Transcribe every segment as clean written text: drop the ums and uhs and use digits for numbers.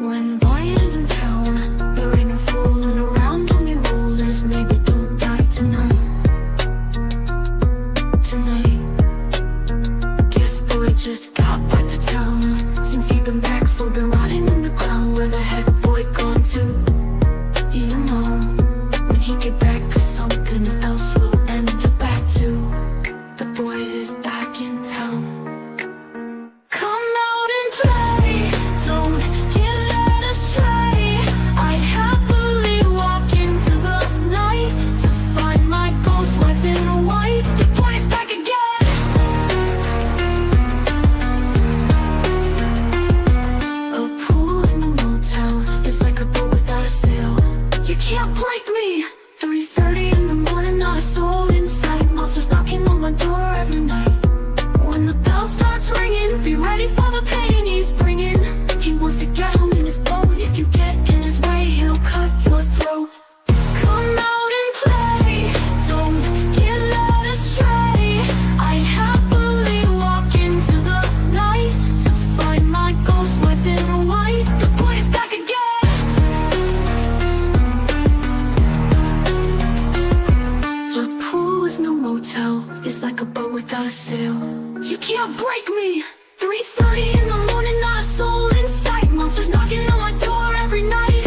When boy is in town, there ain't no fooling around. Only rulers, maybe don't die tonight. Guess boy just got back to town. Since he been back, fool been riding in the crown. Where the heck boy gone to? You know, when he get back, 'cause something else will end up back too. The boy is back in town. Come out and play, don't get led astray. I'd happily walk into the night to find my ghost wife in a white. The boy's back again. A pool in a motel is like a boat without a sail. You can't break me. 3:30 in the morning, not a soul in sight. Monsters knocking on my door every night. When the bell starts ringing, be ready for the pain he's bringing. He wants to get home in his boat. If you get in his way, he'll cut your throat. Come out and play, don't get led astray. I happily walk into the night to find my ghost within a white. The boy is back again. The pool with no motel is like a boat without a sail. You can't break me. 3:30 in the morning, not a soul in sight. Monsters knocking on my door every night.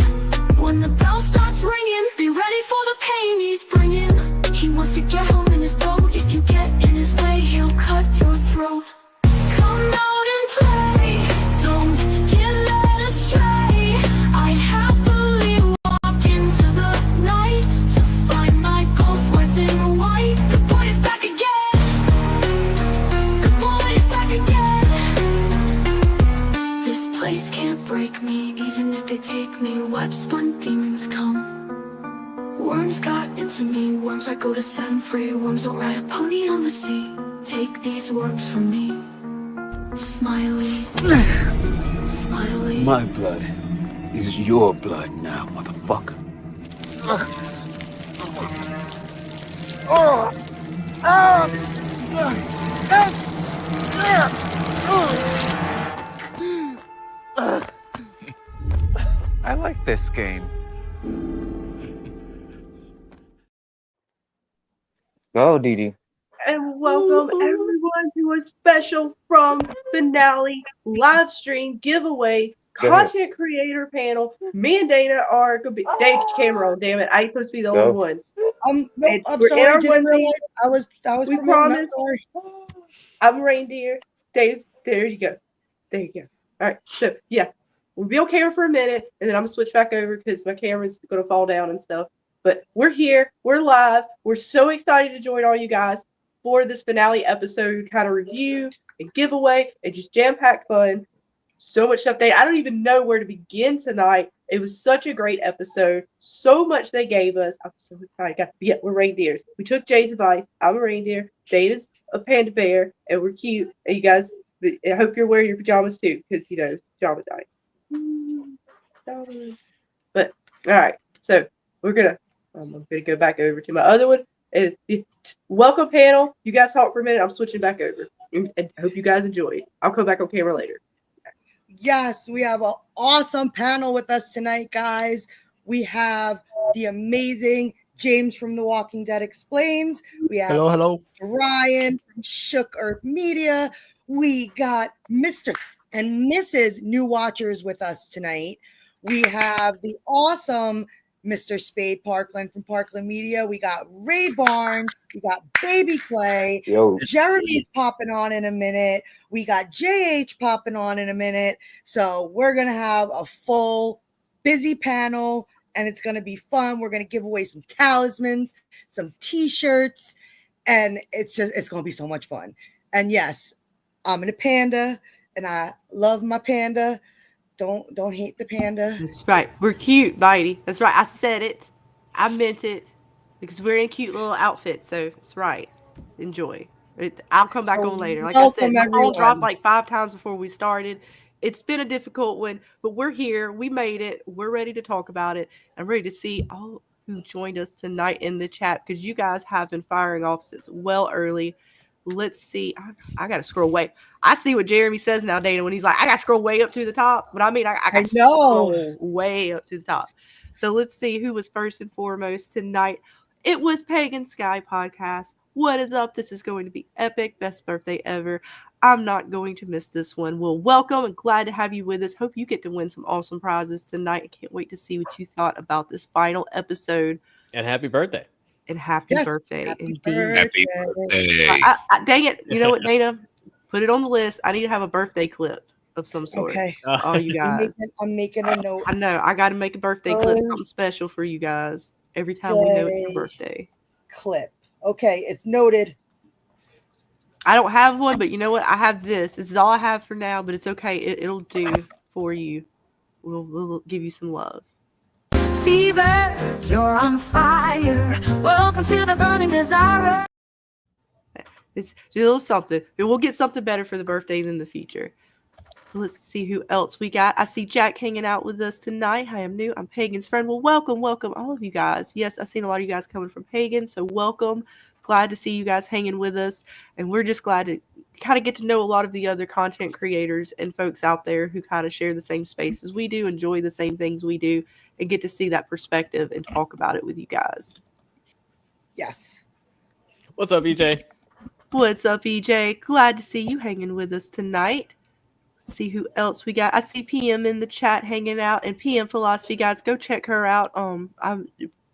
When the bell starts ringing, be ready for the pain he's bringing. He wants to get home in his boat. If you get in his way, he'll cut your throat. Come out and play, don't get led astray. I happily walk into the night to find my ghost wife in a white. The boy is back again. The boy is back again. This place can't break me, even if they take me. Web spun demons come. Worms got into me, worms that go to set 'em free. Worms will ride a pony on the sea. Take these worms from me. Smiley, smiley. My blood is your blood now, motherfucker. I like this game. Go, Dee. And welcome everyone to a special From Finale live stream giveaway Go ahead. content creator panel. Me and Dana are gonna be Dana camera on, damn it. I ain't supposed to be the Go. only one. No, And I'm we're in sorry, our didn't onesies. realize I was We promoting, I'm promise. sorry. I'm reindeer. Dana's there you go. There you go. Alright, so yeah. We'll be on camera for a minute and then I'm gonna switch back over because my camera's gonna fall down and stuff. But we're here, we're live, we're so excited to join all you guys for this finale episode kind of review and giveaway and just jam-packed fun. So much stuff. I don't even know where to begin tonight. It was such a great episode. So much they gave us. I'm so excited. Yeah, we're reindeers. We took Jade's advice. I'm a reindeer. Dana's a panda bear, and we're cute. And you guys, I hope you're wearing your pajamas too, because you know it's pajama night. But all right, so I'm gonna go back over to my other one. Welcome panel. You guys talk for a minute. I'm switching back over. And I hope you guys enjoy. I'll come back on camera later. Yes, we have an awesome panel with us tonight, guys. We have the amazing James from The Walking Dead Explains. We have Hello. Ryan from Shook Earth Media. We got Mr. and Mrs. New Watchers with us tonight. We have the awesome Mr. Spade Parkland from Parkland Media. We got Ray Barnes. We got Baby Clay. Yo. Jeremy's popping on in a minute. We got JH popping on in a minute. So we're going to have a full, busy panel, and it's going to be fun. We're going to give away some talismans, some T-shirts, and it's going to be so much fun. And yes, I'm in a panda, and I love my panda. Don't hate the panda. That's right. We're cute, Mighty. That's right. I said it. I meant it. Because we're in cute little outfits. So it's right. Enjoy. I'll come back on later. Like I said, my phone dropped like 5 times before we started. It's been a difficult one, but we're here. We made it. We're ready to talk about it. I'm ready to see all who joined us tonight in the chat because you guys have been firing off since well early. Let's see. I got to scroll way. I see what Jeremy says now, Dana, when he's like, I got to scroll way up to the top. But I mean, I got to know. scroll way up to the top. So let's see who was first and foremost tonight. It was Pagan Sky Podcast. What is up? This is going to be epic. Best birthday ever. I'm not going to miss this one. Well, welcome and glad to have you with us. Hope you get to win some awesome prizes tonight. I can't wait to see what you thought about this final episode. And happy birthday. And happy birthday, happy indeed. birthday. Happy birthday. Dang it. You know what, Dana? Put it on the list. I need to have a birthday clip of some sort. Okay. All you guys. I'm making a note. I know. I got to make a birthday clip, something special for you guys every time we know it's your birthday. Clip. Okay, it's noted. I don't have one, but you know what? I have this. This is all I have for now, but it's okay. It'll do for you. We'll give you some love. Fever, you're on fire. Welcome to the burning desire. It's a little something. We'll get something better for the birthdays in the future. Let's see who else we got. I see Jack hanging out with us tonight. Hi, I'm new. I'm Pagan's friend. Well, welcome all of you guys. Yes, I've seen a lot of you guys coming from Pagan, so welcome. Glad to see you guys hanging with us, and we're just glad to kind of get to know a lot of the other content creators and folks out there who kind of share the same space as we do, enjoy the same things we do, and get to see that perspective and talk about it with you guys. Yes. What's up, EJ? What's up, EJ? Glad to see you hanging with us tonight. Let's see who else we got. I see PM in the chat hanging out, and PM Philosophy, guys, go check her out.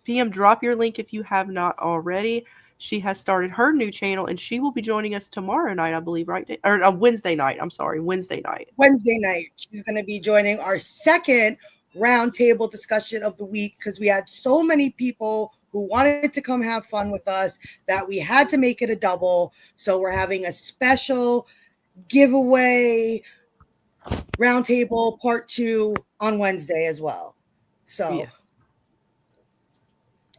PM, drop your link if you have not already. She has started her new channel, and she will be joining us tomorrow night, I believe, right? Or Wednesday night. I'm sorry, Wednesday night. Wednesday night. She's going to be joining our second roundtable discussion of the week because we had so many people who wanted to come have fun with us that we had to make it a double. So we're having a special giveaway roundtable part 2 on Wednesday as well. So yes.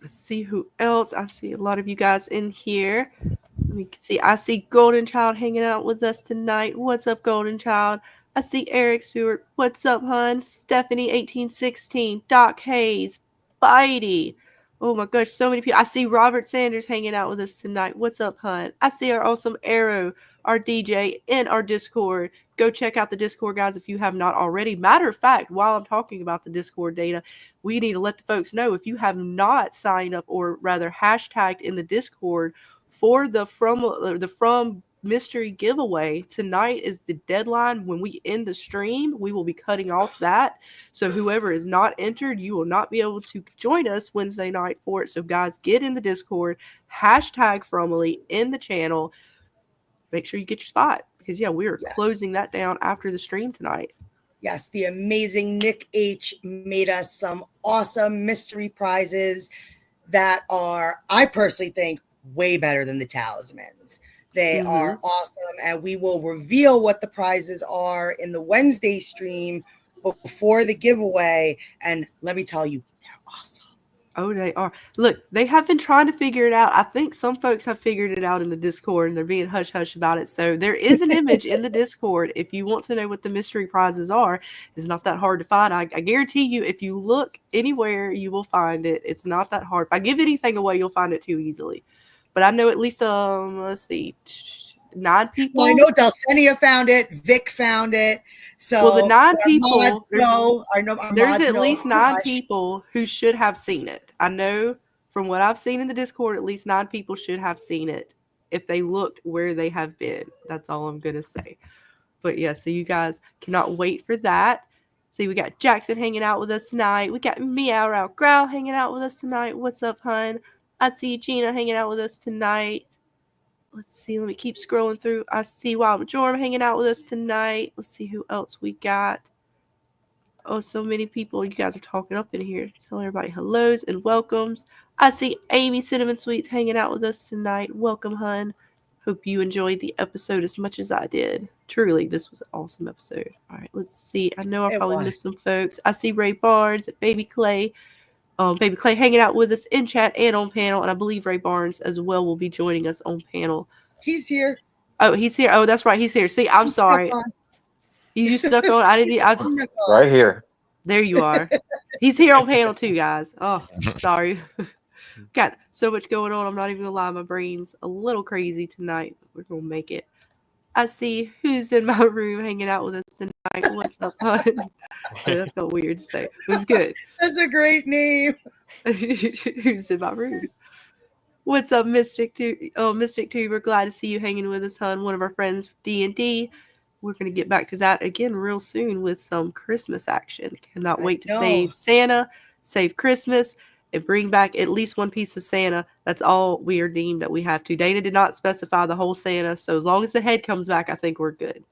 Let's see who else. I see a lot of you guys in here. Let me see. I see Golden Child hanging out with us tonight. What's up, Golden Child? I see Eric Stewart. What's up, hun? Stephanie 1816. Doc Hayes. Bitey. Oh my gosh, so many people. I see Robert Sanders hanging out with us tonight. What's up, hun? I see our awesome Arrow, our DJ, in our Discord. Go check out the Discord, guys, if you have not already. Matter of fact, while I'm talking about the Discord data, we need to let the folks know if you have not signed up, or rather hashtagged in the Discord for the From mystery giveaway. Tonight is the deadline. When we end the stream, we will be cutting off that. So whoever is not entered, you will not be able to join us Wednesday night for it. So guys, get in the Discord, hashtag Fromily in the channel. Make sure you get your spot, because we are closing that down after the stream tonight. Yes, the amazing Nick H made us some awesome mystery prizes that are, I personally think, way better than the talismans. They are awesome, and we will reveal what the prizes are in the Wednesday stream before the giveaway. And let me tell you, they're awesome. Oh, they are. Look, they have been trying to figure it out. I think some folks have figured it out in the Discord, and they're being hush-hush about it. So there is an image in the Discord. If you want to know what the mystery prizes are, it's not that hard to find. I guarantee you, if you look anywhere, you will find it. It's not that hard. If I give anything away, you'll find it too easily. But I know at least, let's see, 9 people. Well, I know Dulcinea found it. Vic found it. So well, the 9 people, there's at least 9 people who should have seen it. I know from what I've seen in the Discord, at least 9 people should have seen it if they looked where they have been. That's all I'm going to say. But yeah, so you guys cannot wait for that. See, we got Jackson hanging out with us tonight. We got Meow Row Growl hanging out with us tonight. What's up, hun? I see Gina hanging out with us tonight. Let's see. Let me keep scrolling through. I see Wild Majorum hanging out with us tonight. Let's see who else we got. Oh, so many people. You guys are talking up in here. Tell everybody hellos and welcomes. I see Amy Cinnamon Sweets hanging out with us tonight. Welcome, hun. Hope you enjoyed the episode as much as I did. Truly, this was an awesome episode. All right, let's see. I know I probably missed some folks. I see Ray Barnes, Baby Clay. Baby Clay hanging out with us in chat and on panel, and I believe Ray Barnes as well will be joining us on panel. He's here. Oh, he's here. Oh, that's right. He's here. See, I'm sorry. You stuck on. I didn't. I just Right here. There you are. He's here on panel too, guys. Oh, sorry. Got so much going on. I'm not even gonna lie. My brain's a little crazy tonight, but we're gonna make it. I see who's in my room hanging out with us tonight. What's up, hon? That felt weird to say. It was good. That's a great name. Who's in my room? What's up, Mystic? Mystic Tuber. Glad to see you hanging with us, hon. One of our friends, D&D. We're gonna get back to that again real soon with some Christmas action. Cannot wait to save Santa, save Christmas, and bring back at least one piece of Santa. That's all we are deemed that we have to. Dana did not specify the whole Santa, so as long as the head comes back, I think we're good.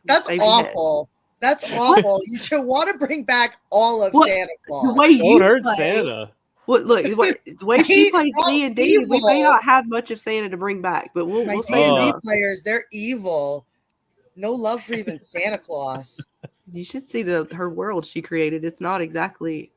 That's Save the head. awful. That's awful. You should want to bring back all of What? Santa Claus. The way you Don't hurt play, Santa. Look, the way she plays all D&D, we may evil. not have much of Santa to bring back, but My we'll say D&D enough. players, they're evil. No love for even Santa Claus. You should see her world she created. It's not exactly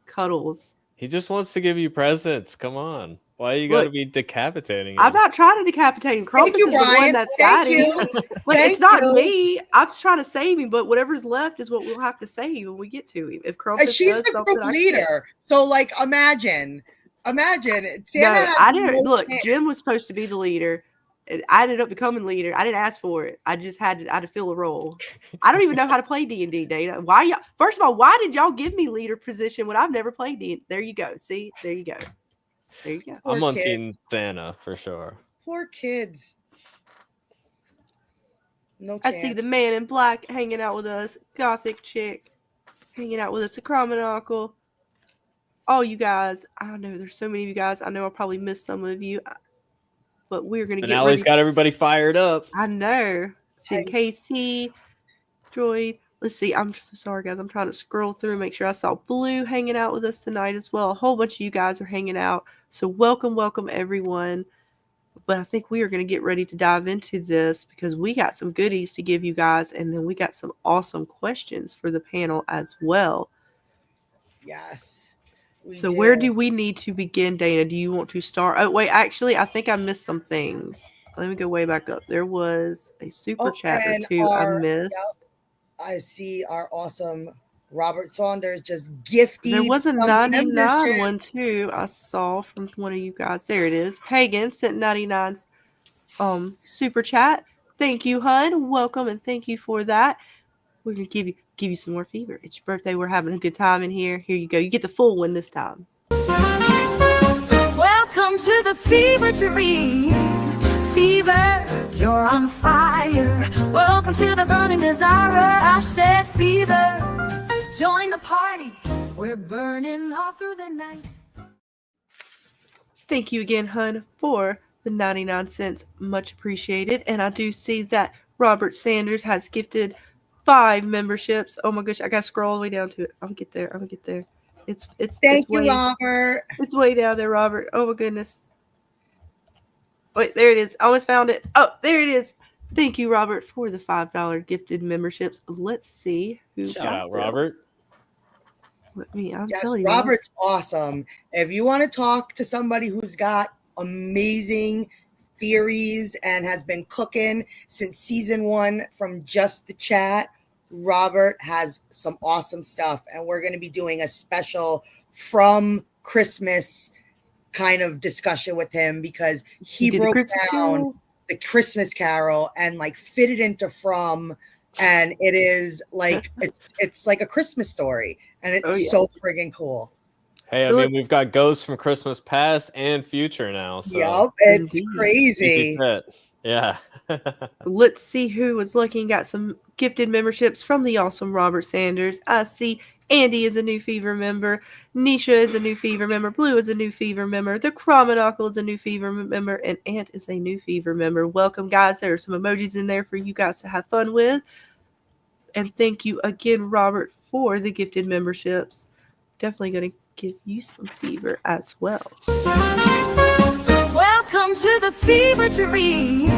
cuddles. He just wants to give you presents. Come on. Why you got to be decapitating him? I'm not trying to decapitate him. Krampus you, is the one Brian. that's Thank got you. him. Like, Thank it's not you. me. I'm just trying to save him, but whatever's left is what we'll have to save when we get to him. If Krampus She's does the something, group I can't. leader. So, like, imagine Santa No, has I didn't. no Look, chance. Jim was supposed to be the leader. And I ended up becoming leader. I didn't ask for it. I just had to fill a role. I don't even know how to play D&D, Dana. Why y'all? First of all, why did y'all give me leader position when I've never played D&D? There you go. See, there you go. There you go. I'm Poor on kids. Team Santa for sure. Poor kids. No I chance. see the man in black hanging out with us, gothic chick hanging out with us, a Chromonacle. All you guys, I don't know. There's so many of you guys. I know I'll probably miss some of you, but we're gonna And get now ready. he's got everybody fired up. I know. See KC, Droid. Let's see. I'm so sorry, guys. I'm trying to scroll through and make sure I saw Blue hanging out with us tonight as well. A whole bunch of you guys are hanging out. So welcome everyone. But I think we are going to get ready to dive into this because we got some goodies to give you guys, and then we got some awesome questions for the panel as well. Yes. So where do we need to begin, Dana? Do you want to start? Oh, wait, actually, I think I missed some things. Let me go way back up. There was a super chat or two I missed. I see our awesome Robert Saunders just gifted. There was a some 99 membership. one too I saw from one of you guys. There it is. Pagan sent 99 super chat. Thank you, hun. Welcome and thank you for that. We're gonna give you some more fever. It's your birthday. We're having a good time in here. Here you go. You get the full one this time. Welcome to the fever dream. Fever, you're on fire. Welcome to the burning desire. I said fever. Join the party. We're burning all through the night. Thank you again, hun, for the 99 cents. Much appreciated. And I do see that Robert Sanders has gifted 5 memberships. Oh my gosh, I gotta scroll all the way down to it. I'm gonna get there. Thank you, Robert. It's way down there, Robert. Oh my goodness. Wait, there it is. I almost found it. Oh, there it is. Thank you, Robert, for the $5 gifted memberships. Let's see who Shout got out, them. Robert. I'm Yes, telling you. Robert's awesome. If you want to talk to somebody who's got amazing theories and has been cooking since season 1 from Just the Chat, Robert has some awesome stuff. And we're going to be doing a special from Christmas kind of discussion with him because he broke down the Christmas Carol and like fit it into From, and it is like it's like a Christmas story, and it's so friggin' cool. Hey, I mean, we've got ghosts from Christmas past and future now. So. Yup, it's crazy. Easy fit. Yeah. Let's see who was lucky and got some gifted memberships from the awesome Robert Sanders. I see Andy is a new Fever member. Nisha is a new Fever member. Blue is a new Fever member. The Chromonacle is a new Fever member. And Ant is a new Fever member. Welcome, guys. There are some emojis in there for you guys to have fun with. And thank you again, Robert, for the gifted memberships. Definitely going to give you some fever as well. Welcome to the fever dream.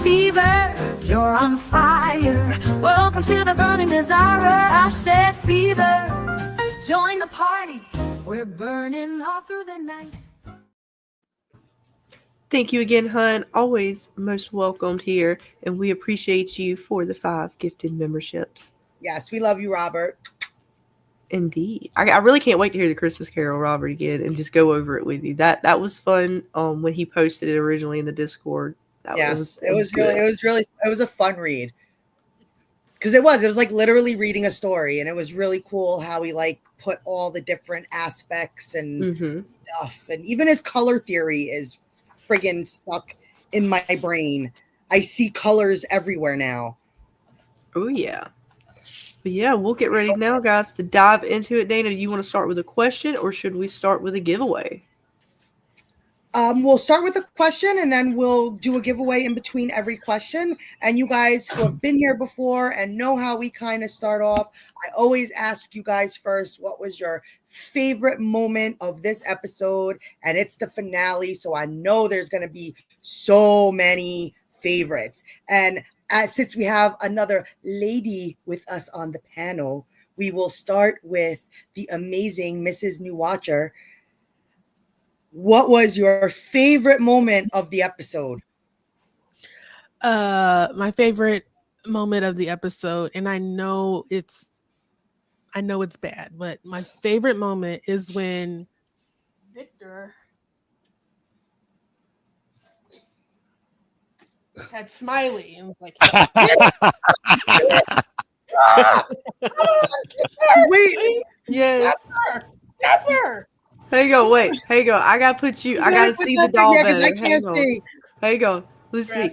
Fever, you're on fire. Welcome to the burning desire. I said fever. Join the party. We're burning all through the night. Thank you again, hun. Always most welcomed here. And we appreciate you for the 5 gifted memberships. Yes, we love you, Robert. Indeed. I really can't wait to hear the Christmas Carol, Robert, again and just go over it with you. That was fun. When he posted it originally in the Discord. Yes, It was good. it was a fun read. Because it was like literally reading a story, and it was really cool how he like put all the different aspects and stuff. And even his color theory is friggin' stuck in my brain. I see colors everywhere now. Oh yeah. But yeah, we'll get ready now, guys, to dive into it. Dana, do you want to start with a question or should we start with a giveaway? We'll start with a question and then we'll do a giveaway in between every question. And you guys who have been here before and know how we kind of start off, I always ask you guys first, what was your favorite moment of this episode? And it's the finale, so I know there's going to be so many favorites. And since we have another lady with us on the panel, we will start with the amazing Mrs. New Watcher. What was your favorite moment of the episode? My favorite moment of the episode, and I know it's bad, but my favorite moment is when Victor had Smiley and was like, Wait, yes. That's her. Here you go. Wait. Here you go. I gotta put you. I gotta see the doll better. I can't see. Here you go. Let's see.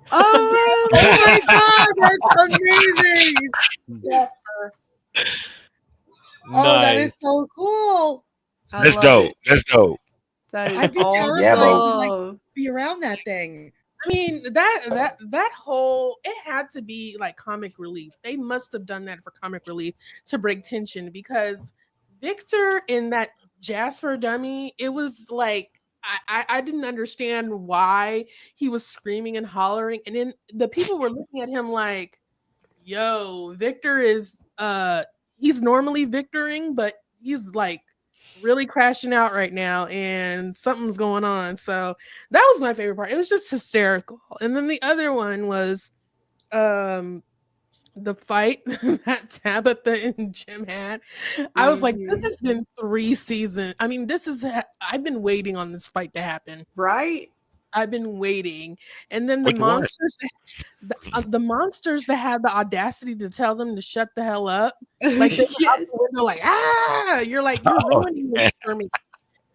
Oh my God, that's amazing. Jasper. Oh, that is so cool. That's dope. That's dope. That is I'd be awesome. terrified to like be around that thing. I mean, that whole, it had to be like comic relief. They must have done that for comic relief to break tension, because Victor in that Jasper dummy, it was like I didn't understand why he was screaming and hollering, and then the people were looking at him like, yo, Victor is he's normally victoring, but he's like really crashing out right now and something's going on. So that was my favorite part. It was just hysterical. And then the other one was the fight that Tabitha and Jim had. I was like, this has been 3 seasons. I mean, I've been waiting on this fight to happen. Right? I've been waiting. And then the monsters that had the audacity to tell them to shut the hell up. Like they're out the window like, you're like, you're ruining it for me.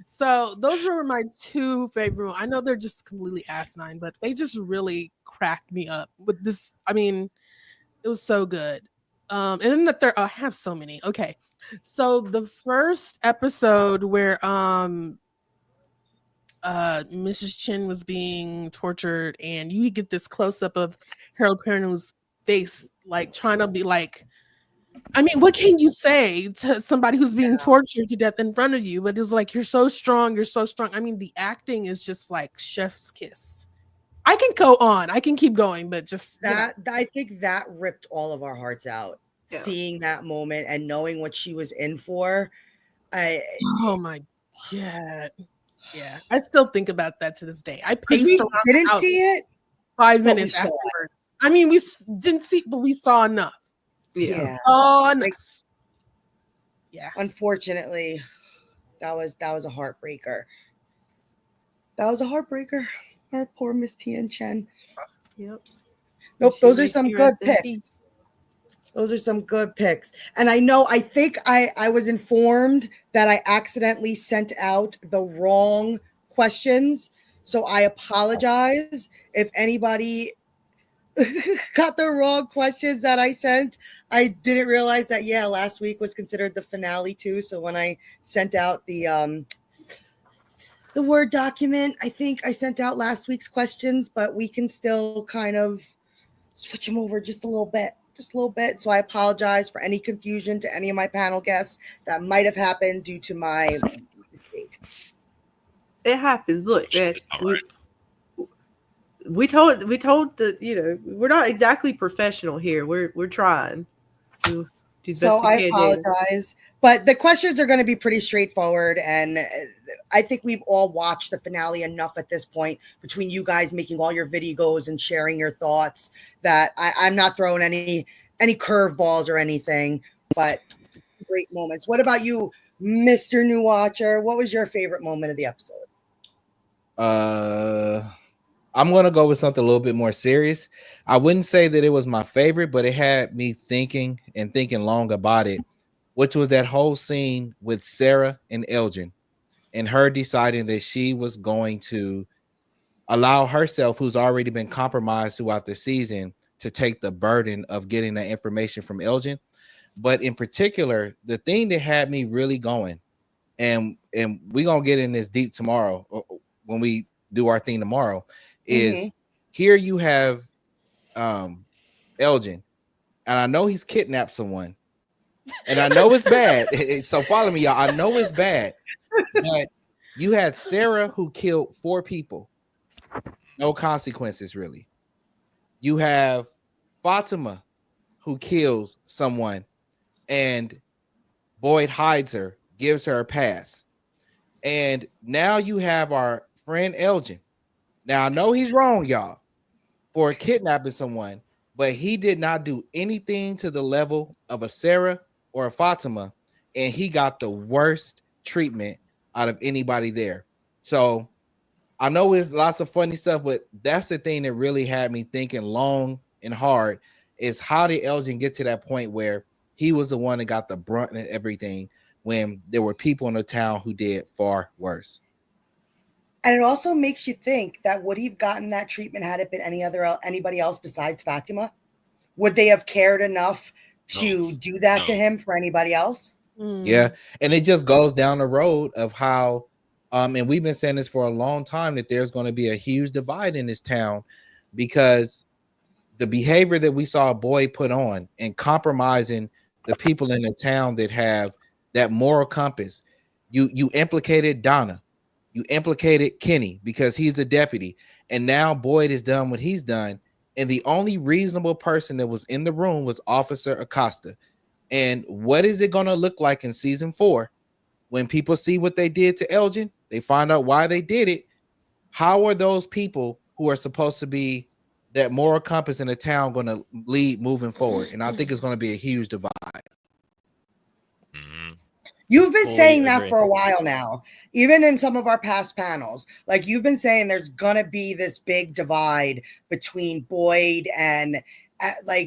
So those were my 2 favorite. I know they're just completely asinine, but they just really cracked me up with this. I mean, it was so good. And then the third, I have so many. Okay. So the first episode where Mrs. Chin was being tortured, and you get this close up of Harold Perrineau's face, like trying to be like, I mean, what can you say to somebody who's being tortured to death in front of you? But it's like, you're so strong, you're so strong. I mean, the acting is just like chef's kiss. I can go on, I can keep going, but just that, I think that ripped all of our hearts out. Yeah. Seeing that moment and knowing what she was in for. Oh my God. Yeah, I still think about that to this day. I paced we around didn't the house see it 5 minutes afterwards. I mean, we didn't see, but we saw enough. Yeah. Saw enough. Yeah. Unfortunately, that was a heartbreaker. That was a heartbreaker. Our poor Miss Tian Chen. Yep. Nope, those are some good picks. Those are some good picks. And I think I was informed that I accidentally sent out the wrong questions. So I apologize if anybody got the wrong questions that I sent. I didn't realize that, last week was considered the finale too. So when I sent out the Word document, I think I sent out last week's questions, but we can still kind of switch them over just a little bit. So I apologize for any confusion to any of my panel guests that might have happened due to my mistake. It happens. Look, man, we told the, we're not exactly professional here. We're trying to do best So we I can. apologize, but the questions are going to be pretty straightforward, and I think we've all watched the finale enough at this point, between you guys making all your videos and sharing your thoughts, that I'm not throwing any curveballs or anything, but great moments. What about you, Mr. New Watcher? What was your favorite moment of the episode? I'm gonna go with something a little bit more serious. I wouldn't say that it was my favorite, but it had me thinking long about it, which was that whole scene with Sarah and Elgin and her deciding that she was going to allow herself, who's already been compromised throughout the season, to take the burden of getting that information from Elgin. But in particular, the thing that had me really going, and we're gonna get in this deep tomorrow when we do our thing tomorrow, is here you have Elgin, and I know he's kidnapped someone, and I know it's bad. So follow me, y'all. I know it's bad, but you had Sarah who killed 4 people, no consequences really. You have Fatima who kills someone, and Boyd hides her, gives her a pass. And now you have our friend Elgin. Now I know he's wrong, y'all, for kidnapping someone, but he did not do anything to the level of a Sarah or a Fatima, and he got the worst treatment out of anybody there. So I know it's lots of funny stuff, but that's the thing that really had me thinking long and hard, is how did Elgin get to that point where he was the one that got the brunt and everything when there were people in the town who did far worse. And it also makes you think that would he have gotten that treatment had it been anybody else besides Fatima? Would they have cared enough to do that to him for anybody else? Yeah, and it just goes down the road of how, and we've been saying this for a long time, that there's going to be a huge divide in this town, because the behavior that we saw Boyd put on and compromising the people in the town that have that moral compass. You implicated Donna, you implicated Kenny because he's the deputy, and now Boyd has done what he's done, and the only reasonable person that was in the room was Officer Acosta. And what is it going to look like in season 4 when people see what they did to Elgin? They find out why they did it. How are those people who are supposed to be that moral compass in the town going to lead moving forward? And I think it's going to be a huge divide. You've been saying that for a while now, even in some of our past panels. Like, you've been saying there's gonna be this big divide between Boyd and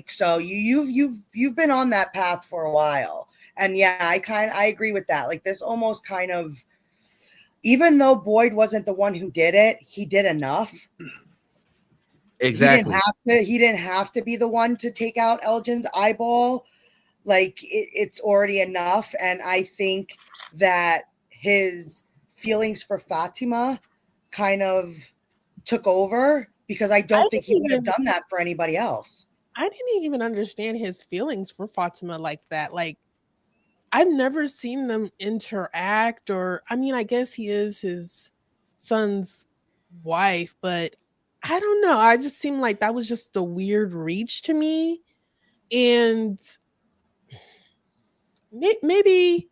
so you've been on that path for a while. And yeah, I agree with that. Like, this almost kind of, even though Boyd wasn't the one who did it, he did enough. Exactly. He didn't have to be the one to take out Elgin's eyeball. Like, it's already enough. And I think that his feelings for Fatima kind of took over, because I don't think he would have done that for anybody else. I didn't even understand his feelings for Fatima like that. Like, I've never seen them interact, or, I mean, I guess he is his son's wife, but I don't know. I just seemed like that was just a weird reach to me. And maybe,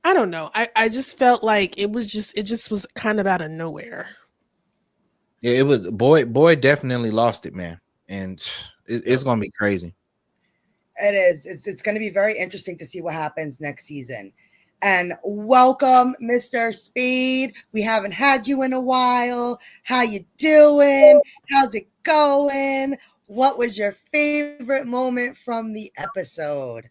I don't know. I just felt like it just was kind of out of nowhere. Yeah, it was Boyd definitely lost it, man. And it's going to be crazy. It is. It's going to be very interesting to see what happens next season. And welcome, Mr. Speed. We haven't had you in a while. How you doing? How's it going? What was your favorite moment from the episode?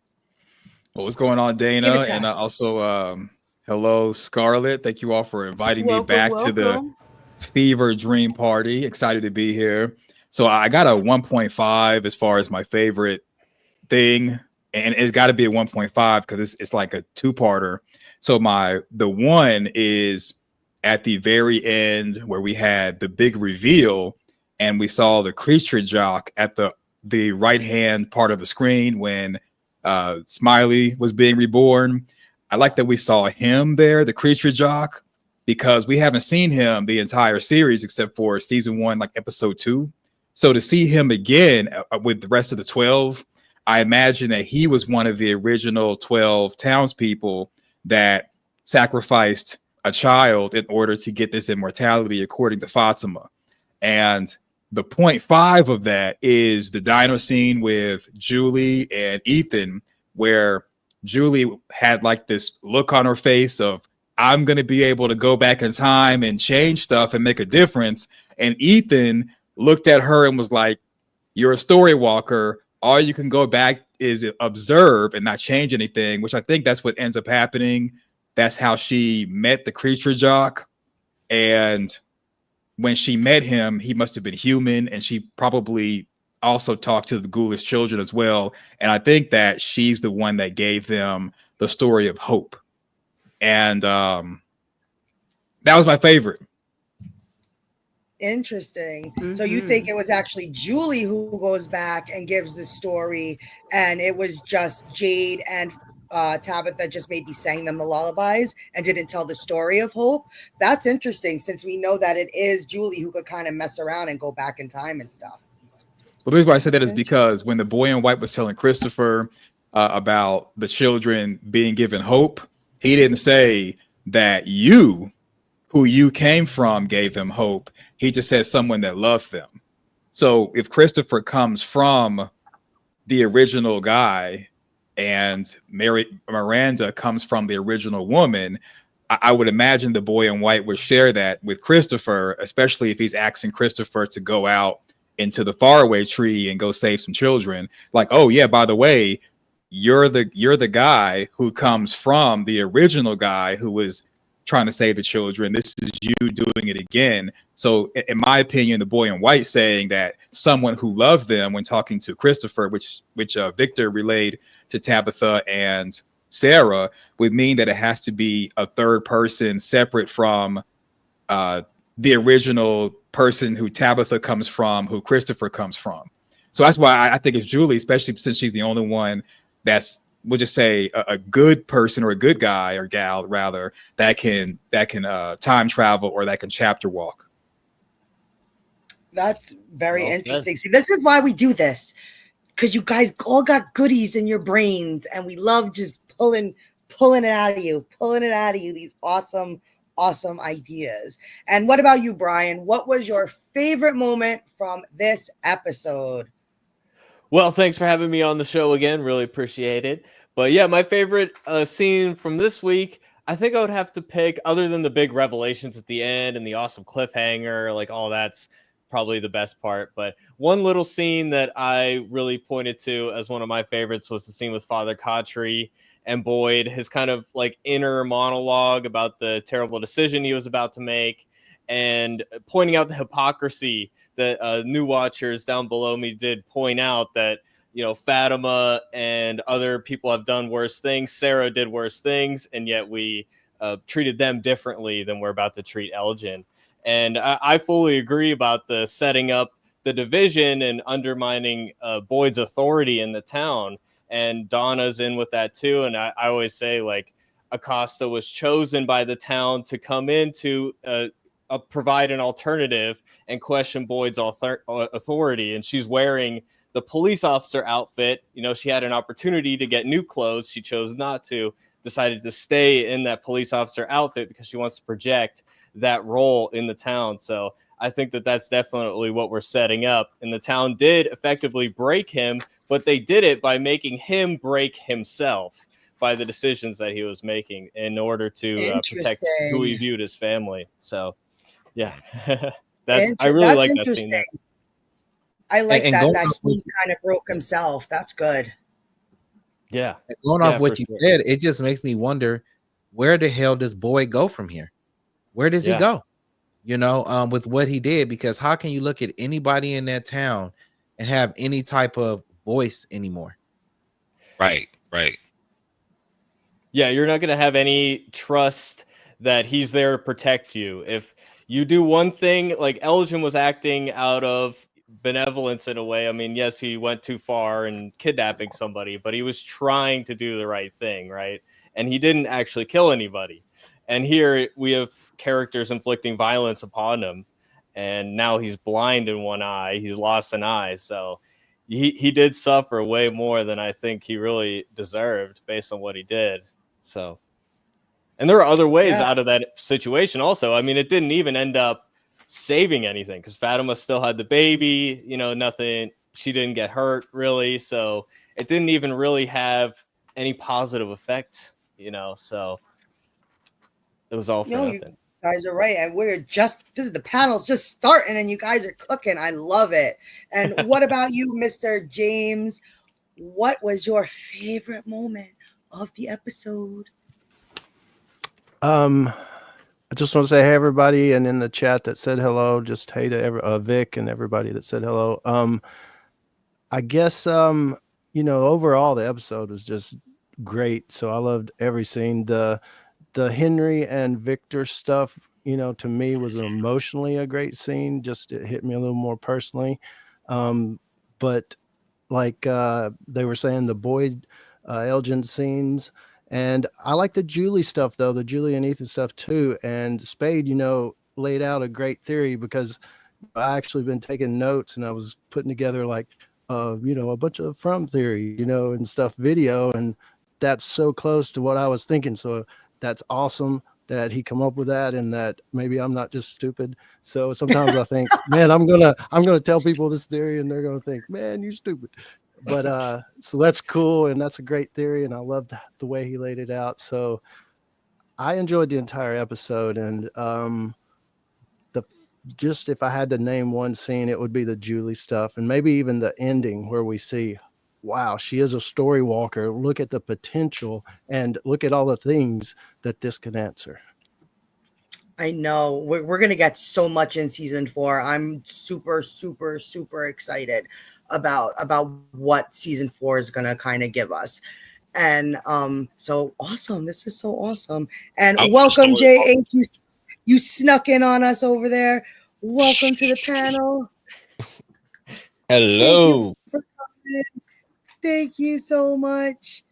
Well, what's going on, Dana? And also, hello, Scarlett. Thank you all for inviting me back to the Fever Dream Party. Excited to be here. So I got a 1.5 as far as my favorite thing, and it's got to be a 1.5 because it's like a 2-parter. So the one is at the very end where we had the big reveal, and we saw the creature jock at the right hand part of the screen when Smiley was being reborn. I like that we saw him there, the creature jock, because we haven't seen him the entire series except for season 1, like episode 2. So to see him again with the rest of the 12, I imagine that he was one of the original 12 townspeople that sacrificed a child in order to get this immortality, according to Fatima. And the 0.5 of that is the dino scene with Julie and Ethan, where Julie had like this look on her face of, I'm going to be able to go back in time and change stuff and make a difference. And Ethan looked at her and was like, you're a story walker. All you can go back is observe and not change anything, which I think that's what ends up happening. That's how she met the creature jock. And when she met him, he must have been human. And she probably also talked to the ghoulish children as well. And I think that she's the one that gave them the story of hope. And that was my favorite. Interesting. So you think it was actually Julie who goes back and gives the story, and it was just Jade and Tabitha just maybe sang them the lullabies and didn't tell the story of hope? That's interesting, since we know that it is Julie who could kind of mess around and go back in time and stuff. Well, the reason why I said that is because when the boy in white was telling Christopher about the children being given hope, he didn't say that you, who you came from, gave them hope. He just said someone that loved them. So if Christopher comes from the original guy and Miranda comes from the original woman, I would imagine the boy in white would share that with Christopher, especially if he's asking Christopher to go out into the faraway tree and go save some children. Like, oh yeah, by the way, you're the guy who comes from the original guy who was trying to save the children. This is you doing it again. So in my opinion, the boy in white saying that someone who loved them when talking to Christopher, which Victor relayed to Tabitha and Sarah, would mean that it has to be a third person separate from the original person who Tabitha comes from, who Christopher comes from. So that's why I think it's Julie, especially since she's the only one that's, we'll just say, a good person or a good guy or gal rather that can time travel or that can chapter walk. That's very interesting. See, this is why we do this, because you guys all got goodies in your brains, and we love just pulling it out of you, these awesome ideas. And what about you, Brian? What was your favorite moment from this episode? Well, thanks for having me on the show again. Really appreciate it. But yeah, my favorite scene from this week, I think I would have to pick, other than the big revelations at the end and the awesome cliffhanger, like all that's probably the best part. But one little scene that I really pointed to as one of my favorites was the scene with Father Khatri and Boyd, his kind of like inner monologue about the terrible decision he was about to make, and pointing out the hypocrisy that new watchers down below me did point out that, you know, Fatima and other people have done worse things. Sarah did worse things, and yet we treated them differently than we're about to treat Elgin. And I fully agree about the setting up the division and undermining Boyd's authority in the town. And Donna's in with that too. And I always say, like, Acosta was chosen by the town to come in to provide an alternative and question Boyd's authority. And she's wearing the police officer outfit. You know, she had an opportunity to get new clothes. She chose not to, decided to stay in that police officer outfit because she wants to project that role in the town. So I think that that's definitely what we're setting up. And the town did effectively break him, but they did it by making him break himself by the decisions that he was making in order to protect who he viewed as family. So, yeah, I really like that scene there. I like that he kind of broke himself. That's good. Yeah. Going off what you said, it just makes me wonder, where the hell does Boyd go from here? Where does he go? You know, with what he did, because how can you look at anybody in that town and have any type of voice anymore? Right. Yeah, you're not going to have any trust that he's there to protect you. If you do one thing, like Elgin was acting out of benevolence in a way. I mean, yes, he went too far in kidnapping somebody, but he was trying to do the right thing, right? And he didn't actually kill anybody. And here we have characters inflicting violence upon him, and now he's blind in one eye. He's lost an eye. So he did suffer way more than I think he really deserved based on what he did. So, and there are other ways out of that situation also. I mean, it didn't even end up saving anything because Fatima still had the baby, you know, nothing, she didn't get hurt really. So it didn't even really have any positive effect, so it was all for No, you nothing. guys are right. And the panel's just starting and you guys are cooking. I love it. And what about you, Mr. James? What was your favorite moment of the episode? I just want to say hey everybody, and in the chat that said hello, just hey to Vic and everybody that said hello. I guess overall the episode was just great. So I loved every scene. The Henry and Victor stuff, to me was emotionally a great scene. Just it hit me a little more personally. But like they were saying, the Boyd Elgin scenes. And I like the Julie stuff, though, the Julie and Ethan stuff, too. And Spade, laid out a great theory, because I actually been taking notes and I was putting together like, a bunch of From theory, and stuff video. And that's so close to what I was thinking. So that's awesome that he come up with that, and that maybe I'm not just stupid. So sometimes I think, man, I'm going to tell people this theory and they're going to think, man, you're stupid. But so that's cool, and that's a great theory, and I loved the way he laid it out. So I enjoyed the entire episode, and just if I had to name one scene, it would be the Julie stuff, and maybe even the ending where we see, wow, she is a story walker. Look at the potential, and look at all the things that this can answer. I know we're going to get so much in season 4. I'm super, super, super excited about what season 4 is going to kind of give us. And so awesome. This is so awesome. And welcome, JH. You snuck in on us over there. Welcome to the panel. Hello. Thank you so much.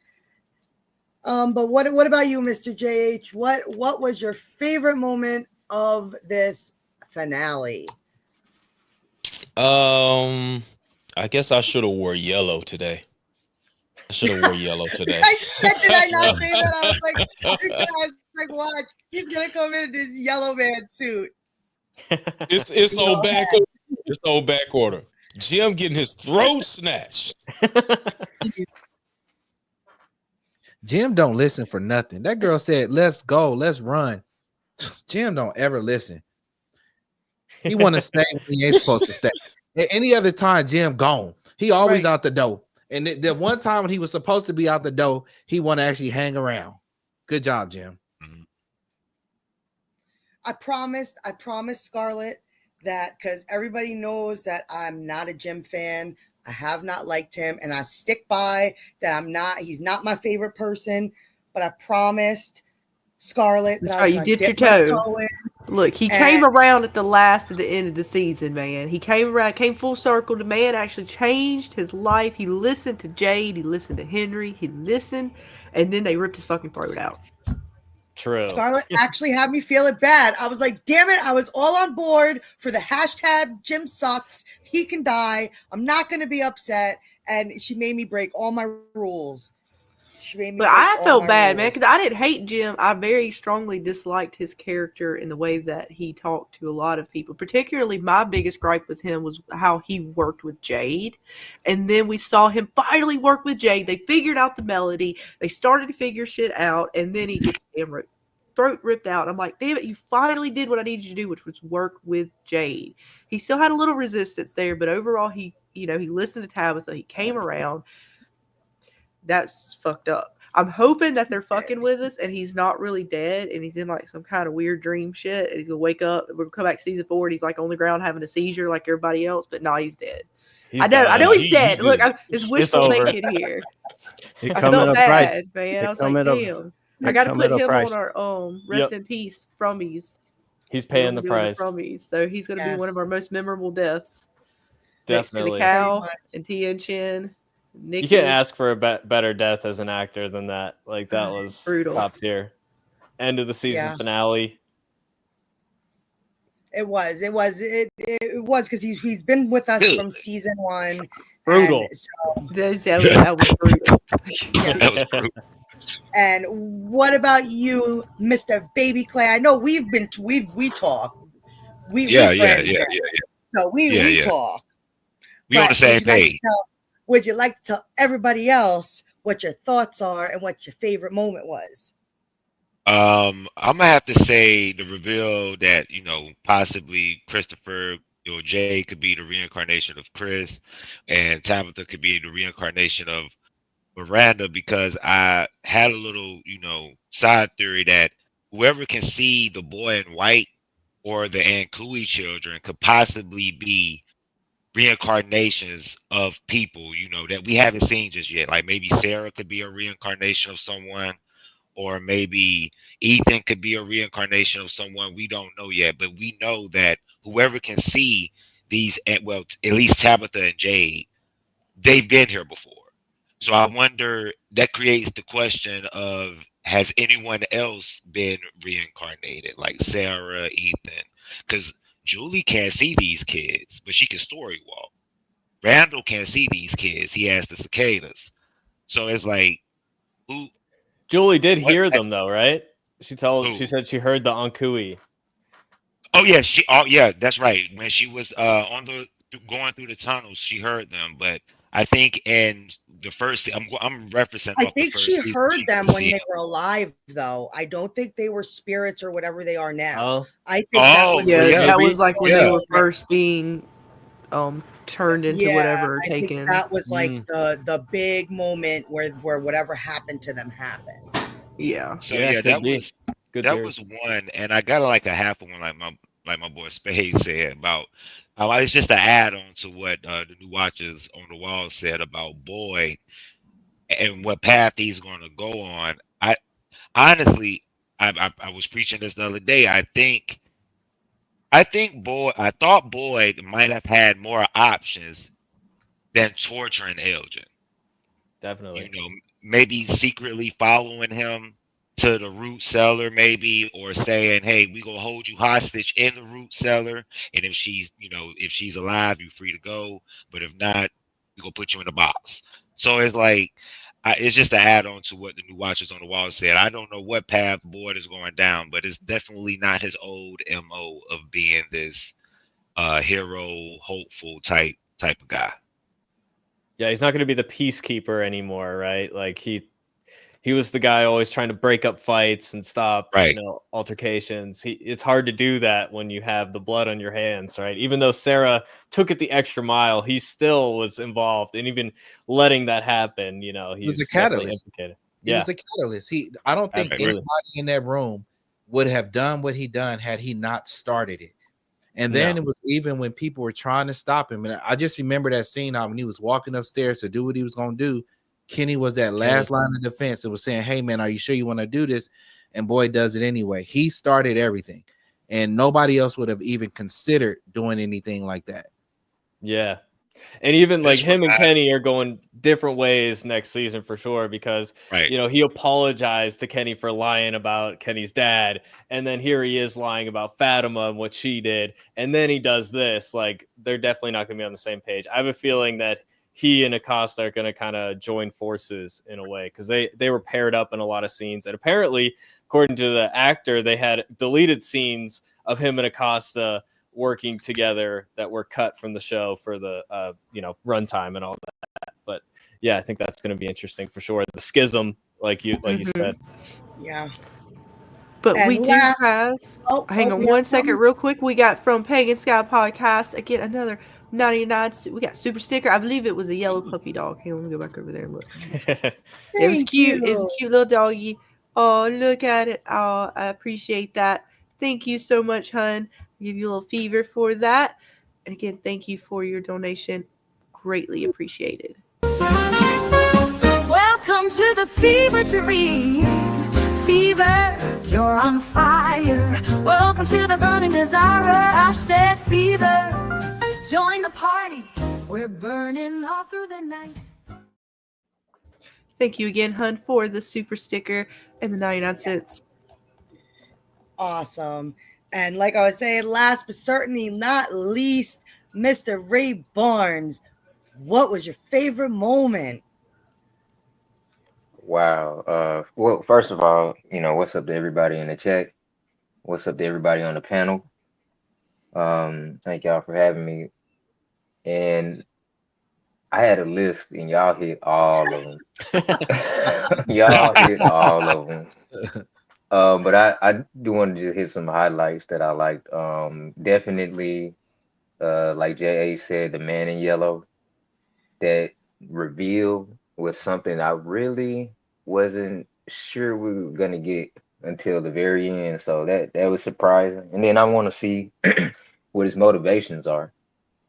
But what about you, Mr. JH? What was your favorite moment of this finale? I guess I should have wore yellow today. Did I not say that? I was like, watch, he's gonna come in this yellow man suit. It's on back order. Jim getting his throat snatched. Jim don't listen for nothing. That girl said, let's go, let's run. Jim don't ever listen. He want to stay when he ain't supposed to stay. At any other time, Jim gone. He always out the door. And the one time when he was supposed to be out the door, he want to actually hang around. Good job, Jim. I promised Scarlett that, because everybody knows that I'm not a Jim fan. I have not liked him, and I stick by that. He's not my favorite person, but I promised Scarlett that you dipped your toe. Look, he came around at the end of the season, man. He came full circle. The man actually changed his life. He listened to Jade. He listened to Henry. He listened, and then they ripped his fucking throat out. True. Scarlett actually had me feeling bad. I was like, damn it, I was all on board for the hashtag Jim sucks. He can die. I'm not going to be upset. And she made me break all my rules. But I felt bad, man, because I didn't hate Jim. I very strongly disliked his character in the way that he talked to a lot of people. Particularly, my biggest gripe with him was how he worked with Jade. And then we saw him finally work with Jade. They figured out the melody. They started to figure shit out. And then he gets throat ripped out. I'm like, damn it, you finally did what I needed you to do, which was work with Jade. He still had a little resistance there, but overall, he listened to Tabitha. He came around. That's fucked up. I'm hoping that they're fucking with us and he's not really dead and he's in like some kind of weird dream shit and he's gonna wake up. We're gonna come back season 4 and he's like on the ground having a seizure like everybody else, but no, he's dead. I know he's dead. Look, it's wishful thinking here. I felt bad, man. I was like, damn. I gotta put him on our rest in peace Frummies. He's paying the price. Frummies. So he's gonna be one of our most memorable deaths. Definitely. Next to the cow and Tien Chin. Nikki. You can't ask for a better death as an actor than that. Like, that was brutal. Top tier. End of the season finale. It was because he's been with us from season 1. Brutal. So, that was brutal. That was brutal. And what about you, Mr. Baby Clay? I know we talk. We So we talk. We on the same page. Would you like to tell everybody else what your thoughts are and what your favorite moment was. I'm gonna have to say the reveal that possibly Christopher or Jay could be the reincarnation of Chris, and Tabitha could be the reincarnation of Miranda, because I had a little side theory that whoever can see the boy in white or the Ankui children could possibly be reincarnations of people that we haven't seen just yet. Like maybe Sarah could be a reincarnation of someone, or maybe Ethan could be a reincarnation of someone we don't know yet. But we know that whoever can see these, well, at least Tabitha and Jade, they've been here before. So I wonder, that creates the question of, has anyone else been reincarnated, like Sarah, Ethan? Because Julie can't see these kids, but she can story walk. Randall can't see these kids. He has the cicadas. So it's like, who? Julie did What? hear them though, right? She Who? said she heard the Ankui. Oh yeah, that's right. When she was going through the tunnels, she heard them. But I think in the first, I'm referencing I off the think first she season, heard she them could when see they them. were alive, though. I don't think they were spirits or whatever they are now. Oh, I think that was Yeah, yeah, that was like when they yeah. were first being turned into yeah, whatever or I think taken. that was like the big moment where whatever happened to them happened. Yeah. So yeah, yeah, could be. Good that theory. was one, and I got like a half of one, like my boy Spade said about. It's just an add-on to what the new watchers on the wall said about Boyd and what path he's going to go on. I honestly, I was preaching this the other day. I thought Boyd might have had more options than torturing Elgin. Definitely. Maybe secretly following him to the root cellar, maybe, or saying, "Hey, we gonna hold you hostage in the root cellar, and if she's alive, you're free to go. But if not, we gonna put you in a box." So it's like, it's just an add-on to what the new Watchers on the Wall said. I don't know what path Boyd is going down, but it's definitely not his old MO of being this hero, hopeful type of guy. Yeah, he's not going to be the peacekeeper anymore, right? Like he was the guy always trying to break up fights and stop, Right. altercations. It's hard to do that when you have the blood on your hands, right? Even though Sarah took it the extra mile, he still was involved, and even letting that happen, He was he's the definitely catalyst. implicated. He was the catalyst. I don't think Absolutely. anybody in that room would have done what he done had he not started it. And then No. it was even when people were trying to stop him. And I just remember that scene when he was walking upstairs to do what he was going to do. Kenny was that last line of defense and was saying, "Hey, man, are you sure you want to do this?" And Boyd does it anyway. He started everything. And nobody else would have even considered doing anything like that. Yeah. And even like This him and one, Kenny are going different ways next season for sure, because Right. he apologized to Kenny for lying about Kenny's dad, and then here he is lying about Fatima and what she did, and then he does this. Like, they're definitely not going to be on the same page. I have a feeling that he and Acosta are going to kind of join forces in a way, because they were paired up in a lot of scenes, and apparently, according to the actor, they had deleted scenes of him and Acosta working together that were cut from the show for the runtime and all that. But yeah, I think that's going to be interesting for sure. The schism, like you said. Yeah. But And we do have. Hang on one second, real quick. We got from Pagan Sky Podcast again another 99. We got super sticker. I believe it was a yellow puppy dog. Hang on, let me go back over there and look. It was cute. It's a cute little doggy. Oh, look at it. Oh, I appreciate that. Thank you so much, hun. I'll give you a little fever for that. And again, thank you for your donation. Greatly appreciated. Welcome to the fever dream. Fever, you're on fire. Welcome to the burning desire. I said fever. Join the party. We're burning all through the night. Thank you again, hun, for the super sticker and the 99 cents. Awesome. And like I was saying, last but certainly not least, Mr. Ray Barnes, what was your favorite moment? Wow. Well, first of all, what's up to everybody in the chat? What's up to everybody on the panel? Thank y'all for having me. And I had a list and y'all hit all of them. Y'all hit all of them. But I do want to just hit some highlights that I liked. Definitely, like JA said, the man in yellow. That reveal was something I really wasn't sure we were gonna get until the very end. So that was surprising. And then I want to see what his motivations are,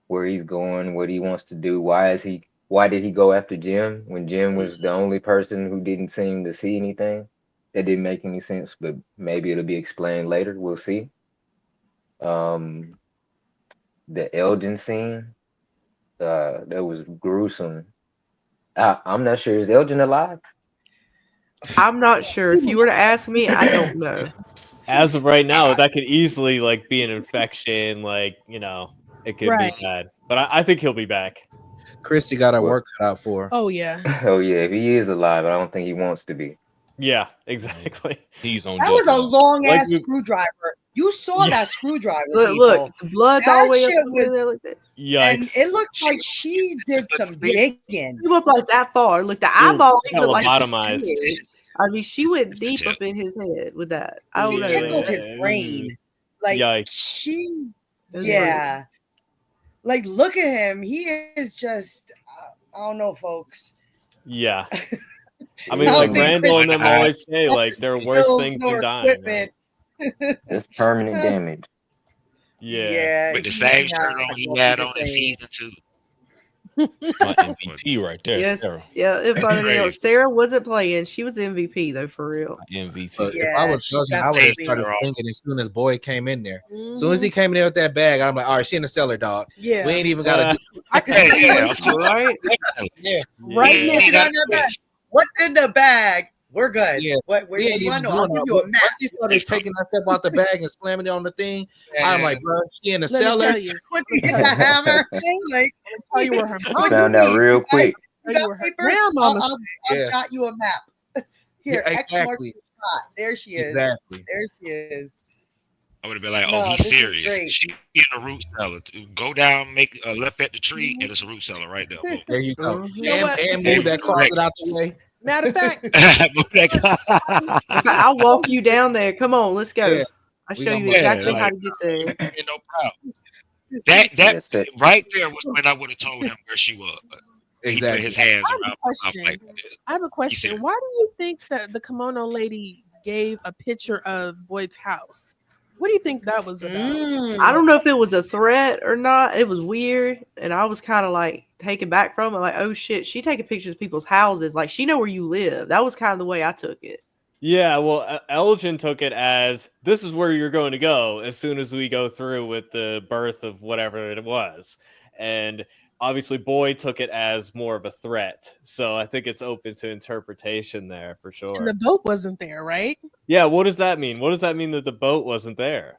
where he's going, what he wants to do. Why did he go after Jim when Jim was the only person who didn't seem to see anything? That didn't make any sense, but maybe it'll be explained later. We'll see. Um, the Elgin scene, that was gruesome. I'm not sure. Is Elgin alive? I'm not sure. If you were to ask me, I don't know. As of right now, that could easily like be an infection. Like, you know, it could Right. be bad. But I think he'll be back. Christy got her work cut out for her. Oh yeah. Oh yeah, if he is alive, I don't think he wants to be. Yeah, exactly. He's on. That was a long Like ass we- screwdriver. You saw Yeah. that screwdriver. Look, the blood's all the way up shit in there like that. And Yikes. it looks like she did some digging. She went like that far. Look, the eyeball got looked like lobotomized. I mean, she went deep up in his head with that. I don't know. Tickled man. his brain. Like Yikes. she, That's yeah. Like look at him. He is just. I don't know, folks. Yeah. I mean, I like don't think Randall and Chris- them always say, like, there are worse Skills things nor than dying. equipment. It's permanent damage. Yeah. With the he's same not shirt on he gonna had be on the in same. season 2. My MVP right there, Yes, Sarah. yeah. If I Crazy. know, Sarah wasn't playing. She was MVP though, for real. MVP. But if Yeah, I was she judging, I would have definitely- started singing as soon as Boyd came in there. As soon as he came in there with that bag, I'm like, all right, she in the cellar, dog. Yeah. We ain't even got to do I can Yeah, see yeah, you Right? yeah. Right Yeah, now, he got what's in the bag? We're good. Yeah. What? Where We do ain't you even want to doing know? I'll give that. you a But map. once he started taking that stuff out the bag and slamming it on the thing, I'm like, bro, she in the Let me cellar. tell you. Quickly get the hammer. Like, Tell you where her mom Found out real quick. You Tell you got where her paper? grandmama. I'll Yeah. got you a map. Here, Yeah, X marks exactly. the spot. There she is. Exactly. There she is. I would have been like, No, oh, he's this is serious. great. She in a root cellar. Go down, make a left at the tree, and it's a root cellar right there. Boom. There you go. Mhm. You know what? And move that closet out the way. Matter of fact, I'll walk you down there. Come on, let's go. Yeah. I'll We show gonna you move- exactly Yeah, how like- to get there. Ain't no problem. That Yes, sir. right there was when I would have told him where she was. He put Exactly. his hands I have a around my mouth question. like I have a question. said- Why do you think that the kimono lady gave a picture of Boyd's house? What do you think that was about? I don't know if it was a threat or not. It was weird, and I was kind of like taken back from it. Like, oh shit, she taking pictures of people's houses. Like, she know where you live. That was kind of the way I took it. Yeah, well, Elgin took it as this is where you're going to go as soon as we go through with the birth of whatever it was. And obviously, Boyd took it as more of a threat. So I think it's open to interpretation there for sure. And the boat wasn't there, right? Yeah, what does that mean? What does that mean that the boat wasn't there?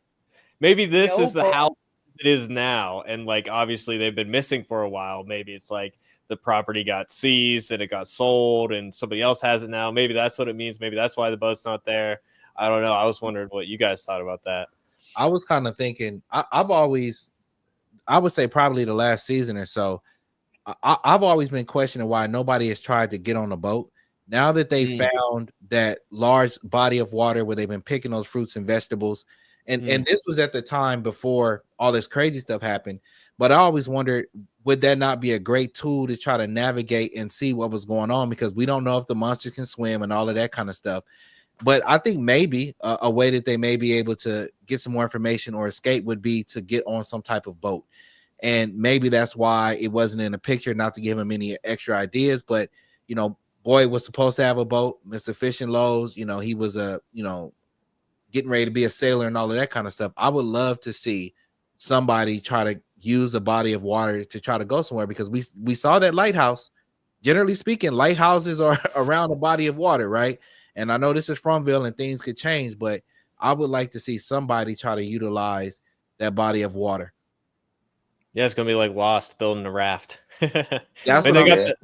Maybe this No is the boat. house it is now. And like, obviously, they've been missing for a while. Maybe it's like the property got seized and it got sold and somebody else has it now. Maybe that's what it means. Maybe that's why the boat's not there. I don't know. I was wondering what you guys thought about that. I was kind of thinking, I would say probably the last season or so, I've always been questioning why nobody has tried to get on a boat. Now that they found that large body of water where they've been picking those fruits and vegetables, and this was at the time before all this crazy stuff happened. But I always wondered, would that not be a great tool to try to navigate and see what was going on? Because we don't know if the monsters can swim and all of that kind of stuff. But I think maybe a way that they may be able to get some more information or escape would be to get on some type of boat. And maybe that's why it wasn't in a picture, not to give him any extra ideas. But, you know, Boyd was supposed to have a boat, Mr. Fish and Lowe's, you know, he was getting ready to be a sailor and all of that kind of stuff. I would love to see somebody try to use a body of water to try to go somewhere, because we saw that lighthouse. Generally speaking, lighthouses are around a body of water, right? And I know this is Fromville and things could change, but I would like to see somebody try to utilize that body of water. Yeah, it's gonna be like Lost building a raft. That's And what they I'm got saying.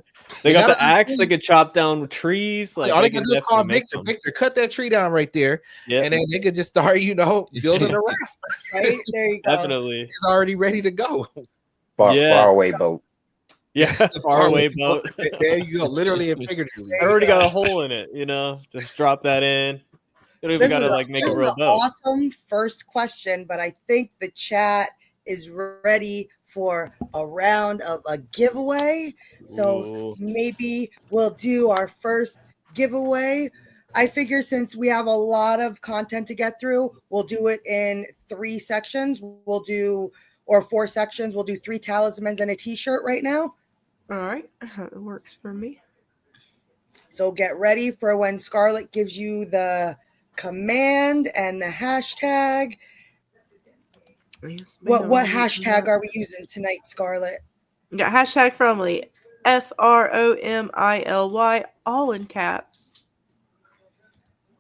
they got gotta the be axe. true. They could chop down trees. Like All they they can could do is call definitely make Victor. them. Victor, cut that tree down right there, Yeah, and then they could just start, building a raft. Right there you go. definitely. It's already ready to go. Far Yeah. away boat. Yeah, far away boat. There you go, literally and figuratively. I already got a hole in it, just drop that in. You don't even gotta make a real boat. Awesome first question, but I think the chat is ready for a round of a giveaway. So maybe we'll do our first giveaway. I figure since we have a lot of content to get through, we'll do it in 3 sections. Or 4 sections. We'll do 3 talismans and a t-shirt right now. All right. It works for me. So get ready for when Scarlett gives you the command and the hashtag. Yes, what hashtag are we using tonight, Scarlett? We got hashtag Fromily, FROMILY, all in caps.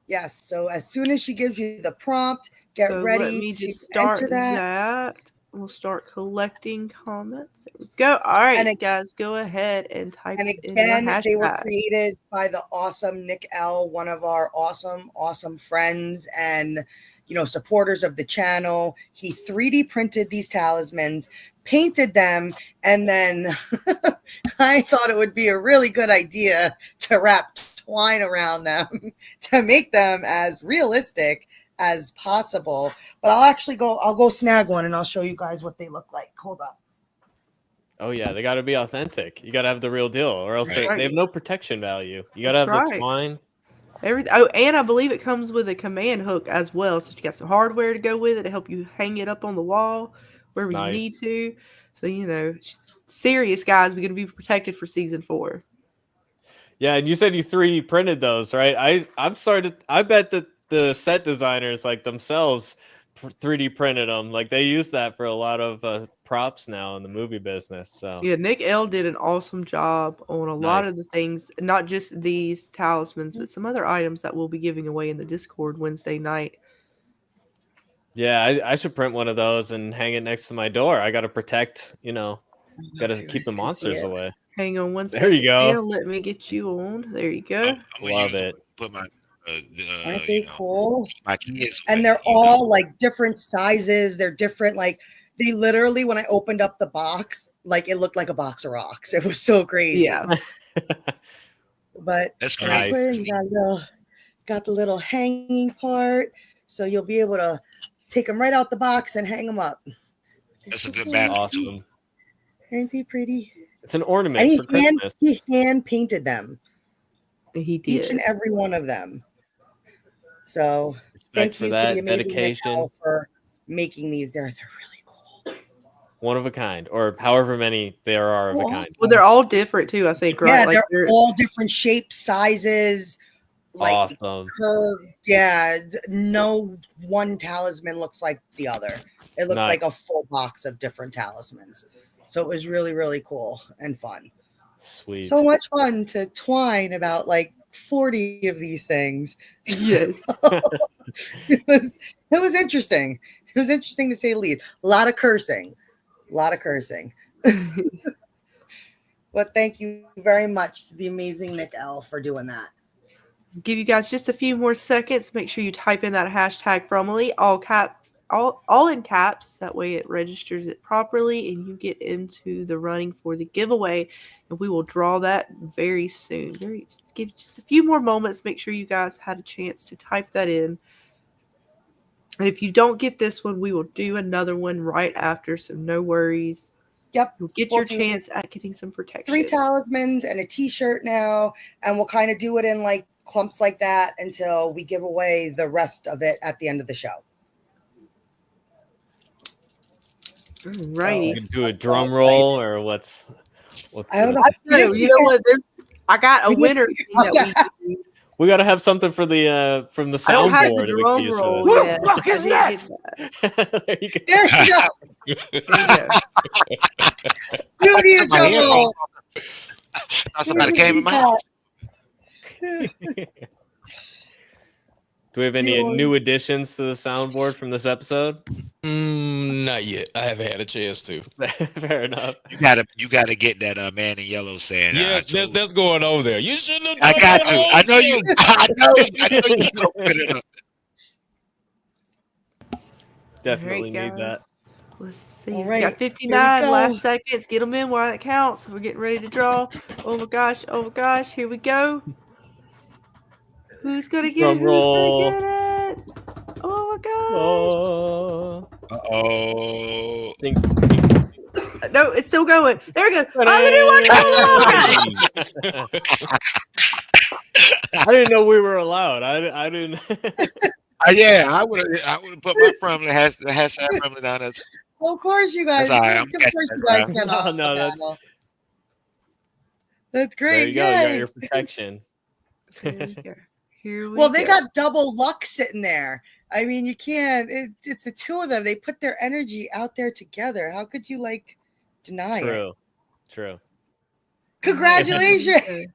Yes. So as soon as she gives you the prompt, get ready let me to just start enter that. We'll start collecting comments. There we go. All right, guys, go ahead and type in your hashtag. They were created by the awesome Nick L, one of our awesome friends and supporters of the channel. He 3D printed these talismans, painted them, and then I thought it would be a really good idea to wrap twine around them to make them as realistic as possible. But I'll go snag one and I'll show you guys what they look like. Hold on. Oh yeah, they got to be authentic. You got to have the real deal, or else they have no protection value. You got to have the twine. And I believe it comes with a command hook as well, so you got some hardware to go with it to help you hang it up on the wall wherever you need to. So serious guys, we're gonna be protected for season 4. Yeah, and you said you 3D printed those, right? I bet that the set designers themselves 3D printed them. They use that for a lot of props now in the movie business. So yeah, Nick L did an awesome job on a lot of the things, not just these talismans, but some other items that we'll be giving away in the Discord Wednesday night. Yeah, I should print one of those and hang it next to my door. I got to protect, got to keep the monsters away. Hang on one second. There you go. And let me get you on. There you go. Love it. Put my aren't they cool? My kids and they're all different sizes. They're different. They literally, when I opened up the box, it looked like a box of rocks. It was so crazy. Yeah. But that's nice. Got the little hanging part, so you'll be able to take them right out the box and hang them up. That's a good battle. Awesome. Aren't they pretty? It's an ornament for Christmas. He hand painted them. He did. Each and every one of them. So thank you to the amazing dedication for making these. They're really cool. One of a kind, or however many there are of a kind. Well, they're all different too, I think, right? Yeah, they're all different shapes, sizes. Awesome. No one talisman looks like the other. It looked like a full box of different talismans. So it was really, really cool and fun. Sweet. So much fun to twine about 40 of these things. Yes. it was interesting. It was interesting to say the least. A lot of cursing. But thank you very much to the amazing Nick L for doing that. Give you guys just a few more seconds. Make sure you type in that hashtag Fromily, all in caps. That way it registers it properly and you get into the running for the giveaway. And we will draw that very soon. Give just a few more moments. Make sure you guys had a chance to type that in. And if you don't get this one, we will do another one right after. So no worries. Yep. You'll get your chance at getting some protection. 3 talismans and a t-shirt now. And we'll kind of do it in clumps like that until we give away the rest of it at the end of the show. Right. You can do a drum roll or what's I don't know. You know what? I got a winner that we use. We got to have something for the from the soundboard. I don't have the drum roll yet. There you go. You need a drum roll. Somebody came in my house. Do we have any new additions to the soundboard from this episode? Not yet. I haven't had a chance to. Fair enough. You gotta get that man in yellow saying. Yes, that's going over there. You shouldn't have. I got you. I know you. I know you gonna put it up. Definitely need that. Let's see. All We right, got here we 59 go. last seconds. Get them in while it counts. We're getting ready to draw. Oh my gosh. Oh my gosh. Here we go. Who's gonna get it? Drum Who's gonna roll. get it? Oh my gosh. Oh. No, it's still going. There we go. Oh, the new one. Come on, guys. I didn't know we were allowed. I didn't. Yeah, I would have put my Frumley hashtag Frumley down as. Of course, you guys. That's all right. I'm Of course, catching you that guys crowd. can. No, that's great. there you go. You got Yay. your protection. Here we Well, they go. got double luck sitting there. I mean, you can't. It's the two of them. They put their energy out there together. How could you deny it? True. Congratulations!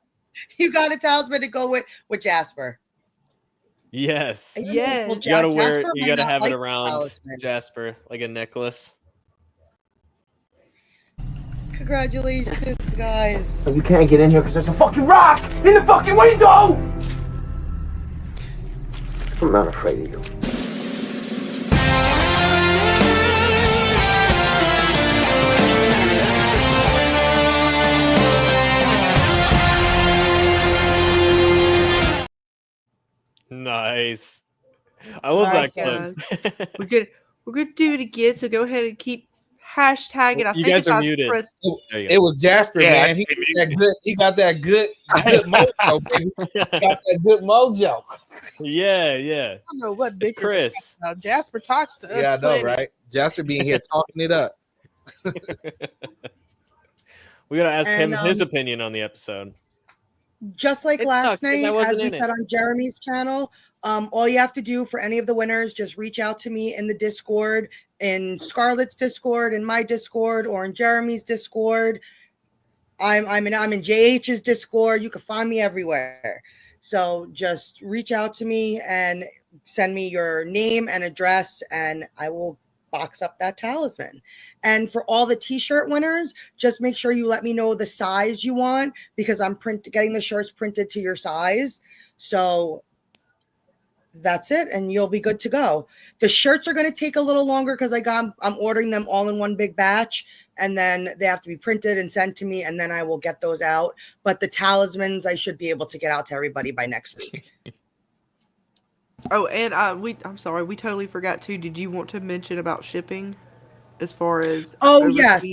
You got a talisman to go with Jasper. Yes. Yes. You gotta wear it. Jasper You might gotta not have like it the around talisman. Jasper like a necklace. Congratulations, guys. You can't get in here because there's a fucking rock in the fucking window! I'm not afraid of you. Nice. I love Nice, that clip. We're gonna do it again. So go ahead and keep hashtagging. I You think guys if are I muted. press- There you go. It was Jasper, Yeah, man. He got that good mojo, baby. Got that good mojo. Yeah. I don't know what Victor was Chris. talking about. Jasper talks to us. Yeah, I know, plenty. right? Jasper being here talking it up. We gotta ask him And, his opinion on the episode. Just like It last sucks 'cause I night, wasn't as we in said it. on Jeremy's channel, all you have to do for any of the winners, just reach out to me in the Discord, in Scarlett's Discord, in my Discord, or in Jeremy's Discord. I'm in JH's Discord. You can find me everywhere. So just reach out to me and send me your name and address, and I will box up that talisman. And for all the t-shirt winners, just make sure you let me know the size you want, because I'm getting the shirts printed to your size. So that's it, and you'll be good to go. The shirts are going to take a little longer because I'm ordering them all in one big batch, and then they have to be printed and sent to me, and then I will get those out. But the talismans I should be able to get out to everybody by next week. Oh, and I'm sorry, we totally forgot too. Did you want to mention about shipping, as far as? Oh, yes.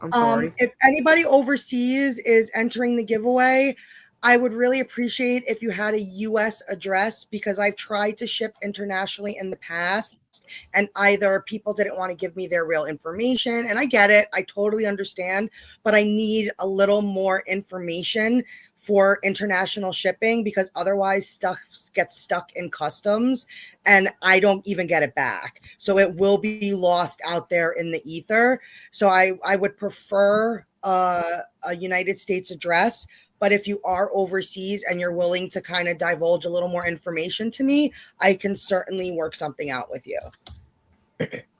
I'm sorry. If anybody overseas is entering the giveaway, I would really appreciate if you had a US address, because I've tried to ship internationally in the past, and either people didn't want to give me their real information, and I get it, I totally understand, but I need a little more information for international shipping, because otherwise stuff gets stuck in customs and I don't even get it back. So it will be lost out there in the ether. So I would prefer a United States address. But if you are overseas and you're willing to kind of divulge a little more information to me, I can certainly work something out with you.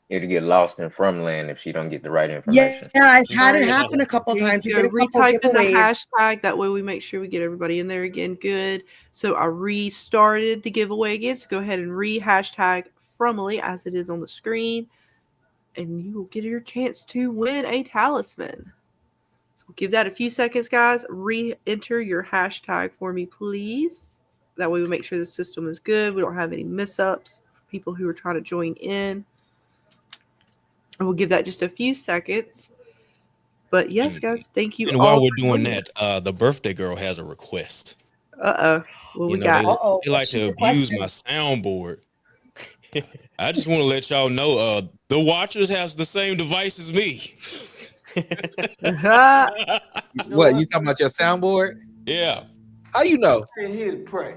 It'll get lost in Frumland if she don't get the right information. Yeah, I've had it happen a couple times. We did a couple retype in the giveaways. hashtag. That way we make sure we get everybody in there again. Good. So I restarted the giveaway again. So go ahead and re-hashtag Frumley as it is on the screen, and you will get your chance to win a talisman. So give that a few seconds, guys. Re-enter your hashtag for me, please. That way we make sure the system is good. We don't have any mess-ups for people who are trying to join in. And we'll give that just a few seconds. But yes, guys, thank you And all. while we're for doing joining that, the birthday girl has a request. What You we know, got? they like to abuse my soundboard. I just want to let y'all know, the Watchers has the same device as me. What, you talking about your soundboard? Yeah. How you know? We're here to pray.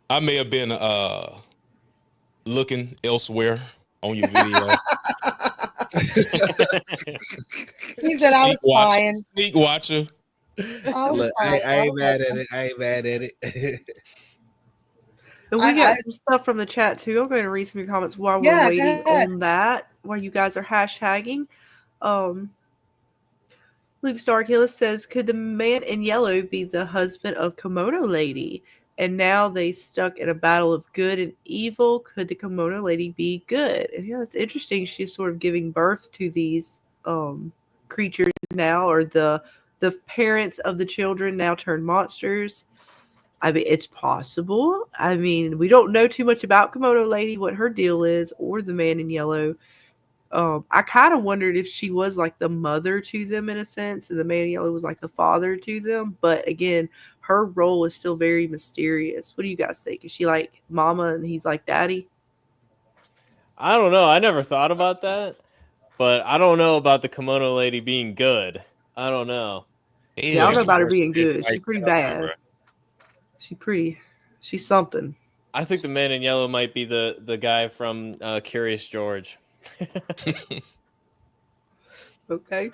I may have been looking elsewhere on your video. He said I was spying. Sneak watcher. Look, I ain't mad at it. I ain't mad at it. And we got some stuff from the chat too. I'm going to read some of your comments while we're waiting on that, while you guys are hashtagging. Luke Starkillis says, could the man in yellow be the husband of Kimono Lady? and now they stuck in a battle of good and evil. Could the kimono lady be good? And yeah, it's interesting. She's sort of giving birth to these creatures now, or the parents of the children now turned monsters. I mean, it's possible. I mean, we don't know too much about Komodo Lady, what her deal is, or the man in yellow. I kind of wondered if she was like the mother to them in a sense, and the man in yellow was like the father to them. But again, her role is still very mysterious. What do you guys think? Is she like mama and he's like daddy? I don't know. I never thought about that, but I don't know about the kimono lady being good. I don't know. Yeah, I don't know about her being It's good. like She's pretty that, bad. She's something. I think the man in yellow might be the guy from Curious George. Okay.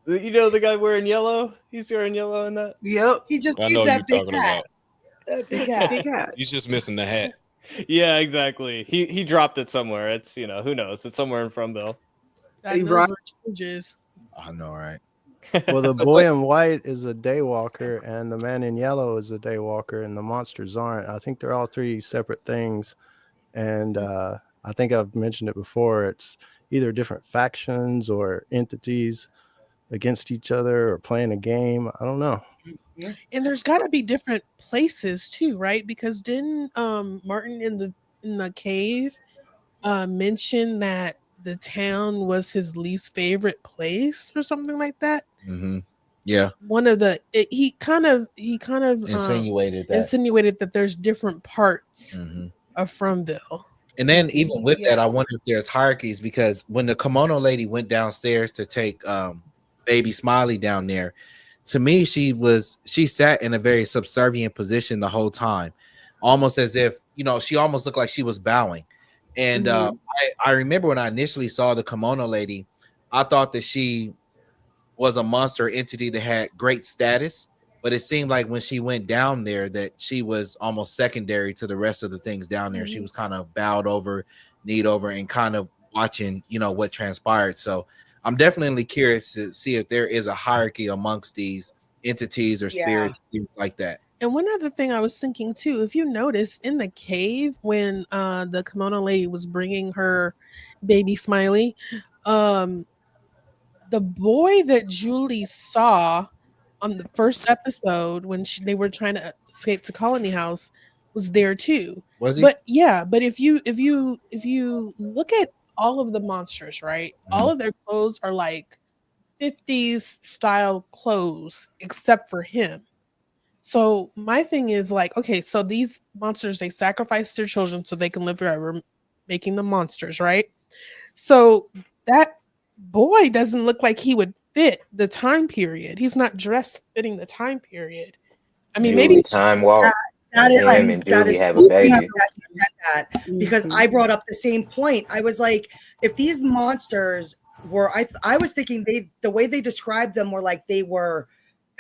You know the guy wearing yellow? He's wearing yellow in that? Yep. He just I needs know that you're big talking hat. about. That big hat. Big hat. He's just missing the hat. Yeah, exactly. He dropped it somewhere. It's, who knows? It's somewhere in Fromville. God knows Right. where it changes. I know, right? Well, the boy in white is a daywalker, and the man in yellow is a daywalker, and the monsters aren't. I think they're all three separate things, and I think I've mentioned it before. It's either different factions or entities against each other or playing a game. I don't know. And there's got to be different places too, right? Because didn't Martin in the cave mention that the town was his least favorite place or something like that? Mm-hmm. Yeah. One of the he kind of Insinuated that. insinuated that there's different parts Mhm. of Fromville. And then even with Yeah. that, I wonder if there's hierarchies, because when the kimono lady went downstairs to take baby Smiley down there, to me, she sat in a very subservient position the whole time, almost as if, she almost looked like she was bowing. And I remember when I initially saw the kimono lady, I thought that she was a monster entity that had great status, but it seemed like when she went down there that she was almost secondary to the rest of the things down there. She was kind of bowed over, kneed over, and kind of watching, what transpired. So I'm definitely curious to see if there is a hierarchy amongst these entities or spirits, things like that. And one other thing I was thinking too, if you notice in the cave when the kimono lady was bringing her baby Smiley, the boy that Julie saw on the first episode when they were trying to escape to Colony House was there too. Was he? But yeah, but if you look at all of the monsters, right? All of their clothes are like 50s style clothes except for him. So my thing is like, okay, so these monsters, they sacrifice their children so they can live forever, making them monsters, right? So that boy doesn't look like he would fit the time period. He's not dressed fitting the time period. I mean, maybe Julie time walk. That is, Him and that Julie is have so a funny baby. that you said that, because I brought up the same point. I was like, if these monsters were, I was thinking the way they described them were like they were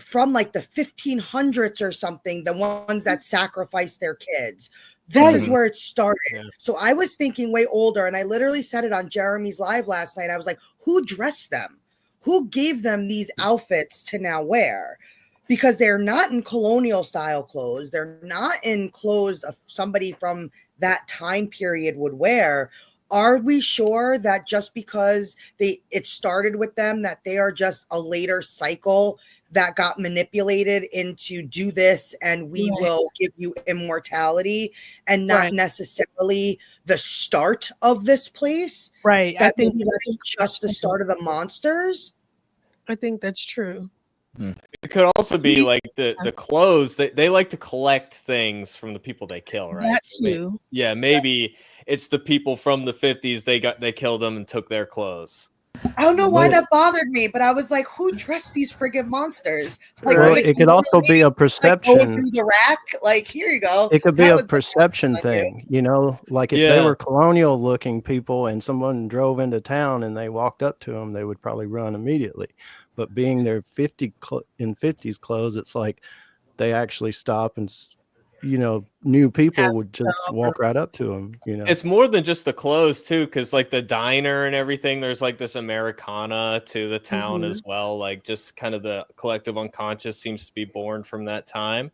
from like the 1500s or something, the ones that sacrificed their kids. This is where it started. Yeah. So I was thinking way older, and I literally said it on Jeremy's live last night. I was like, who dressed them? Who gave them these outfits to now wear? Because they're not in colonial style clothes. They're not in clothes of somebody from that time period would wear. Are we sure that just because it started with them, that they are just a later cycle that got manipulated into do this and we will give you immortality, and not necessarily the start of this place? Right. That maybe that's just the start of the monsters? I think that's true. It could also be like the clothes. They like to collect things from the people they kill, right? That too. Maybe it's the people from the 50s. They killed them and took their clothes. I don't know why that bothered me, but I was like, who dressed these friggin' monsters? Like, Well, it could also be a perception. Like, going through the rack, like, here you go. It could be a perception thing, like if they were colonial looking people and someone drove into town and they walked up to them, they would probably run immediately. But being their 50s clothes, it's like they actually stop and, new people would just walk right up to them. It's more than just the clothes too, because like the diner and everything, there's like this Americana to the town as well. Like just kind of the collective unconscious seems to be born from that time.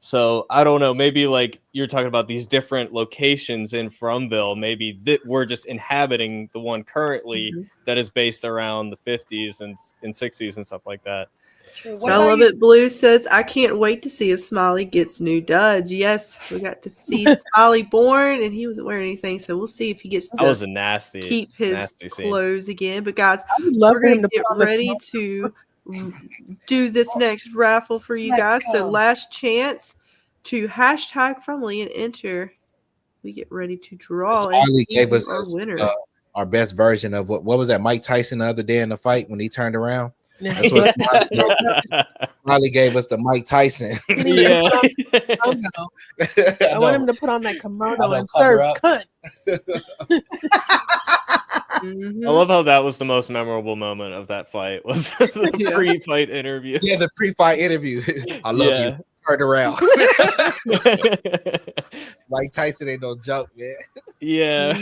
So I don't know. Maybe like you're talking about these different locations in Fromville. Maybe that we're just inhabiting the one currently that is based around the 50s and 60s and stuff like that. True. I love it. Blue says, I can't wait to see if Smiley gets new duds. Yes, we got to see Smiley born, and he wasn't wearing anything, so we'll see if he gets That was to a nasty, keep his nasty scene. clothes again. But guys, I would love we're for him going to to get put on the ready to do this next raffle for you Let's guys. So go. last chance to hashtag Friendly and enter. We get ready to draw. and Smiley see gave who us our winner. our best version of what was that Mike Tyson the other day in the fight when he turned around. Yes, That's what Smiley gave us. Smiley gave us the Mike Tyson. Yeah. I want him to put on that kimono and cover serve up. cunt. Mhm. I love how that was the most memorable moment of that fight was the Yeah. pre-fight interview. Yeah, the pre-fight interview. I love you. Turned around. Mike Tyson ain't no joke, man. Yeah.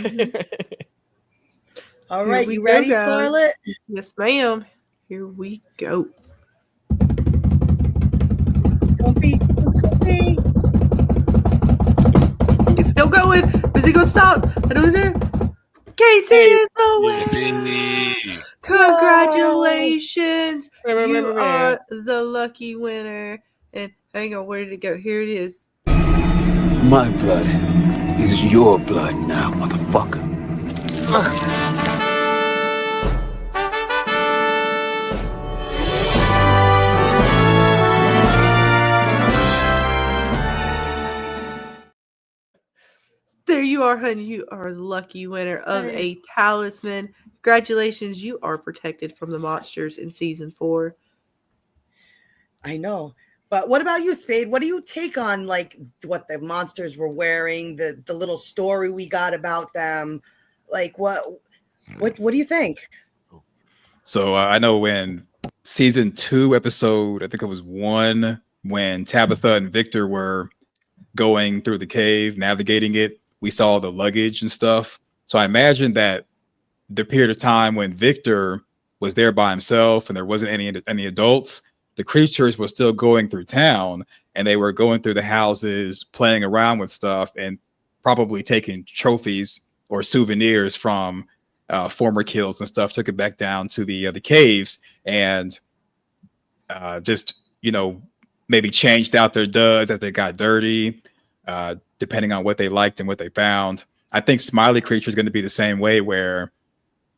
All Here right, we you go, ready, guys. Scarlett? Yes, ma'am. Here we go. It's still going. Is it gonna stop? I don't know. Casey is the winner. Congratulations. You are the lucky winner. And hang on, where did it go? Here it is. My blood is your blood now, motherfucker. There you are, honey. You are the lucky winner of a talisman. Congratulations. You are protected from the monsters in season 4. I know. But what about you, Spade? What do you take on like what the monsters were wearing, the little story we got about them? Like what do you think? So I know when season 2 episode, I think it was 1, when Tabitha and Victor were going through the cave, navigating it, we saw the luggage and stuff. So I imagine that the period of time when Victor was there by himself and there wasn't any adults, the creatures were still going through town and they were going through the houses, playing around with stuff and probably taking trophies or souvenirs from former kills and stuff, took it back down to the caves and just, maybe changed out their duds as they got dirty, depending on what they liked and what they found. I think Smiley Creature is going to be the same way, where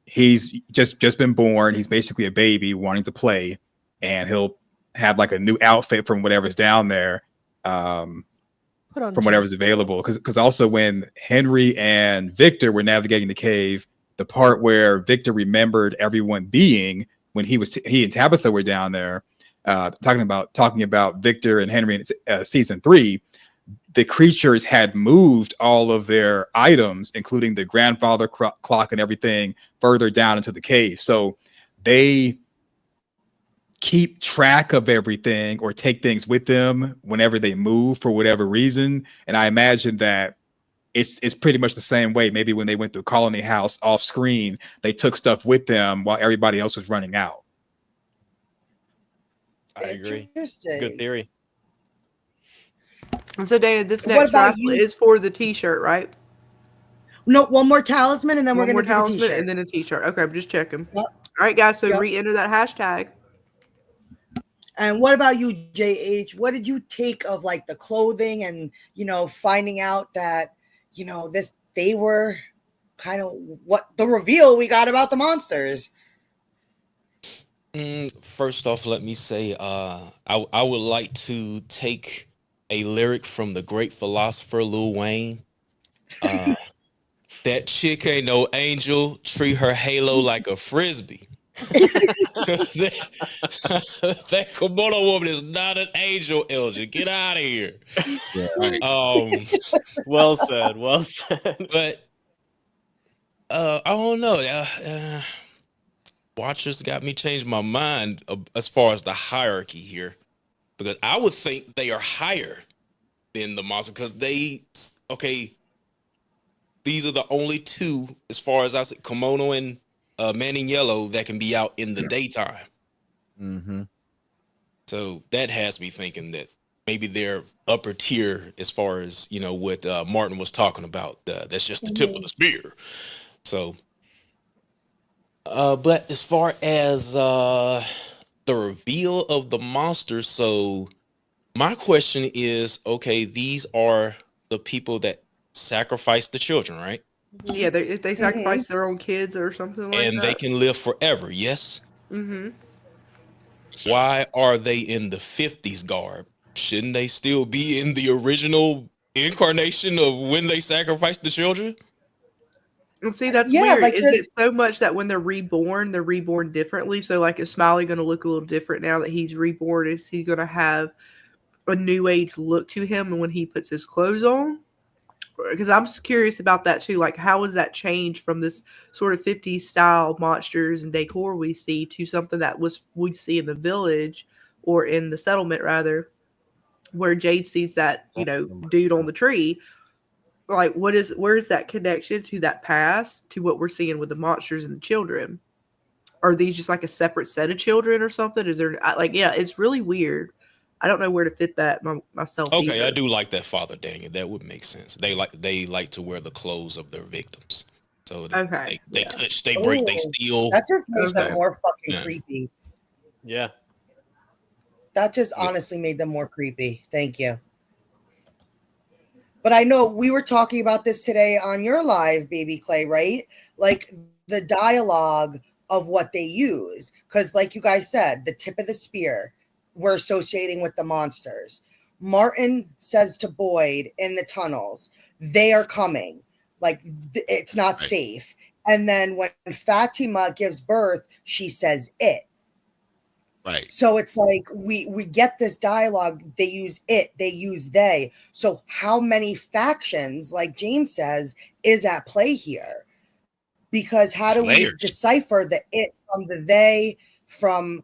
he's just been born. He's basically a baby wanting to play, and he'll have like a new outfit from whatever's down there, from whatever's available. Because also when Henry and Victor were navigating the cave, the part where Victor remembered everyone being when he and Tabitha were down there, talking about Victor and Henry in season 3, the creatures had moved all of their items, including the grandfather clock and everything, further down into the cave. So they keep track of everything or take things with them whenever they move for whatever reason. And I imagine that it's pretty much the same way. Maybe when they went through Colony House off screen, they took stuff with them while everybody else was running out. I agree. Interesting. Good theory. And so, Dana, this What next about raffle you? is for the T-shirt, right? No, one more talisman, and then we're One gonna more do the talisman t-shirt. and then a T-shirt. Okay, I'm just checking. Yep. All right, guys. So Yep. re-enter that hashtag. And what about you, JH? What did you take of like the clothing and finding out that they were kind of what the reveal we got about the monsters? First off, let me say I would like to take a lyric from the great philosopher Lil Wayne. That chick ain't no angel, treat her halo like a frisbee. that kimono woman is not an angel, Elgin. Get out of here. Yeah, right. Well said. Well said. But I don't know. Watchers got me change my mind as far as the hierarchy here, because I would think they are higher than the monster because these are the only two, as far as I see, Kimono and Man in Yellow, that can be out in the daytime. Mm-hmm. So that has me thinking that maybe they're upper tier as far as what Martin was talking about. That's just the tip of the spear. So, but as far as the reveal of the monsters, so my question is, okay, these are the people that sacrifice the children, right? Yeah, if they sacrifice their own kids or something like And that. they can live forever, yes? Mm-hmm. Why are they in the 50s garb? Shouldn't they still be in the original incarnation of when they sacrificed the children? And see, that's Yeah, weird. like Is it so much that when they're reborn differently? So, like, is Smiley going to look a little different now that he's reborn? Is he going to have a new age look to him when he puts his clothes on? Because I'm just curious about that too. Like, how was that changed from this sort of 50s style monsters and decor we see to something that we'd see in the village or in the settlement rather, where Jade sees that dude on the tree. Like, where's that connection to that past to what we're seeing with the monsters and the children? Are these just like a separate set of children or something? Is there it's really weird. I don't know where to fit that myself. Okay, either. I do like that, Father Daniel. That would make sense. They like to wear the clothes of their victims. So they touch, they break, they steal. That just makes them more fucking creepy. Yeah. That just honestly made them more creepy. Thank you. But I know we were talking about this today on your live, Baby Clay, right? Like the dialogue of what they used. Because like you guys said, the tip of the spear we're associating with the monsters. Martin says to Boyd in the tunnels, they are coming. Like it's not safe. And then when Fatima gives birth, she says it. Right. So it's like we get this dialogue. They use it. They use they. So how many factions, like James says, is at play here? Because how do we decipher the it from the they from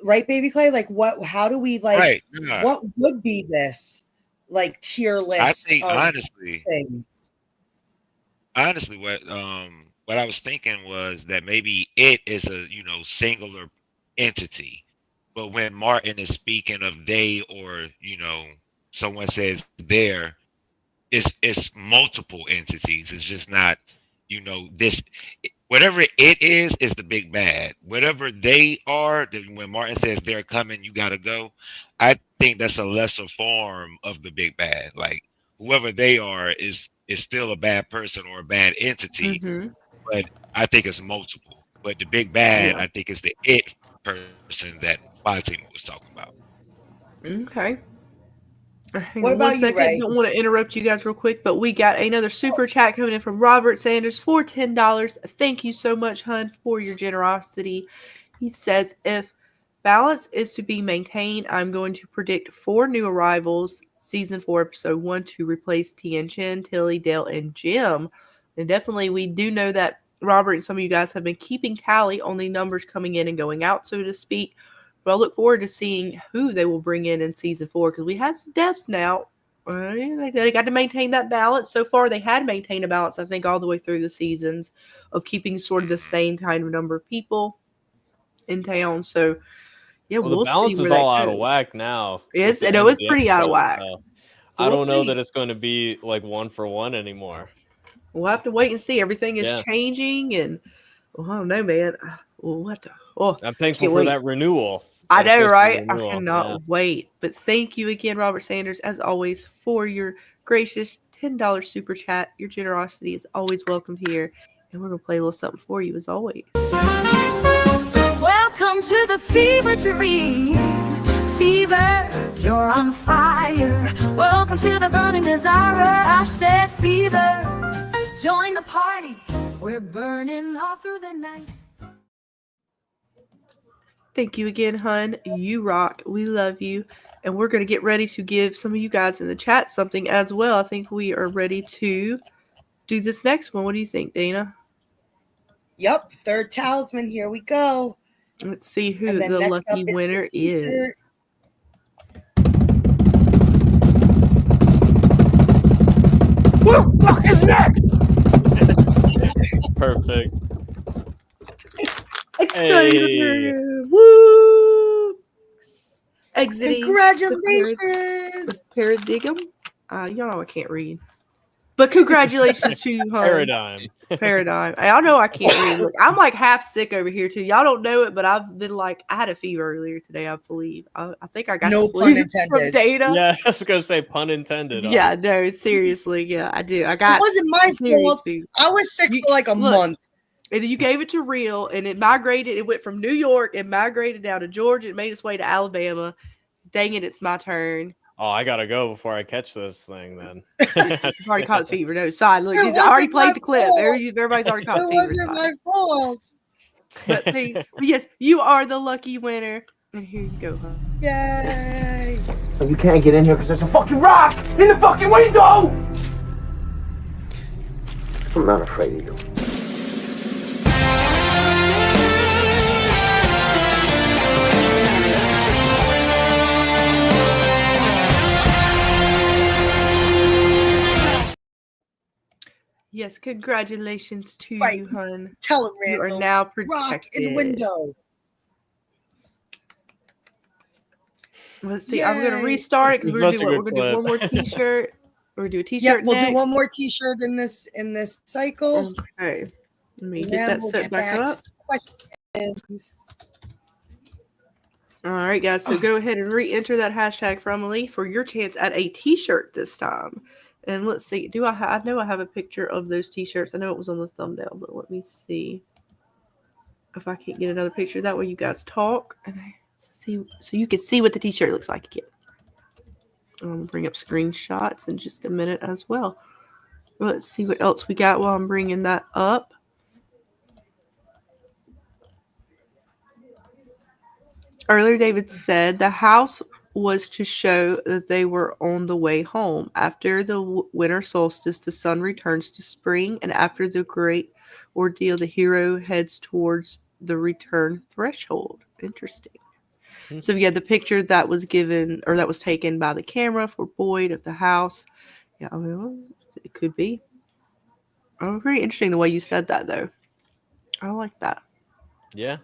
right, Baby Clay? Like what? How do we like? What would be this like tier list? I think of things? honestly, what I was thinking was that maybe it is a singular entity, but when Martin is speaking of they or someone says there, it's multiple entities. It's just not this. Whatever it is the big bad. Whatever they are, when Martin says they're coming, you gotta go. I think that's a lesser form of the big bad. Like whoever they are is still a bad person or a bad entity, but I think it's multiple. But the big bad, I think, is the it person that Fatima was talking about. Okay. Hang What on about one you, second. Ray? Don't want to interrupt you guys real quick, but we got another super chat coming in from Robert Sanders for $10. Thank you so much, hun, for your generosity. He says, if balance is to be maintained, I'm going to predict 4 new arrivals, season 4, episode 1, to replace Tien Chen, Tilly, Dale, and Jim. And definitely, we do know that Robert and some of you guys have been keeping tally on the numbers coming in and going out, so to speak. But I look forward to seeing who they will bring in season 4, because we had some deaths now. They got to maintain that balance. So far, they had maintained a balance, I think, all the way through the seasons of keeping sort of the same kind of number of people in town. So, yeah, Well, the we'll balance see where is that all out of goes. whack now. It's with the end of the pretty out of episode, whack. so So I we'll don't know see. that it's going to be like 1 for 1 anymore. We'll have to wait and see. Everything is Yeah. changing, and I don't know, man. I'm thankful for that renewal. I know, That right? renewal, I cannot wait. But thank you again, Robert Sanders, as always, for your gracious $10 super chat. Your generosity is always welcomed here. And we're going to play a little something for you, as always. Welcome to the fever dream. Fever, you're on fire. Welcome to the burning desire. I said fever. Join the party. We're burning all through the night. Thank you again, hun. You rock. We love you. And we're going to get ready to give some of you guys in the chat something as well. I think we are ready to do this next one. What do you think, Dana? Yep, third talisman. Here we go. Let's see who the lucky winner is. What the fuck is next? Perfect. Hey. Woo! exiting Congratulations. the paradigm. Y'all know I can't read. But congratulations to you, hon. Paradigm. Paradigm. Y'all know I can't read. Look, I'm like half sick over here too. Y'all don't know it, but I've been like, I had a fever earlier today, I believe. I think I got No the flu pun from intended. Data. Yeah, I was gonna say pun intended. Yeah, no, seriously. Yeah, I do. I got It wasn't my serious fault. fever. I was sick for like a Look, month. And you gave it to Real, and it migrated. It went from New York and migrated down to Georgia. It made its way to Alabama. Dang it, it's my turn. Oh, I gotta go before I catch this thing then. It's already caught the fever. No, it's fine. Look, It I already wasn't played my the clip. fault. Everybody's already caught It the fever. It's wasn't fine. my fault. But see, yes, you are the lucky winner. And here you go, huh? Yay. You can't get in here because there's a fucking rock in the fucking window! I'm not afraid of you. Yes, congratulations to Right. you, hun. Tell him, You are Randall. now Rock protected. in window. Let's see. I'm gonna Yay. restart it because It's we're gonna such do a what? good We're gonna do one more clip. T-shirt. We're gonna do a T-shirt Yep, we'll next. do one more T-shirt in this cycle. Okay. Let me And get then that we'll set get back back up. to questions. All right, guys. So go ahead and re-enter that hashtag from Emily for your chance at a T-shirt this time. And let's see. Do I know I have a picture of those T-shirts. I know it was on the thumbnail, but let me see if I can't get another picture. That way you guys talk and I see, so you can see what the T-shirt looks like again. I'm gonna bring up screenshots in just a minute as well. Let's see what else we got while I'm bringing that up. Earlier, David said the house was to show that they were on the way home. After the winter solstice, the sun returns to spring, and after the great ordeal, the hero heads towards the return threshold. Interesting. So yeah, the picture that was given or that was taken by the camera for Boyd of the house. Yeah, I mean, it could be. Oh, pretty interesting the way you said that, though. I like that. Yeah.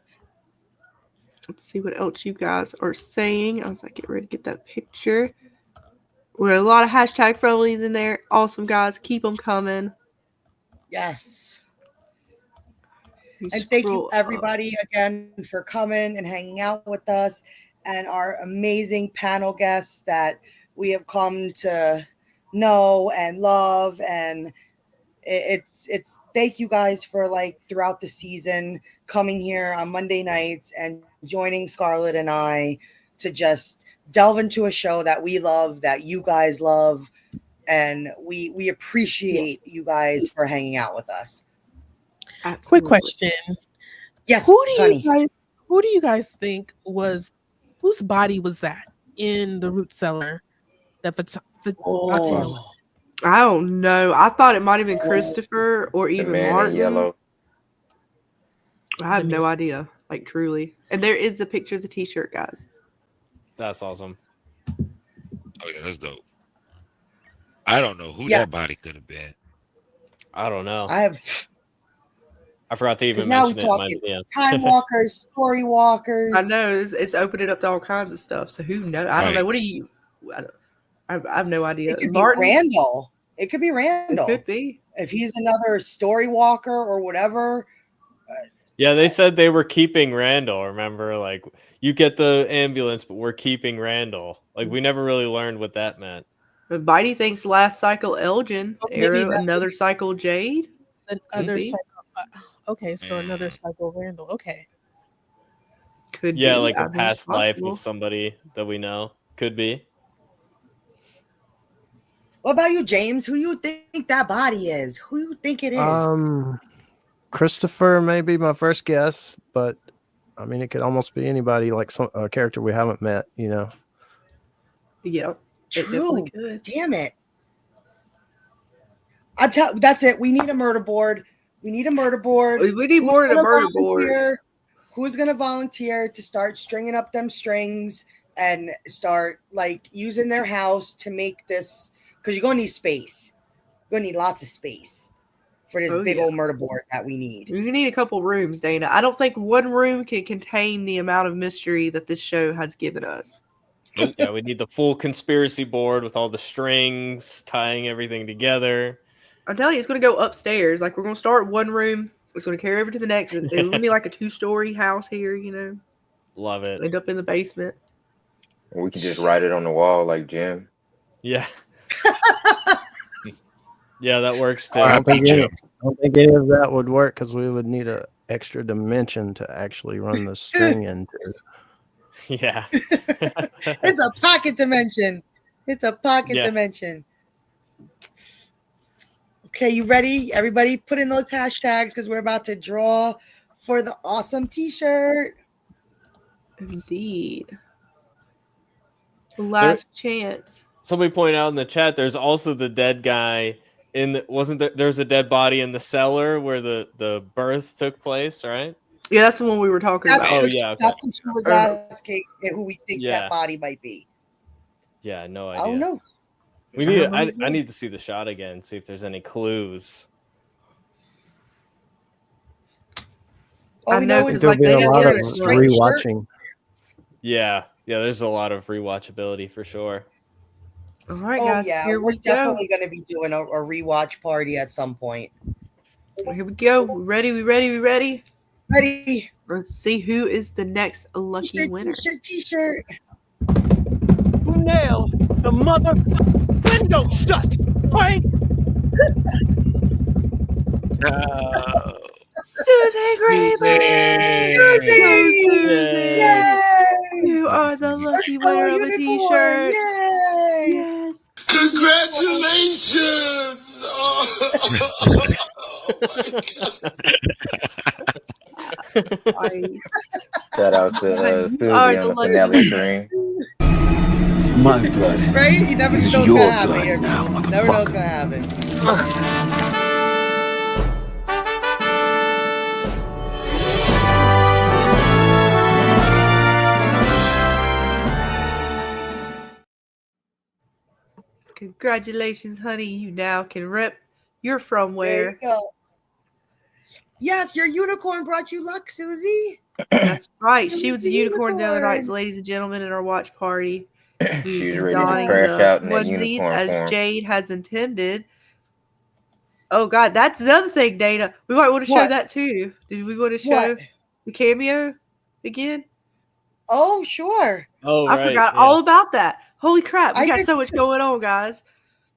Let's see what else you guys are saying. I was like, get ready to get that picture. We have a lot of hashtag friendlies in there. Awesome, guys. Keep them coming. Yes. And thank you, everybody, again, for coming and hanging out with us and our amazing panel guests that we have come to know and love. And it's thank you guys for like throughout the season coming here on Monday nights and joining Scarlett and I to just delve into a show that we love, that you guys love, and we appreciate you guys for hanging out with us. Absolutely. Quick question. Yes, Who do Sonny. you guys think was whose body was that in the root cellar that Oh, I don't know. I thought it might have been Christopher or The even man Martin. in yellow. I have no idea, like truly. And there is the picture of the T-shirt, guys. That's awesome. Oh yeah, that's dope. I don't know who that body could have been. I don't know. I forgot to even now mention we're it in my talking video. time walkers, story walkers. I know it's opened it up to all kinds of stuff. So who knows? I don't know. What do you? I have no idea. It could Martin? be Randall. It could be Randall. It could be. If he's another story walker or whatever. Yeah, they said they were keeping Randall. Remember, like you get the ambulance, but we're keeping Randall. Like we never really learned what that meant. But Bitey thinks last cycle Elgin, maybe Arrow, that another was cycle Jade. Another be. cycle. Okay, so another cycle Randall. Okay. Could Yeah, be. like I a mean, past life possible. of somebody that we know. Could be. What about you, James? Who you think that body is? Who you think it is? Christopher may be my first guess, but I mean, it could almost be anybody, like a character we haven't met, you know. Yeah, true. Damn it! That's it. We need a murder board. We need a murder board. We need more than a murder board. Who's gonna volunteer to start stringing up them strings and start like using their house to make this? Because you're gonna need space. You're gonna need lots of space for this big old murder board that we need. You need a couple rooms, Dana. I don't think one room can contain the amount of mystery that this show has given us. Yeah, we need the full conspiracy board with all the strings tying everything together. I'm telling you, it's going to go upstairs. Like, we're going to start one room. It's going to carry over to the next. It's going to be like a 2-story house here, you know. Love it. End up in the basement. We could just write it on the wall like Jim. Yeah. Yeah, that works too. I don't think any of that would work because we would need an extra dimension to actually run the string into. Yeah. It's a pocket dimension. It's a pocket dimension. Okay, you ready? Everybody put in those hashtags because we're about to draw for the awesome t-shirt. Indeed. Last chance. Somebody pointed out in the chat there's also the dead guy there's a dead body in the cellar where the birth took place, right? Yeah, that's the one we were talking about. Oh yeah, okay. That's what she was asking who we think that body might be. Yeah, no idea. I don't know. We need. I need to see the shot again, see if there's any clues. I know it's like there'll they be a lot of rewatching. Yeah, there's a lot of rewatchability for sure. All right, guys. Here we're we go. definitely going to be doing a rewatch party at some point. Well, here we go. We ready? Ready. Let's see who is the next lucky winner. T-shirt. Who nailed the mother window shut? Right? Susie Grable! Susie! You are the lucky winner of a t-shirt. Yay! Yes. Congratulations! Oh my God. Shout out to Susie on the finale stream. My blood. Right? You never know what's your going to happen blood here. now, Never know what's going to happen. Congratulations, honey. You now can rip. You're from where? There you go. Yes, your unicorn brought you luck, Susie. That's right. She was a unicorn the other night, ladies and gentlemen, in our watch party. She's ready to crash out in that unicorn as form. Jade has intended. Oh God, that's the other thing, Dana. We might want to show that too. Did we want to show the cameo again? Oh, sure. Oh, I forgot all about that. Holy crap, we got so much going on, guys.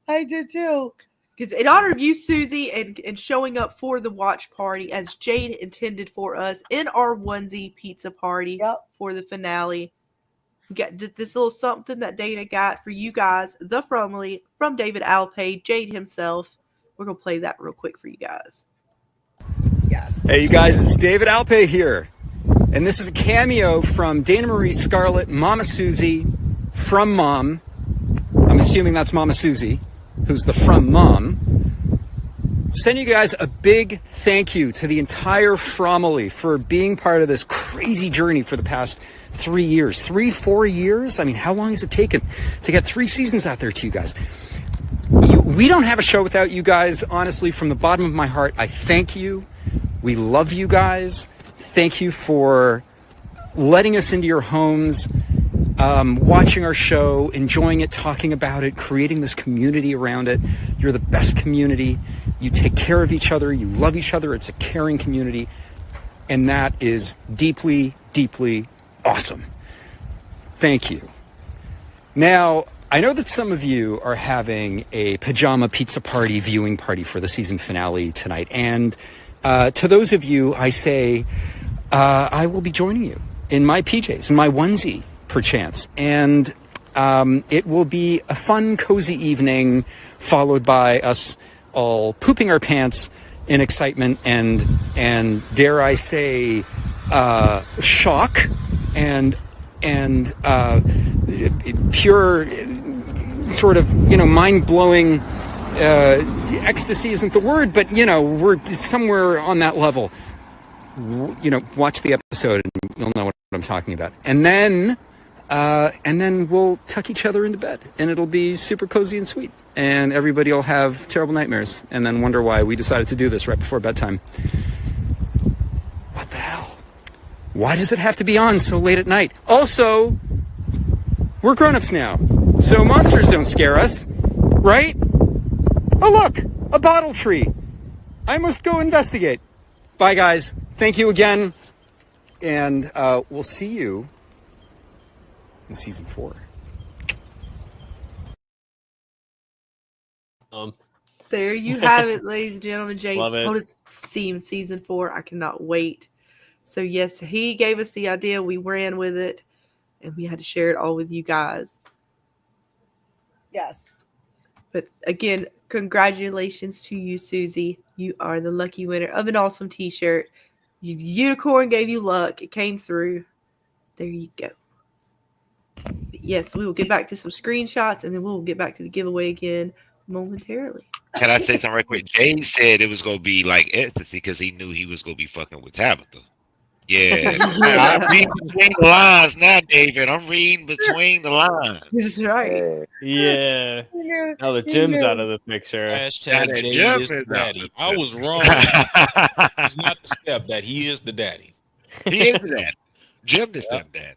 I did too. Because in honor of you, Susie, and showing up for the watch party as Jade intended for us in our onesie pizza party for the finale. We got this little something that Dana got for you guys, the Fromly, from David Alpay, Jade himself. We're going to play that real quick for you guys. Yes. Hey, you guys, it's David Alpay here. And this is a cameo from Dana Marie Scarlett, Mama Susie, from Mom. I'm assuming that's Mama Susie, who's the from Mom. Send you guys a big thank you to the entire Fromly for being part of this crazy journey for the past 3 years. 4 years? I mean, how long has it taken to get 3 seasons out there to you guys? We don't have a show without you guys. Honestly, from the bottom of my heart, I thank you. We love you guys. Thank you for letting us into your homes, watching our show, enjoying it, talking about it, creating this community around it. You're the best community. You take care of each other. You love each other. It's a caring community. And that is deeply, deeply awesome. Thank you. Now, I know that some of you are having a pajama pizza party viewing party for the season finale tonight. And to those of you, I say, I will be joining you in my PJs, in my onesie, perchance. And it will be a fun, cozy evening, followed by us all pooping our pants in excitement and dare I say, shock and pure sort of, mind-blowing ecstasy isn't the word, but, we're somewhere on that level. Watch the episode and you'll know what I'm talking about. And then we'll tuck each other into bed and it'll be super cozy and sweet. And everybody will have terrible nightmares and then wonder why we decided to do this right before bedtime. What the hell? Why does it have to be on so late at night? Also, We're grown-ups now, so monsters don't scare us, right? Oh, look, a bottle tree. I must go investigate. Bye, guys. Thank you again, and we'll see you in season 4. There you have it, ladies and gentlemen. Love James, it. hold us see in season 4. I cannot wait. So yes, he gave us the idea. We ran with it, and we had to share it all with you guys. Yes. But again, congratulations to you, Susie. You are the lucky winner of an awesome T-shirt. Unicorn gave you luck. It came through. There you go. But yes, we will get back to some screenshots, and then we'll get back to the giveaway again momentarily. Can I say something right quick? Jay said it was gonna be like ecstasy because he knew he was gonna be fucking with Tabitha. Yeah, I'm reading between the lines now, David. I'm reading between the lines. This is right. Yeah. Now the Jim's out of the picture. Hashtag that Jade Jim is the is out daddy. the I was wrong. He's not the stepdad. He is the daddy. He is the dad. Jim the stepdad.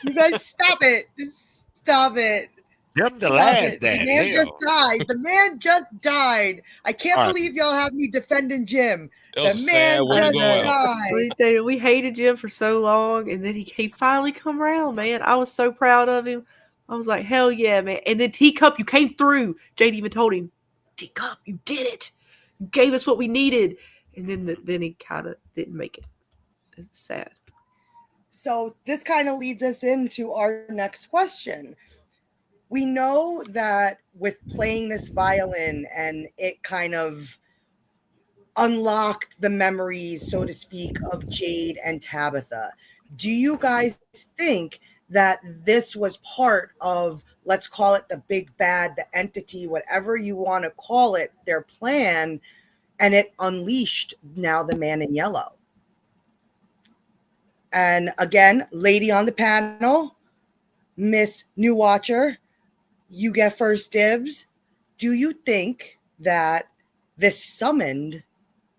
You guys stop it. Just stop it. Jim the Stop last it. The dad. man Hell. just died. The man just died. I can't All right. believe y'all have me defending Jim. That The was a man sad way to just go out. died. We hated Jim for so long, and then he finally come around, man. I was so proud of him. I was like, hell yeah, man. And then Teacup, you came through. Jade even told him, Teacup, you did it. You gave us what we needed. And then he kind of didn't make it. It's sad. So this kind of leads us into our next question. We know that with playing this violin and it kind of unlocked the memories, so to speak, of Jade and Tabitha. Do you guys think that this was part of, let's call it the big bad, the entity, whatever you want to call it, their plan, and it unleashed now the man in yellow? And again, lady on the panel, Miss New Watcher, you get first dibs. Do you think that this summoned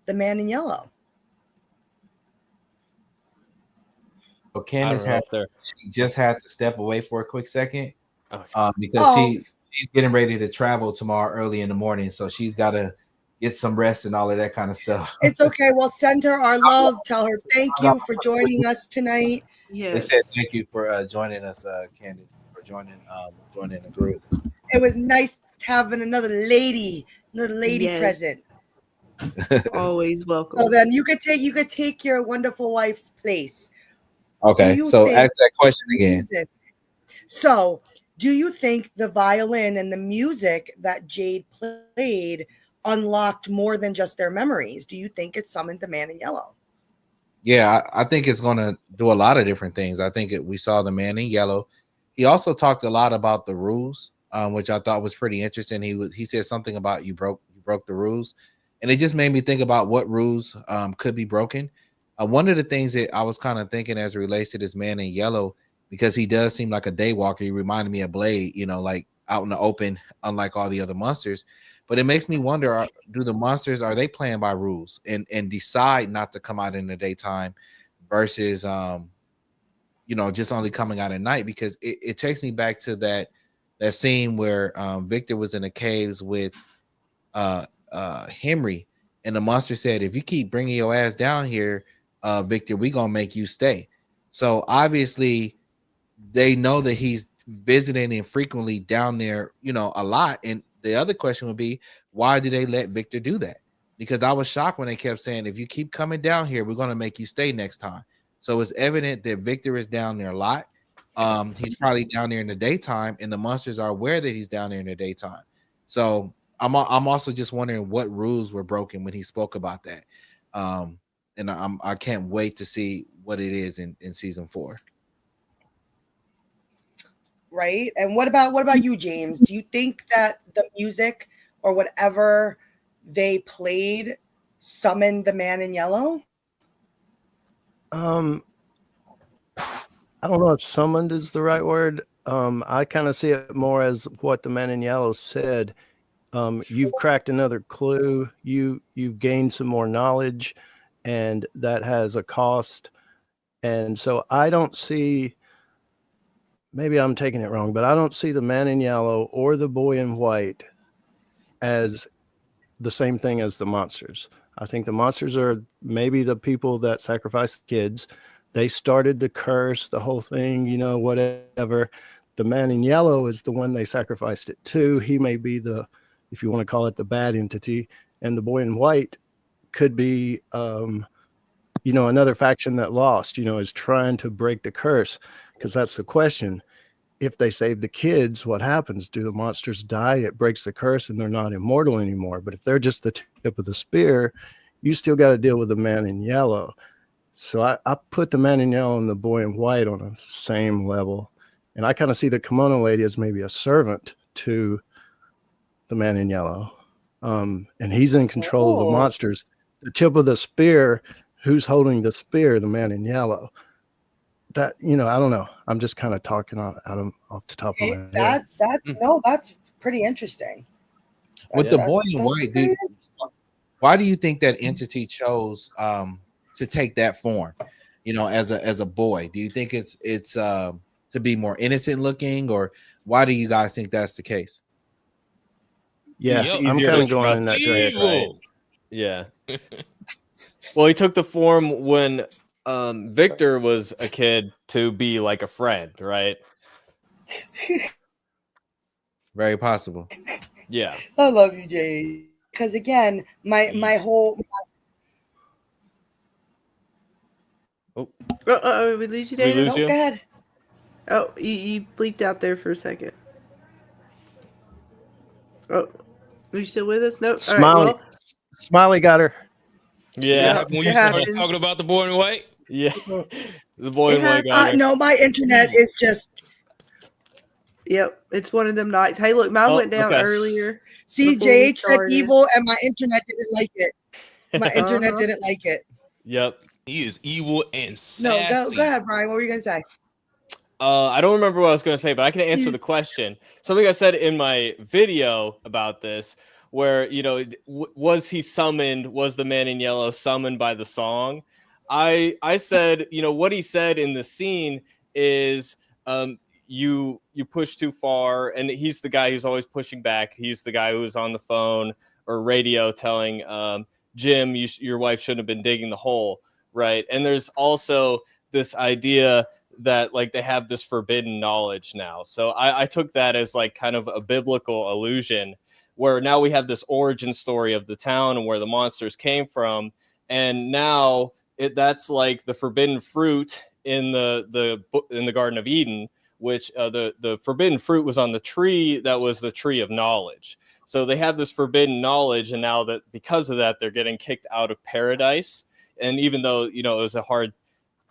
the man in yellow? So Candace she just had to step away for a quick second because she's getting ready to travel tomorrow early in the morning. So she's got to get some rest and all of that kind of stuff. It's okay. Well, send her our love. Tell her thank you for joining us tonight. Yes. They said thank you for joining us, Candace, for joining the group. It was nice having another lady Yes. present. Always welcome. So then you could take your wonderful wife's place. Okay, so ask that question again. So, do you think the violin and the music that Jade played unlocked more than just their memories? Do you think it summoned the man in yellow? Yeah, I think it's going to do a lot of different things. I think we saw the man in yellow. He also talked a lot about the rules, which I thought was pretty interesting. He said something about you broke the rules, and it just made me think about what rules could be broken. One of the things that I was kind of thinking as it relates to this man in yellow, because he does seem like a daywalker. He reminded me of Blade, like out in the open, unlike all the other monsters. But it makes me wonder: do the monsters are they playing by rules and decide not to come out in the daytime versus just only coming out at night? Because it takes me back to that scene where Victor was in the caves with Henry, and the monster said, "If you keep bringing your ass down here, Victor, we gonna make you stay." So obviously, they know that he's visiting infrequently down there, a lot. And the other question would be, why did they let Victor do that? Because I was shocked when they kept saying, if you keep coming down here, we're going to make you stay next time. So it's evident that Victor is down there a lot. He's probably down there in the daytime, and the monsters are aware that he's down there in the daytime. So I'm also just wondering what rules were broken when he spoke about that. And I can't wait to see what it is in season 4. Right. And what about you, James? Do you think that the music or whatever they played summoned the man in yellow? I don't know if summoned is the right word. I kind of see it more as what the man in yellow said. You've cracked another clue. You've gained some more knowledge, and that has a cost. And so I don't see maybe I'm taking it wrong, but I don't see the man in yellow or the boy in white as the same thing as the monsters. I think the monsters are maybe the people that sacrifice kids. They started the curse, the whole thing, whatever. The man in yellow is the one they sacrificed it to. He may be the, if you want to call it, the bad entity. And the boy in white could be, another faction that lost, is trying to break the curse. Because that's the question. If they save the kids, what happens? Do the monsters die? It breaks the curse and they're not immortal anymore. But if they're just the tip of the spear, you still got to deal with the man in yellow. So I put the man in yellow and the boy in white on the same level. And I kind of see the kimono lady as maybe a servant to the man in yellow. And he's in control of the monsters. The tip of the spear, who's holding the spear? The man in yellow. That, I don't know. I'm just kind of talking off the top of my head. That's pretty interesting. With the boy in white, why do you think that entity chose to take that form? As a boy, do you think it's to be more innocent looking, or why do you guys think that's the case? Yeah, It's I'm easier kind to of going trust in that the direction. kid, right? Yeah. Well, he took the form when Victor was a kid to be like a friend, right? Very possible. Yeah. I love you, Jay. Because again, my whole. We lose you, We Dana? lose you? Go ahead. Oh, you bleeped out there for a second. Oh, are you still with us? Nope. Smiley, All right, well, Smiley got her. Yeah. When you started talking about the boy in white? Yeah. The boy in white got her. No, my internet is just. Yep, it's one of them nights. Hey, look, mine went down earlier. See, before we JH said started. evil, and my internet didn't like it. My internet didn't like it. Yep. He is evil and No, sassy. go ahead, Brian. What were you gonna say? I don't remember what I was going to say, but I can answer the question. Something I said in my video about this, where, was he summoned? Was the man in yellow summoned by the song? I said, what he said in the scene is, you push too far, and he's the guy who's always pushing back. He's the guy who's on the phone or radio telling Jim, your wife shouldn't have been digging the hole, right? And there's also this idea that like they have this forbidden knowledge now. So I took that as like kind of a biblical allusion, where now we have this origin story of the town and where the monsters came from, and now that's like the forbidden fruit in the Garden of Eden, which the forbidden fruit was on the tree that was the tree of knowledge. So they have this forbidden knowledge, and now that because of that, they're getting kicked out of paradise. And even though it was a hard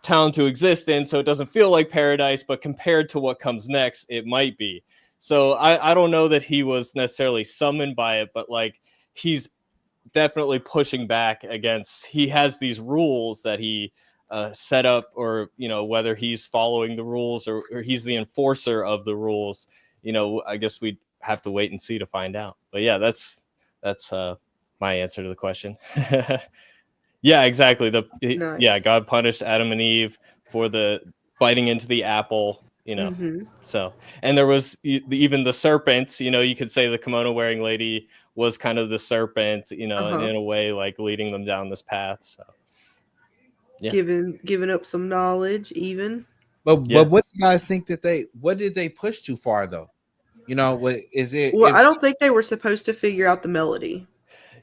town to exist in, so it doesn't feel like paradise, but compared to what comes next, it might be. So I don't know that he was necessarily summoned by it, but like he's definitely pushing back against, he has these rules that he set up, or whether he's following the rules or he's the enforcer of the rules, I guess we'd have to wait and see to find out. But yeah, that's my answer to the question. Yeah, exactly. Nice. Yeah, God punished Adam and Eve for the biting into the apple, Mhm. So, and there was even the serpent, you could say the kimono wearing lady was kind of the serpent, and in a way like leading them down this path. So yeah. Giving up some knowledge even. But what do you guys think what did they push too far though? What is it? Well, I don't think they were supposed to figure out the melody.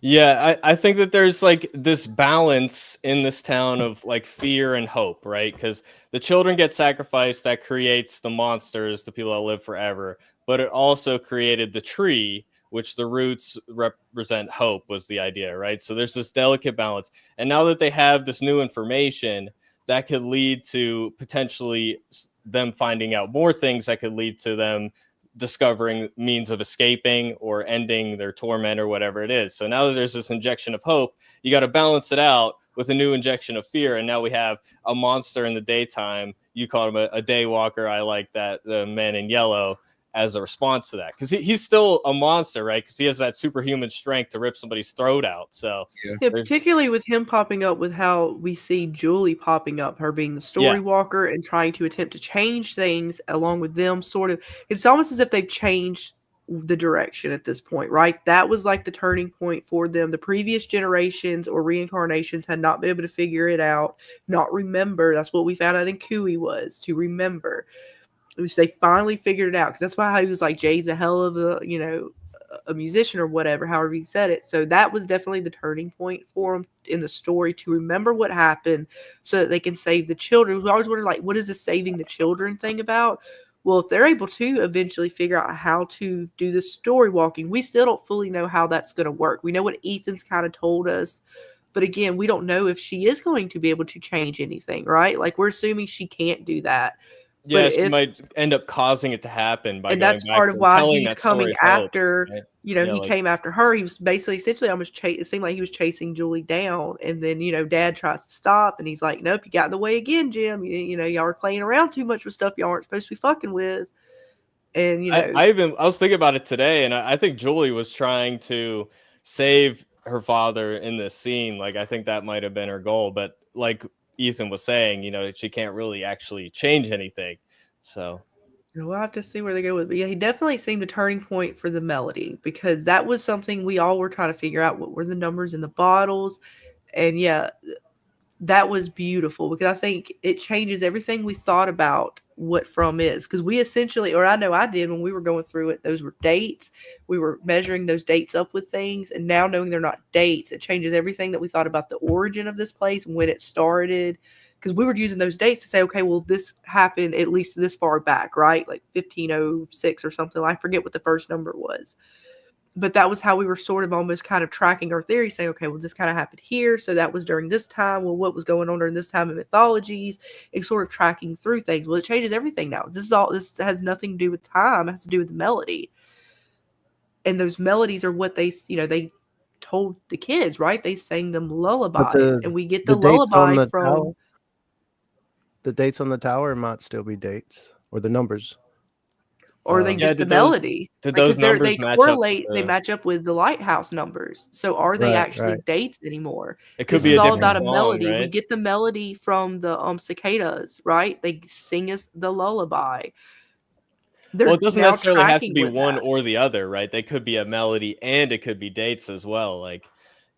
Yeah, I think that there's like this balance in this town of like fear and hope, right? Because the children get sacrificed, that creates the monsters, the people that live forever. But it also created the tree, which the roots represent hope, was the idea, right? So there's this delicate balance. And now that they have this new information, that could lead to potentially them finding out more things, that could lead to them discovering means of escaping or ending their torment or whatever it is. So now that there's this injection of hope, you got to balance it out with a new injection of fear. And now we have a monster in the daytime. You call him a day walker. I like that, the man in yellow, as a response to that, because he's still a monster, right? Because he has that superhuman strength to rip somebody's throat out. So Yeah, particularly with him popping up, with how we see Julie popping up, her being the story walker and trying to attempt to change things along with them. Sort of, it's almost as if they've changed the direction at this point, right? That was like the turning point for them. The previous generations or reincarnations had not been able to figure it out, not remember. That's what we found out in Kui, was to remember. Which they finally figured it out, because that's why he was like, Jay's a hell of a, a musician or whatever, however he said it. So that was definitely the turning point for him in the story, to remember what happened so that they can save the children. We always wondered, like, what is this saving the children thing about? Well, if they're able to eventually figure out how to do the story walking, we still don't fully know how that's going to work. We know what Ethan's kind of told us, but again, we don't know if she is going to be able to change anything, right? Like, we're assuming she can't do that. Yeah, But she might end up causing it to happen by and going that's back part to of why telling he's that story coming of hope, after, right? he like, came after her. He was basically essentially almost it seemed like he was chasing Julie down, and then, Dad tries to stop, and he's like, nope, you got in the way again, Jim. Y'all are playing around too much with stuff y'all aren't supposed to be fucking with. And, I was thinking about it today, and I think Julie was trying to save her father in this scene. Like, I think that might have been her goal, but like Ethan was saying, she can't really actually change anything. So we'll have to see where they go with it. But yeah, he definitely seemed a turning point for the melody, because that was something we all were trying to figure out, what were the numbers in the bottles. And yeah, that was beautiful, because I think it changes everything we thought about what From is. Because we essentially, or I know I did when we were going through it, those were dates. We were measuring those dates up with things, and now knowing they're not dates, it changes everything that we thought about the origin of this place, when it started. Because we were using those dates to say, okay, well, this happened at least this far back, right? Like 1506 or something. I forget what the first number was. But that was how we were sort of almost kind of tracking our theory, saying, okay, well, this kind of happened here, so that was during this time. Well, what was going on during this time in mythologies? It's sort of tracking through things. Well, it changes everything now. This has nothing to do with time. It has to do with the melody. And those melodies are what they told the kids, right? They sang them lullabies, and we get the dates on lullaby the from... tower, the dates on the tower might still be dates, or the numbers. Or they just the melody. Did those numbers they match correlate, up? they match up with the lighthouse numbers. So are they actually right. dates anymore? It could This be is a all different about a song, melody. We right? get the melody from the cicadas, right? They sing us the lullaby. Well, it doesn't necessarily have to tracking be with one that. or the other, right? They could be a melody and it could be dates as well. Like,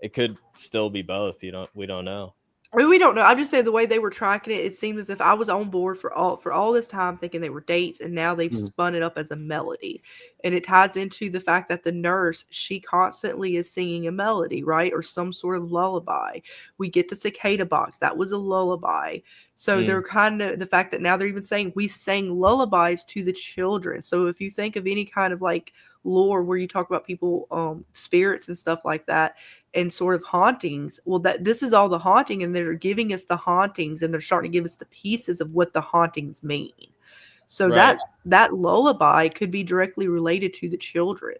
it could still be both. We don't know. I mean, we don't know. I'm just saying the way they were tracking it, it seemed as if I was on board for all this time thinking they were dates, and now they've spun it up as a melody. And it ties into the fact that the nurse, she constantly is singing a melody, right? Or some sort of lullaby. We get the cicada box. That was a lullaby. So they're kind of, the fact that now they're even saying we sang lullabies to the children. So if you think of any kind of like lore where you talk about people, spirits and stuff like that, and sort of hauntings, well, that this is all the haunting, and they're giving us the hauntings, and they're starting to give us the pieces of what the hauntings mean. So Right. that lullaby could be directly related to the children.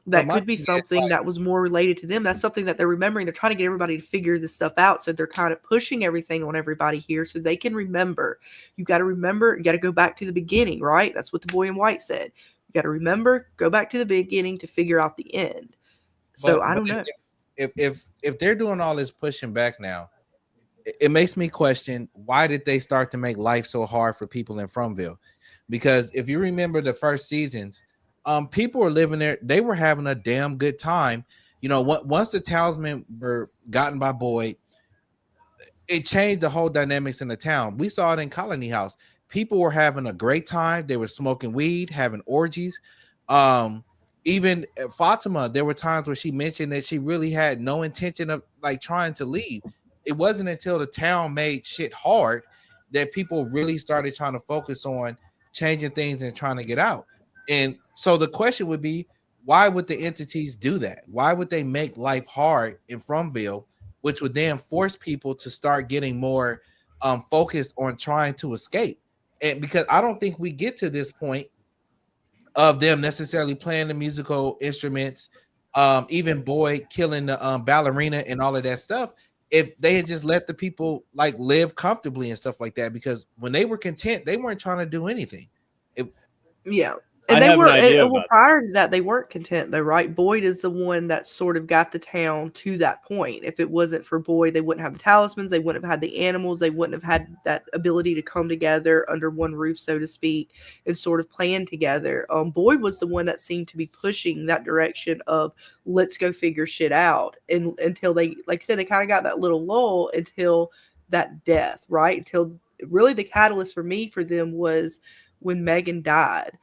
That could be something that was more related to them. That's something that they're remembering. They're trying to get everybody to figure this stuff out. So they're kind of pushing everything on everybody here so they can remember. You got to remember, you got to go back to the beginning, right? That's what the boy in white said. You got to remember, go back to the beginning to figure out the end. So I don't know. If they're doing all this pushing back now, it makes me question, why did they start to make life so hard for people in Fromville? Because if you remember the first seasons, people were living there, they were having a damn good time. Once the talismans were gotten by Boyd, it changed the whole dynamics in the town. We saw it in Colony House. People were having a great time. They were smoking weed, having orgies. Even Fatima, there were times where she mentioned that she really had no intention of like trying to leave. It wasn't until the town made shit hard that people really started trying to focus on changing things and trying to get out. And so the question would be, why would the entities do that? Why would they make life hard in Fromville, which would then force people to start getting more focused on trying to escape? And because I don't think we get to this point of them necessarily playing the musical instruments, even Boyd killing the ballerina and all of that stuff, if they had just let the people like live comfortably and stuff like that. Because when they were content, they weren't trying to do anything. Yeah. And I they have an were, idea well, about prior to that, they weren't content though, right? Boyd is the one that sort of got the town to that point. If it wasn't for Boyd, they wouldn't have the talismans, they wouldn't have had the animals, they wouldn't have had that ability to come together under one roof, so to speak, and sort of plan together. Boyd was the one that seemed to be pushing that direction of let's go figure shit out. And until they, like I said, they kind of got that little lull until that death, right? Until really the catalyst for me for them was when Megan died.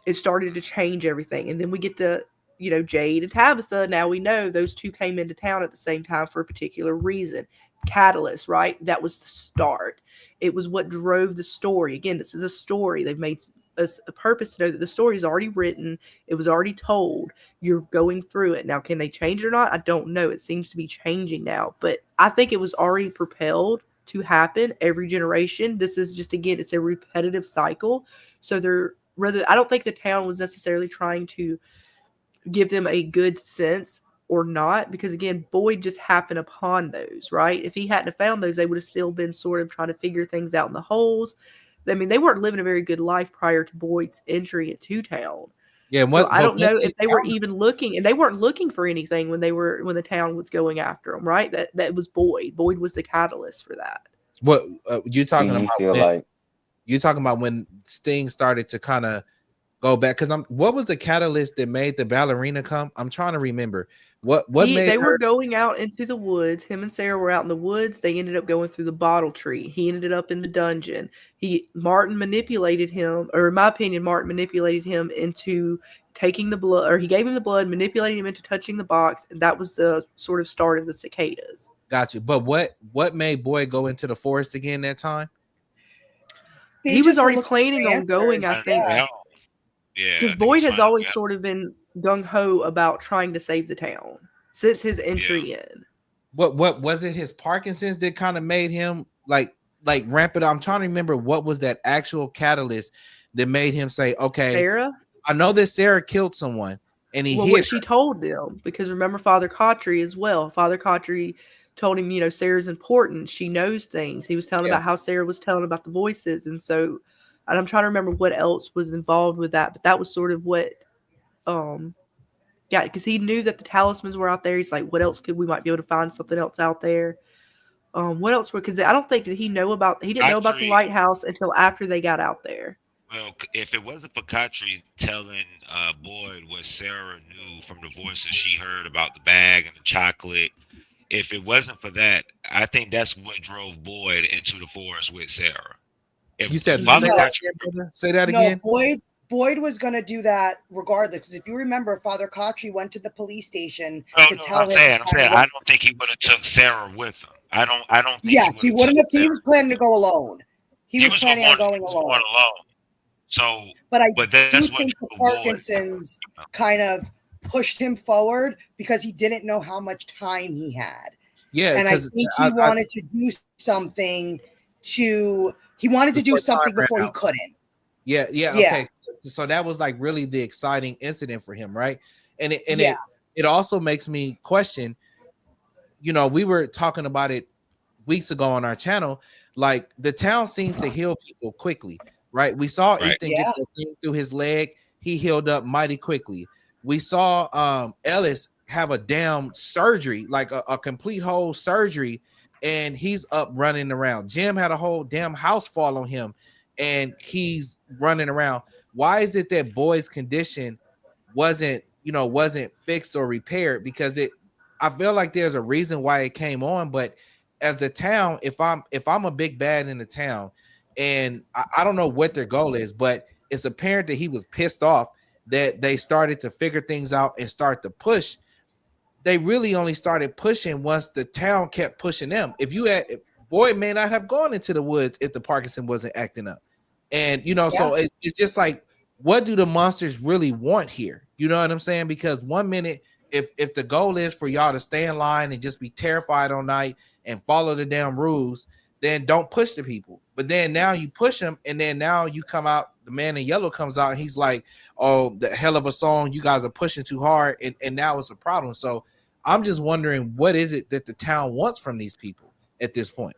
It started to change everything. And then we get the, Jade and Tabitha. Now we know those two came into town at the same time for a particular reason. Catalyst, right? That was the start. It was what drove the story. Again, this is a story. They've made us a purpose to know that the story is already written. It was already told. You're going through it. Now, can they change it or not? I don't know. It seems to be changing now. But I think it was already propelled to happen every generation. This is just, again, it's a repetitive cycle. So I don't think the town was necessarily trying to give them a good sense or not, because again, Boyd just happened upon those, right? If he hadn't have found those, they would have still been sort of trying to figure things out in the holes. I mean, they weren't living a very good life prior to Boyd's entry into town. Yeah, so I don't know if they were even looking, and they weren't looking for anything when the town was going after them, right? That was Boyd. Boyd was the catalyst for that. What you talking about? Feel like you talking about when Sting started to kind of go back? Because what was the catalyst that made the ballerina come? I'm trying to remember what made they were going out into the woods. Him and Sarah were out in the woods. They ended up going through the bottle tree. He ended up in the dungeon. Martin manipulated him, or in my opinion, Martin manipulated him into taking the blood, or he gave him the blood, manipulating him into touching the box, and that was the sort of start of the cicadas. Got you. But what made Boyd go into the forest again that time? He was already planning on going, I think. Yeah. Because Boyd has always sort of been gung-ho about trying to save the town since his entry in. What was it? His Parkinson's that kind of made him like ramp it up. I'm trying to remember what was that actual catalyst that made him say, okay, Sarah? I know that Sarah killed someone, and he hit what she told them, because remember Father Cautry as well. Father Cautry told him, Sarah's important. She knows things. He was telling about how Sarah was telling about the voices. And I'm trying to remember what else was involved with that, but that was sort of what, because he knew that the talismans were out there. He's like, what else could we might be able to find something else out there? What else? Because I don't think that he didn't know about the lighthouse until after they got out there. Well, if it wasn't for Cautry telling Boyd what Sarah knew from the voices she heard about the bag and the chocolate, if it wasn't for that, I think that's what drove Boyd into the forest with Sarah. You said say that again. No, Boyd was going to do that regardless. If you remember, Father Cautry went to the police station to tell him. I'm saying, I don't think he would have took Sarah with him. I don't think. Yes, he wouldn't have. He was planning to go alone. He was planning on going alone. So, but I that's do think the Parkinson's kind of pushed him forward because he didn't know how much time he had. Yeah, and I think he wanted to do something before he couldn't. Yeah. Okay. So that was like really the exciting incident for him, right? And it also makes me question. We were talking about it weeks ago on our channel. Like the town seems to heal people quickly, right? We saw Ethan get the thing through his leg. He healed up mighty quickly. We saw Ellis have a damn surgery, like a complete whole surgery, and he's up running around. Jim had a whole damn house fall on him, and he's running around. Why is it that Boyd's condition wasn't fixed or repaired? Because I feel like there's a reason why it came on, but as the town, if I'm a big bad in the town, and I don't know what their goal is, but it's apparent that he was pissed off that they started to figure things out and start to push. They really only started pushing once the town kept pushing them. If Boyd may not have gone into the woods if the Parkinson wasn't acting up. And, so it's just like, what do the monsters really want here? You know what I'm saying? Because one minute, if the goal is for y'all to stay in line and just be terrified all night and follow the damn rules, then don't push the people. But then now you push them, and then now you come out, the man in yellow comes out, and he's like, oh, the hell of a song, you guys are pushing too hard, and now it's a problem. So I'm just wondering, what is it that the town wants from these people at this point?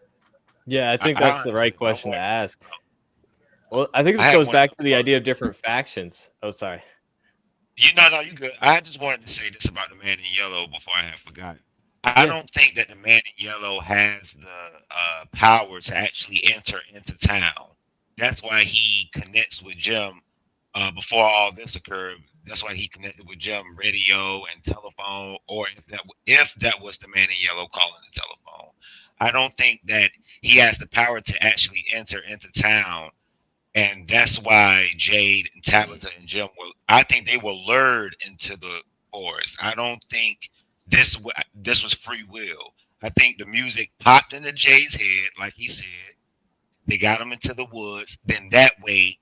Yeah, I think that's the right question to ask. Well, I think I this had goes wanted back to to the idea of different factions. Oh, sorry. No, you good. I just wanted to say this about the man in yellow before I have forgotten. I Yeah. don't think that the man in yellow has the power to actually enter into town. That's why he connects with Jim before all this occurred. That's why he connected with Jim radio and telephone, or if that was the man in yellow calling the telephone. I don't think that he has the power to actually enter into town, and that's why Jade and Tabitha and Jim were. I think they were lured into the forest. I don't think this was free will. I think the music popped into Jade's head, like he said. They got him into the woods. Then that way,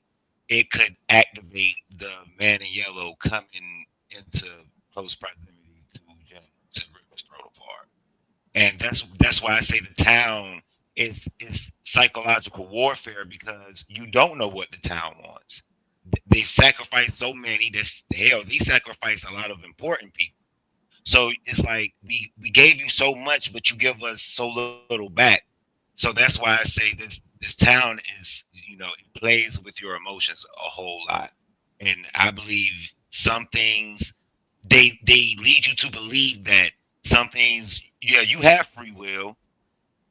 it could activate the man in yellow coming into close proximity to Jim to rip his throat apart. And that's why I say the town is psychological warfare, because you don't know what the town wants. They've sacrificed so many. This hell, they sacrifice a lot of important people. So it's like we gave you so much, but you give us so little back. So that's why I say this town is, it plays with your emotions a whole lot. And I believe some things, they lead you to believe that some things, yeah, you have free will,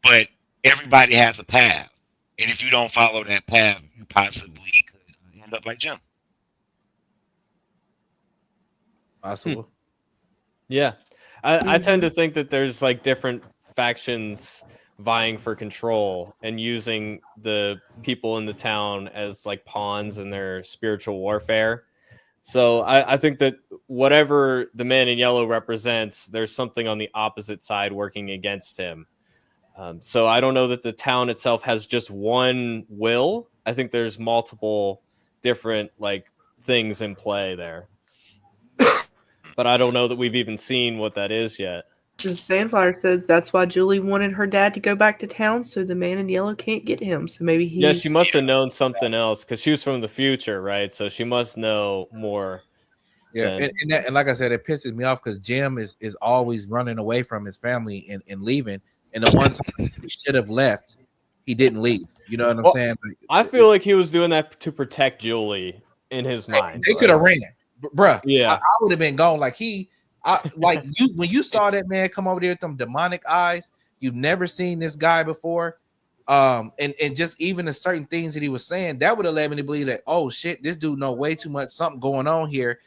but everybody has a path. And if you don't follow that path, you possibly could end up like Jim. Possible. Yeah. I tend to think that there's like different factions vying for control and using the people in the town as like pawns in their spiritual warfare. So I think that whatever the man in yellow represents, there's something on the opposite side working against him. So I don't know that the town itself has just one will. I think there's multiple different like things in play there. But I don't know that we've even seen what that is yet. And Sandfire says that's why Julie wanted her dad to go back to town so the man in yellow can't get him. So maybe he's... Yeah, she must have known something else because she was from the future, right? So she must know more. Yeah, and like I said, it pisses me off because Jim is always running away from his family and leaving. And the one time he should have left, he didn't leave. You know what I'm saying? Like, I feel like he was doing that to protect Julie in his mind. They could have ran, bruh. Yeah, I would have been gone. Like like you when you saw that man come over there with them demonic eyes, you've never seen this guy before. And just even the certain things that he was saying, that would have led me to believe that, oh shit, this dude know way too much, something going on here.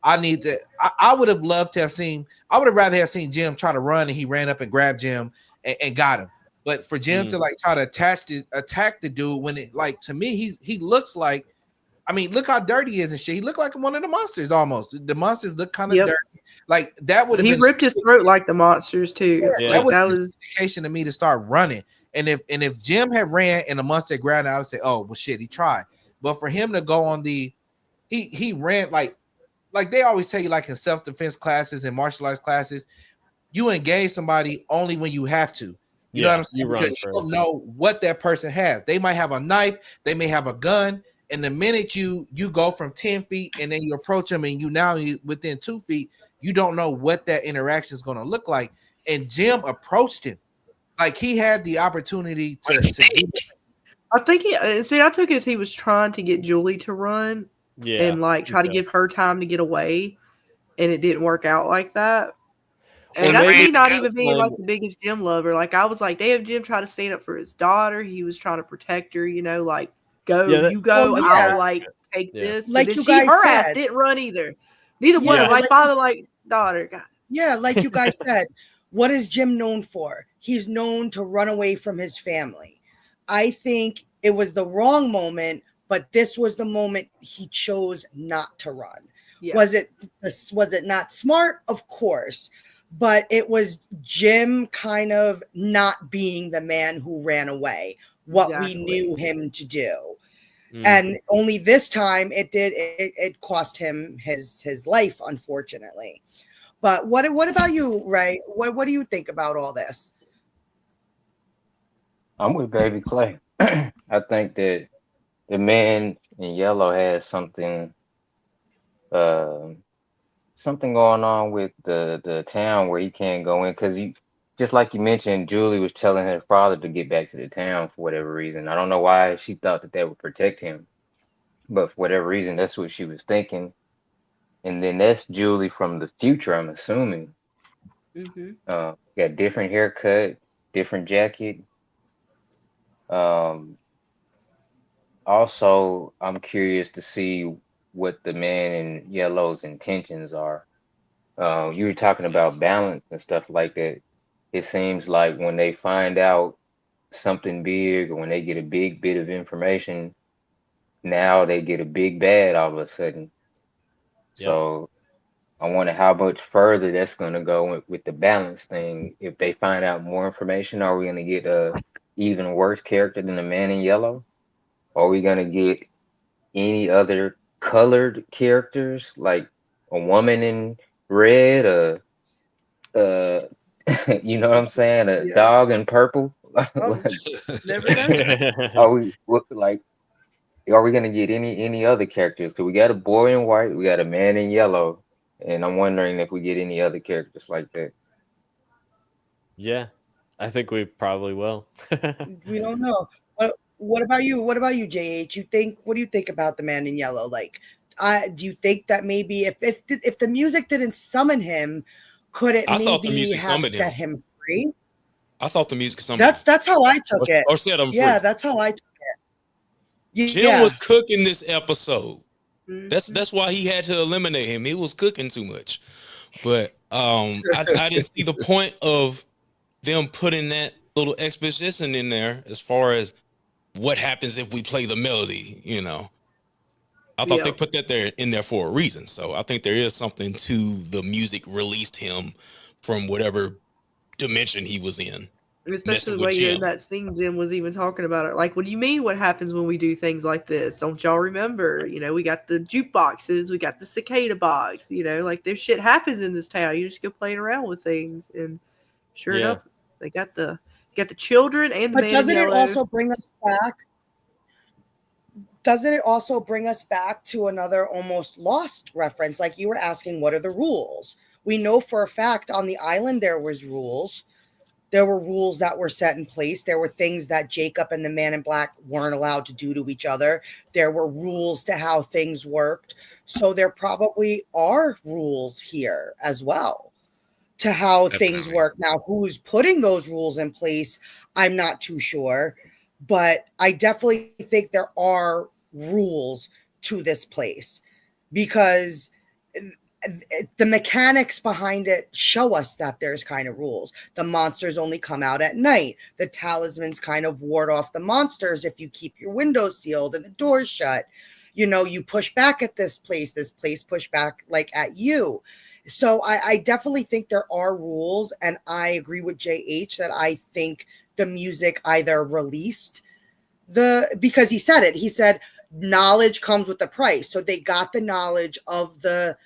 I need to. I would have loved to have seen. I would have rather have seen Jim try to run, and he ran up and grabbed Jim and got him. But for Jim to like try to attack the dude, when it, like, to me, he looks like, I mean, look how dirty he is and shit. He looked like one of the monsters almost. The monsters look kind of dirty. Like that would have been. He ripped his throat like the monsters too. Yeah, Like, that was an indication to me to start running. And if Jim had ran and the monster grabbed him, I would say, oh well, shit, he tried. But for him to go on he ran like they always tell you, like in self-defense classes and martial arts classes, you engage somebody only when you have to. You know what I'm saying? Because you don't know what that person has. They might have a knife, they may have a gun, and the minute you go from 10 feet and then you approach them and you within 2 feet, you don't know what that interaction is going to look like. And Jim approached him like he had the opportunity to do that. I think I took it as he was trying to get Julie to run. Yeah, and like try to give her time to get away, and it didn't work out like that. And that's me not even being like the biggest Jim lover. Like I was like, damn, Jim tried to stand up for his daughter. He was trying to protect her, like you go, I'll like take this. Like but then you guys her said, ass didn't run either. Neither one of them, like father, like daughter. God. Yeah, like you guys said, what is Jim known for? He's known to run away from his family. I think it was the wrong moment. But this was the moment he chose not to run. Yeah. Was it not smart? Of course. But it was Jim kind of not being the man who ran away, what we knew him to do. And only this time it cost him his life, unfortunately. But what about you, Ray? What do you think about all this? I'm with Baby Clay. I think that the man in yellow has something going on with the town where he can't go in, because just like you mentioned, Julie was telling her father to get back to the town for whatever reason. I don't know why she thought that would protect him. but for whatever reason, that's what she was thinking. And then that's Julie from the future, I'm assuming. Got different haircut, different jacket. Um, Also, I'm curious to see what the man in yellow's intentions are. You were talking about balance and stuff like that. It seems like when they find out something big or when they get a big bit of information, now they get a big bad all of a sudden. Yep. So I wonder how much further that's going to go with the balance thing. If they find out more information, are we going to get a even worse character than the man in yellow? Are we going to get any other colored characters like a woman in red, uh you know what I'm saying, a Yeah. dog in purple? Oh, Like, never know. are we gonna get any other characters? Because we got a boy in white, we got a man in yellow, and I'm wondering if we get any other characters like that. Yeah, I think we probably will. We don't know. What about you? What about you, JH? What do you think about the man in yellow? Like, do you think that maybe if the music didn't summon him, could it I thought the maybe music have summoned set him. him free? I thought the music summoned him. That's how I took it. Or set him Yeah, free. that's how I took it. Jim Yeah. was cooking this episode. That's why he had to eliminate him. He was cooking too much. But I didn't see the point of them putting that little exposition in there as far as what happens if we play the melody, you know. I thought they put that in there for a reason. So I think there is something to the music released him from whatever dimension he was in. Especially the way in that scene Jim was even talking about it. Like, what do you mean what happens when we do things like this? Don't y'all remember? You know, we got the jukeboxes, we got the cicada box, you know, like this shit happens in this town. You just go playing around with things. And sure enough, they got the children and the But man doesn't in it yellow. also bring us back? Doesn't it also bring us back to another almost lost reference? Like you were asking, what are the rules? We know for a fact on the island there was rules. There were rules that were set in place. There were things that Jacob and the man in black weren't allowed to do to each other. There were rules to how things worked. So there probably are rules here as well to how things work. Now, who's putting those rules in place, I'm not too sure. But I definitely think there are rules to this place because the mechanics behind it show us that there's kind of rules. The monsters only come out at night. The talismans kind of ward off the monsters if you keep your windows sealed and the doors shut. You know, you push back at this place push back like at you. So I definitely think there are rules, and I agree with JH that I think the music either released because he said it. He said knowledge comes with the price. So they got the knowledge of the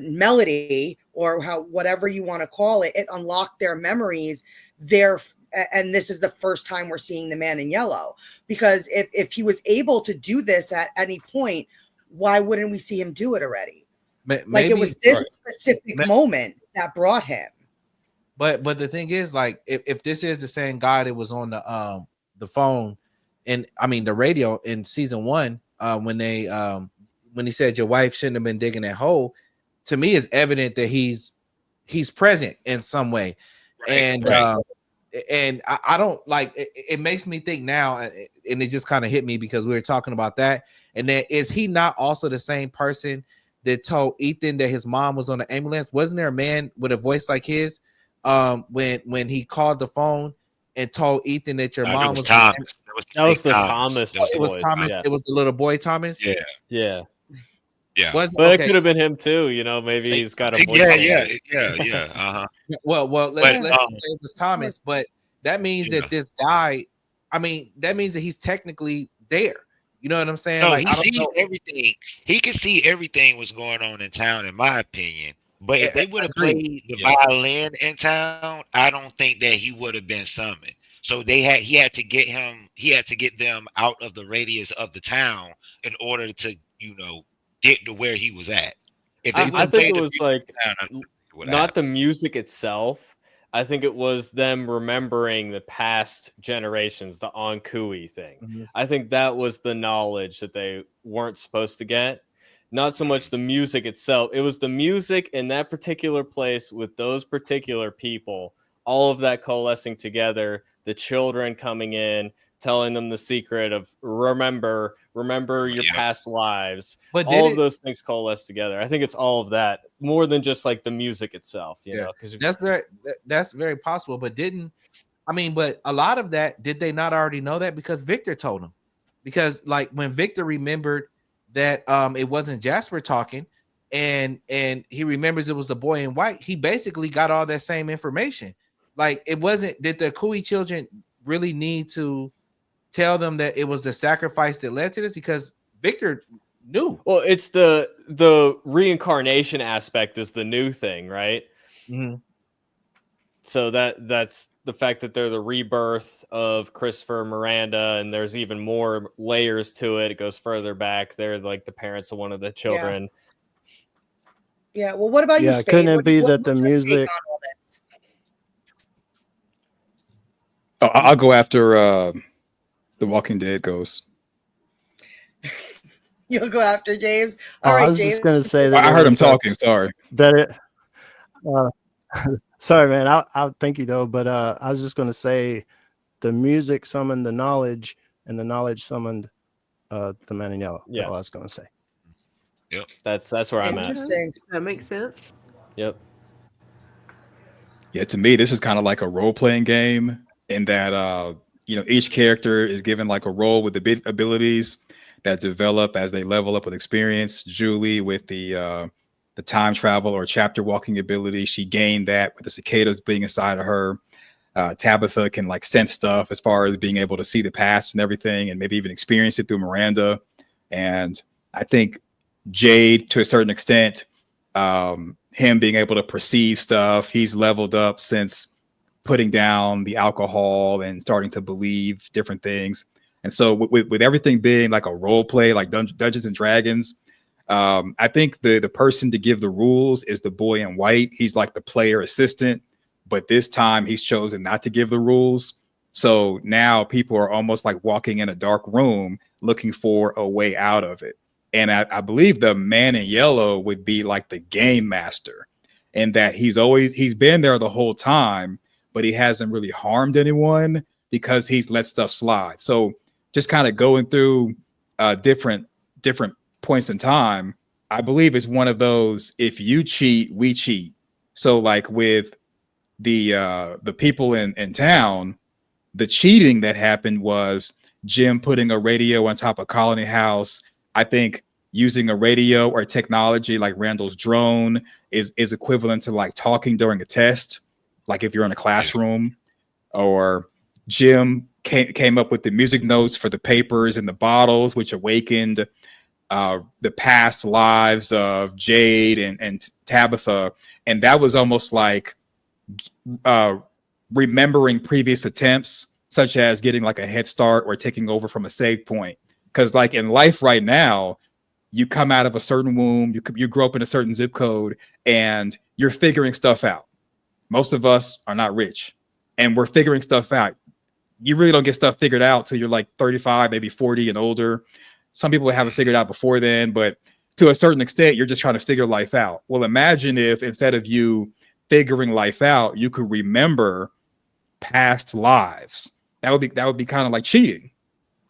melody or whatever you want to call it. It unlocked their memories there. And this is the first time we're seeing the man in yellow, because if he was able to do this at any point, why wouldn't we see him do it already? Like it was this specific moment that brought him. But the thing is, like, if this is the same guy that was on the phone, and I mean the radio in season 1, when he said your wife shouldn't have been digging that hole, to me it's evident that he's present in some way. And I don't like it makes me think now, and it just kind of hit me because we were talking about that. And then is he not also the same person that told Ethan that his mom was on the ambulance? Wasn't there a man with a voice like his when he called the phone and told Ethan that your mom was Thomas. That was the Thomas. It was Thomas. Yeah. It was the little boy Thomas. Yeah. Yeah. But it could have been him too. You know, maybe he's got a voice. Yeah. Uh-huh. Well, let's say it was Thomas, but that means that this guy, I mean, that means that he's technically there. You know what I'm saying? No, like, he sees everything. He can see everything what's going on in town, in my opinion. But if they would have played the violin in town, I don't think that he would have been summoned. So he had to get them out of the radius of the town in order to, get to where he was at. If they I think it was like not the music itself. I think it was them remembering the past generations, the Ankui thing. Mhm. I think that was the knowledge that they weren't supposed to get. Not so much the music itself. It was the music in that particular place with those particular people, all of that coalescing together, the children coming in, telling them the secret of remember your past lives. But All did of it? those things coalesce together. I think it's all of that more than just like the music itself, you Yeah, know, because that's very possible. But but a lot of that, did they not already know that? Because Victor told them. Because like when Victor remembered that it wasn't Jasper talking, and he remembers it was the boy in white, he basically got all that same information. Like it wasn't, did the Kui children really need to tell them that it was the sacrifice that led to this? Because Victor knew. well, it's the reincarnation aspect is the new thing, right? Mm-hmm. So that's the fact that they're the rebirth of Christopher, Miranda, and there's even more layers to it. It goes further back. They're like the parents of one of the children. Yeah. Well, what about you, Yeah, Spade? couldn't it be that the what's your take music? on all this? Oh, I'll go after the Walking Dead goes. You'll go after James. Oh, All right, I was James. just gonna say that I heard him was, talking. Sorry. that it. Uh, sorry, man. I'll thank you though, but I was just gonna say the music summoned the knowledge, and the knowledge summoned the man in yellow. Yeah. That's all I was gonna say. Yep. That's where I'm at. Interesting. That makes sense. Yep. Yeah, to me, this is kind of like a role-playing game in that each character is given like a role with the abilities that develop as they level up with experience. Julie with the time travel or chapter walking ability, she gained that with the cicadas being inside of her. Tabitha can like sense stuff as far as being able to see the past and everything, and maybe even experience it through Miranda. And I think Jade, to a certain extent, him being able to perceive stuff, he's leveled up since putting down the alcohol and starting to believe different things. And so with everything being like a role play, like Dungeons and Dragons, I think the person to give the rules is the boy in white. He's like the player assistant, but this time he's chosen not to give the rules. So now people are almost like walking in a dark room looking for a way out of it. And I believe the man in yellow would be like the game master, and that he's been there the whole time, but he hasn't really harmed anyone because he's let stuff slide. So just kind of going through different points in time, I believe it's one of those, if you cheat, we cheat. So like with the people in town, the cheating that happened was Jim putting a radio on top of Colony House. I think using a radio or technology like Randall's drone is equivalent to like talking during a test, like if you're in a classroom. Or Jim came up with the music notes for the papers and the bottles, which awakened the past lives of Jade and Tabitha. And that was almost like remembering previous attempts, such as getting like a head start or taking over from a save point. Because like in life right now, you come out of a certain womb, you grow up in a certain zip code, and you're figuring stuff out. Most of us are not rich, and we're figuring stuff out. You really don't get stuff figured out till you're like 35, maybe 40 and older. Some people have it figured out before then, but to a certain extent, you're just trying to figure life out. Well, imagine if instead of you figuring life out, you could remember past lives. That would be kind of like cheating,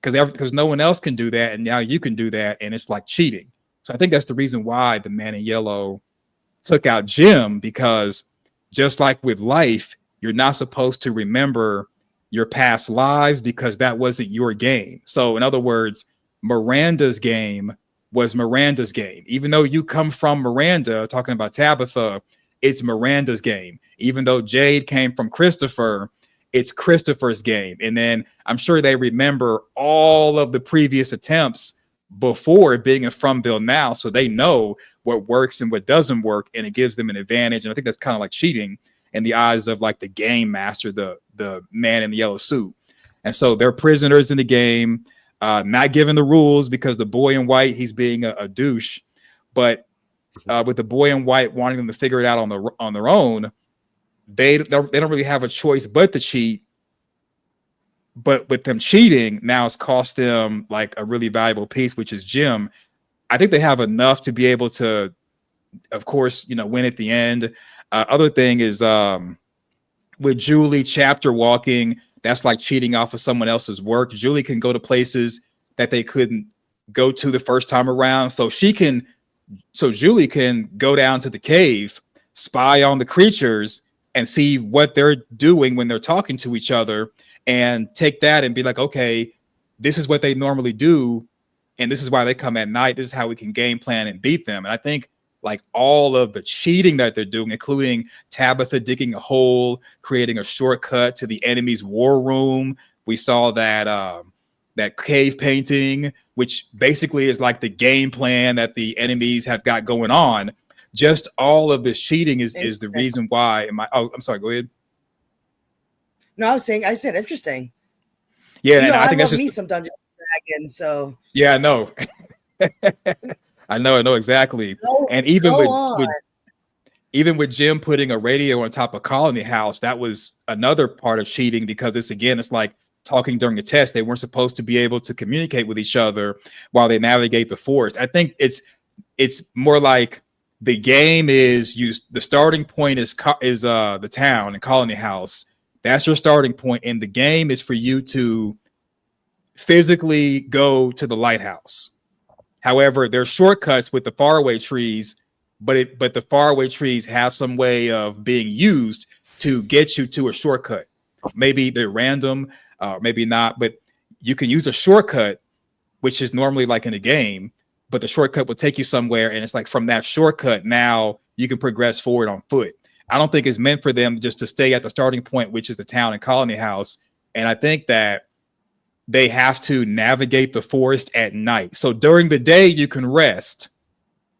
because no one else can do that, and now you can do that, and it's like cheating. So I think that's the reason why the man in yellow took out Jim, because just like with life, you're not supposed to remember your past lives because that wasn't your game. So in other words, Miranda's game was Miranda's game. Even though you come from Miranda, talking about Tabitha, it's Miranda's game. Even though Jade came from Christopher, it's Christopher's game. And then I'm sure they remember all of the previous attempts before being in Fromville now, so they know what works and what doesn't work, and it gives them an advantage. And I think that's kind of like cheating in the eyes of like the game master, the man in the yellow suit. And so they're prisoners in the game, not given the rules because the boy in white, he's being a douche. But with the boy in white wanting them to figure it out on their own, they don't really have a choice but to cheat. But with them cheating, now it's cost them like a really valuable piece, which is Jim. I think they have enough to be able to, of course, win at the end. Other thing is with Julie chapter walking, that's like cheating off of someone else's work. Julie can go to places that they couldn't go to the first time around. So Julie can go down to the cave, spy on the creatures, and see what they're doing when they're talking to each other, and take that and be like, okay, this is what they normally do, and this is why they come at night. This is how we can game plan and beat them. And I think like all of the cheating that they're doing, including Tabitha digging a hole, creating a shortcut to the enemy's war room. We saw that that cave painting, which basically is like the game plan that the enemies have got going on. Just all of this cheating is the reason why. I'm sorry, go ahead. No, I said interesting. Yeah, and I think love that's me just some Dungeons and Dragons, so yeah, I know. I know exactly. And even with Jim putting a radio on top of Colony House, that was another part of cheating, because it's like talking during a test. They weren't supposed to be able to communicate with each other while they navigate the forest. I think it's more like the game is the starting point is the town and Colony House. That's your starting point, and the game is for you to physically go to the lighthouse. However, there's shortcuts with the faraway trees, but the faraway trees have some way of being used to get you to a shortcut. Maybe they're random, maybe not, but you can use a shortcut, which is normally like in a game, but the shortcut will take you somewhere, and it's like from that shortcut, now you can progress forward on foot. I don't think it's meant for them just to stay at the starting point, which is the town and Colony House. And I think that they have to navigate the forest at night. So during the day, you can rest,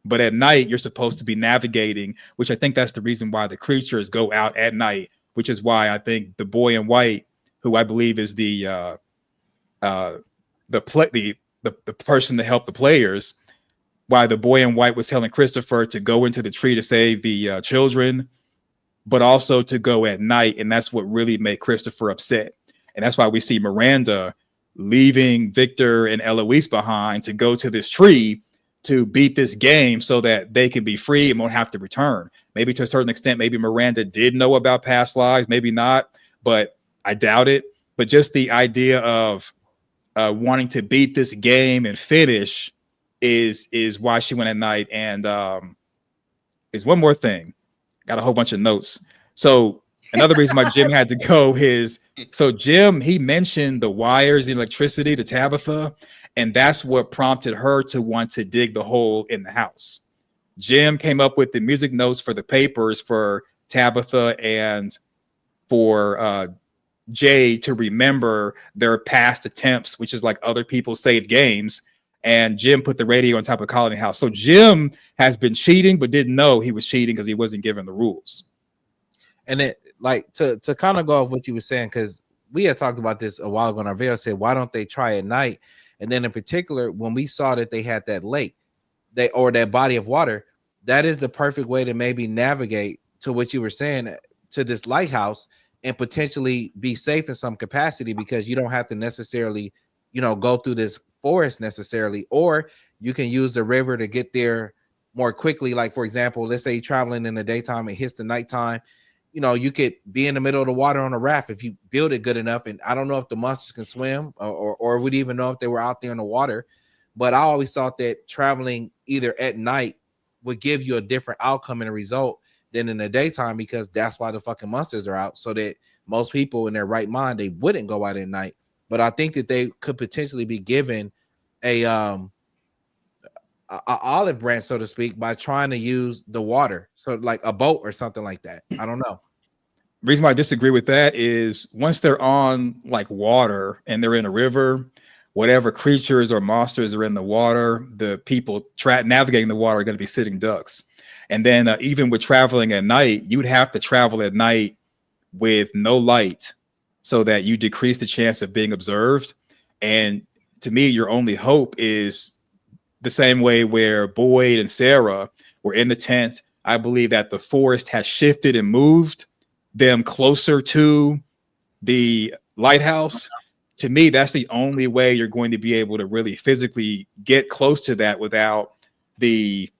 but at night, you're supposed to be navigating, which I think that's the reason why the creatures go out at night, which is why I think the boy in white, who I believe is the person to help the players, why the boy in white was telling Christopher to go into the tree to save the children, but also to go at night. And that's what really made Christopher upset. And that's why we see Miranda leaving Victor and Eloise behind to go to this tree to beat this game so that they can be free and won't have to return. Maybe to a certain extent, maybe Miranda did know about past lives, maybe not, but I doubt it. But just the idea of wanting to beat this game and finish is why she went at night. And is one more thing. Got a whole bunch of notes. So another reason why Jim had to go is, so Jim, he mentioned the wires, the electricity to Tabitha, and that's what prompted her to want to dig the hole in the house. Jim came up with the music notes for the papers for Tabitha and for Jay to remember their past attempts, which is like other people saved games. And Jim put the radio on top of Colony House. So Jim has been cheating, but didn't know he was cheating because he wasn't given the rules. And it, like, to kind of go off what you were saying, because we had talked about this a while ago in our video, said, why don't they try at night? And then in particular, when we saw that they had that lake, or that body of water, that is the perfect way to maybe navigate to what you were saying, to this lighthouse, and potentially be safe in some capacity, because you don't have to necessarily, go through this forest necessarily, or you can use the river to get there more quickly. Like, for example, let's say you're traveling in the daytime, it hits the nighttime, you could be in the middle of the water on a raft if you build it good enough. And I don't know if the monsters can swim or would even know if they were out there in the water, but I always thought that traveling either at night would give you a different outcome and a result than in the daytime, because that's why the fucking monsters are out, so that most people in their right mind, they wouldn't go out at night. But I think that they could potentially be given a olive branch, so to speak, by trying to use the water. So like a boat or something like that. I don't know. The reason why I disagree with that is once they're on like water and they're in a river, whatever creatures or monsters are in the water, the people navigating the water are going to be sitting ducks. And then even with traveling at night, you'd have to travel at night with no light so that you decrease the chance of being observed. And to me, your only hope is the same way where Boyd and Sarah were in the tent. I believe that the forest has shifted and moved, them closer to the lighthouse, to me, that's the only way you're going to be able to really physically get close to that without the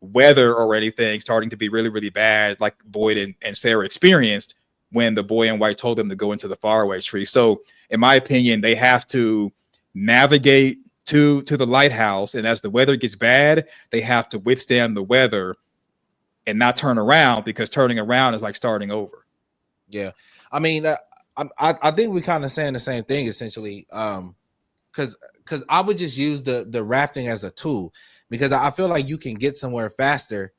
weather or anything starting to be really, really bad, like Boyd and Sarah experienced when the boy in white told them to go into the faraway tree. So in my opinion, they have to navigate to the lighthouse, and as the weather gets bad, they have to withstand the weather and not turn around, because turning around is like starting over. Yeah, I mean, I think we kind of saying the same thing essentially. Because I would just use the rafting as a tool, because I feel like you can get somewhere faster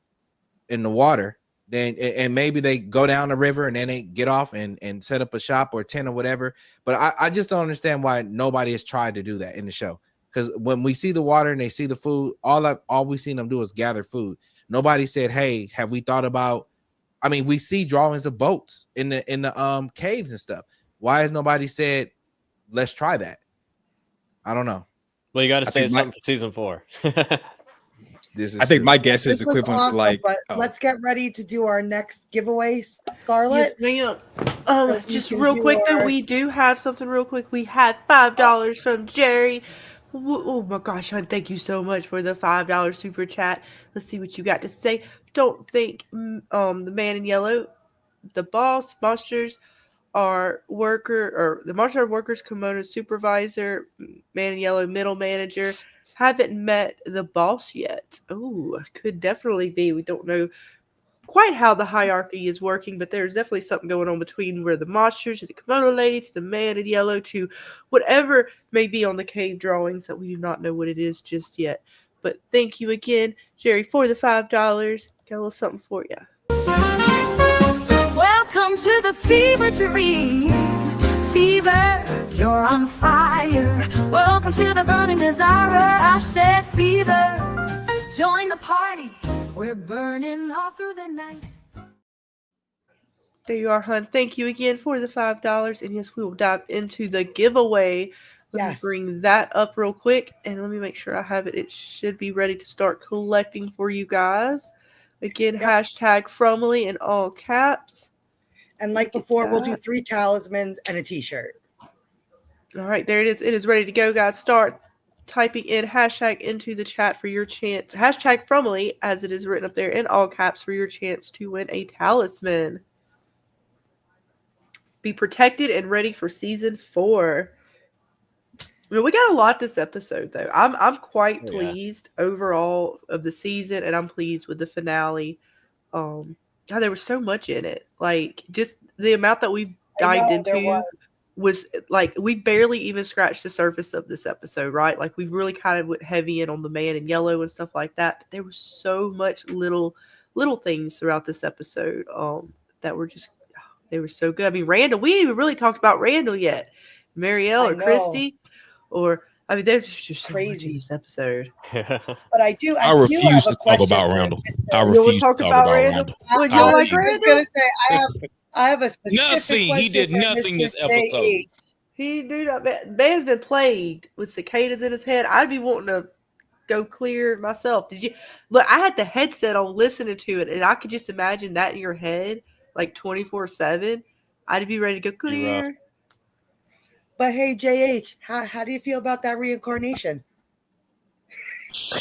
in the water than, and maybe they go down the river and then they get off and set up a shop or a tent or whatever. But I just don't understand why nobody has tried to do that in the show. Because when we see the water and they see the food, all we've seen them do is gather food. Nobody said, "Hey, have we thought about?" I mean, we see drawings of boats in the caves and stuff. Why has nobody said, "Let's try that"? I don't know. Well, you got to save something for season 4. I think my guess is This was equivalent to awesome, like. but let's get ready to do our next giveaway, Scarlett. Yes, ma'am. So we Just can real do quick though, our- we do have something real quick. We had $5 from Jerry. Oh my gosh, hon, thank you so much for the $5 super chat. Let's see what you got to say. Don't think the man in yellow, the boss, monsters are worker, or the monster workers, kimono supervisor, man in yellow, middle manager, haven't met the boss yet. Oh, could definitely be. We don't know quite how the hierarchy is working, but there's definitely something going on between where the monsters, to the kimono lady, to the man in yellow, to whatever may be on the cave drawings that we do not know what it is just yet. But thank you again, Jerry, for the $5. Got a little something for you. Welcome to the fever dream. Fever, you're on fire. Welcome to the burning desire. I said fever. Join the party. We're burning all through the night. There you are, hon. Thank you again for the $5. And yes, we will dive into the giveaway. Let me bring that up real quick. And let me make sure I have it. It should be ready to start collecting for you guys. Again, hashtag Fromly in all caps. And like before, we'll do 3 talismans and a t-shirt. All right, there it is. It is ready to go, guys. Start typing in hashtag into the chat for your chance. Hashtag Fromly, as it is written up there in all caps, for your chance to win a talisman. Be protected and ready for season 4. We got a lot this episode, though. I'm quite pleased overall of the season, and I'm pleased with the finale. God, there was so much in it. Like, just the amount that we dived into was like, we barely even scratched the surface of this episode, right? Like, we really kind of went heavy in on the man in yellow and stuff like that. But there was so much little things throughout this episode that were just, they were so good. I mean, Randall, we ain't even really talked about Randall yet. Marielle or Christy, or I mean, there's just so much in this episode. But I refuse to talk about Randall. I refuse to talk about Randall. Would you like I was gonna say I have a specific Nothing. He did question for nothing Mr. this episode. J.E. He do not. Man's been plagued with cicadas in his head. I'd be wanting to go clear myself. Did you look? I had the headset on listening to it, and I could just imagine that in your head, like 24/7. I'd be ready to go clear. But hey, JH, how do you feel about that reincarnation?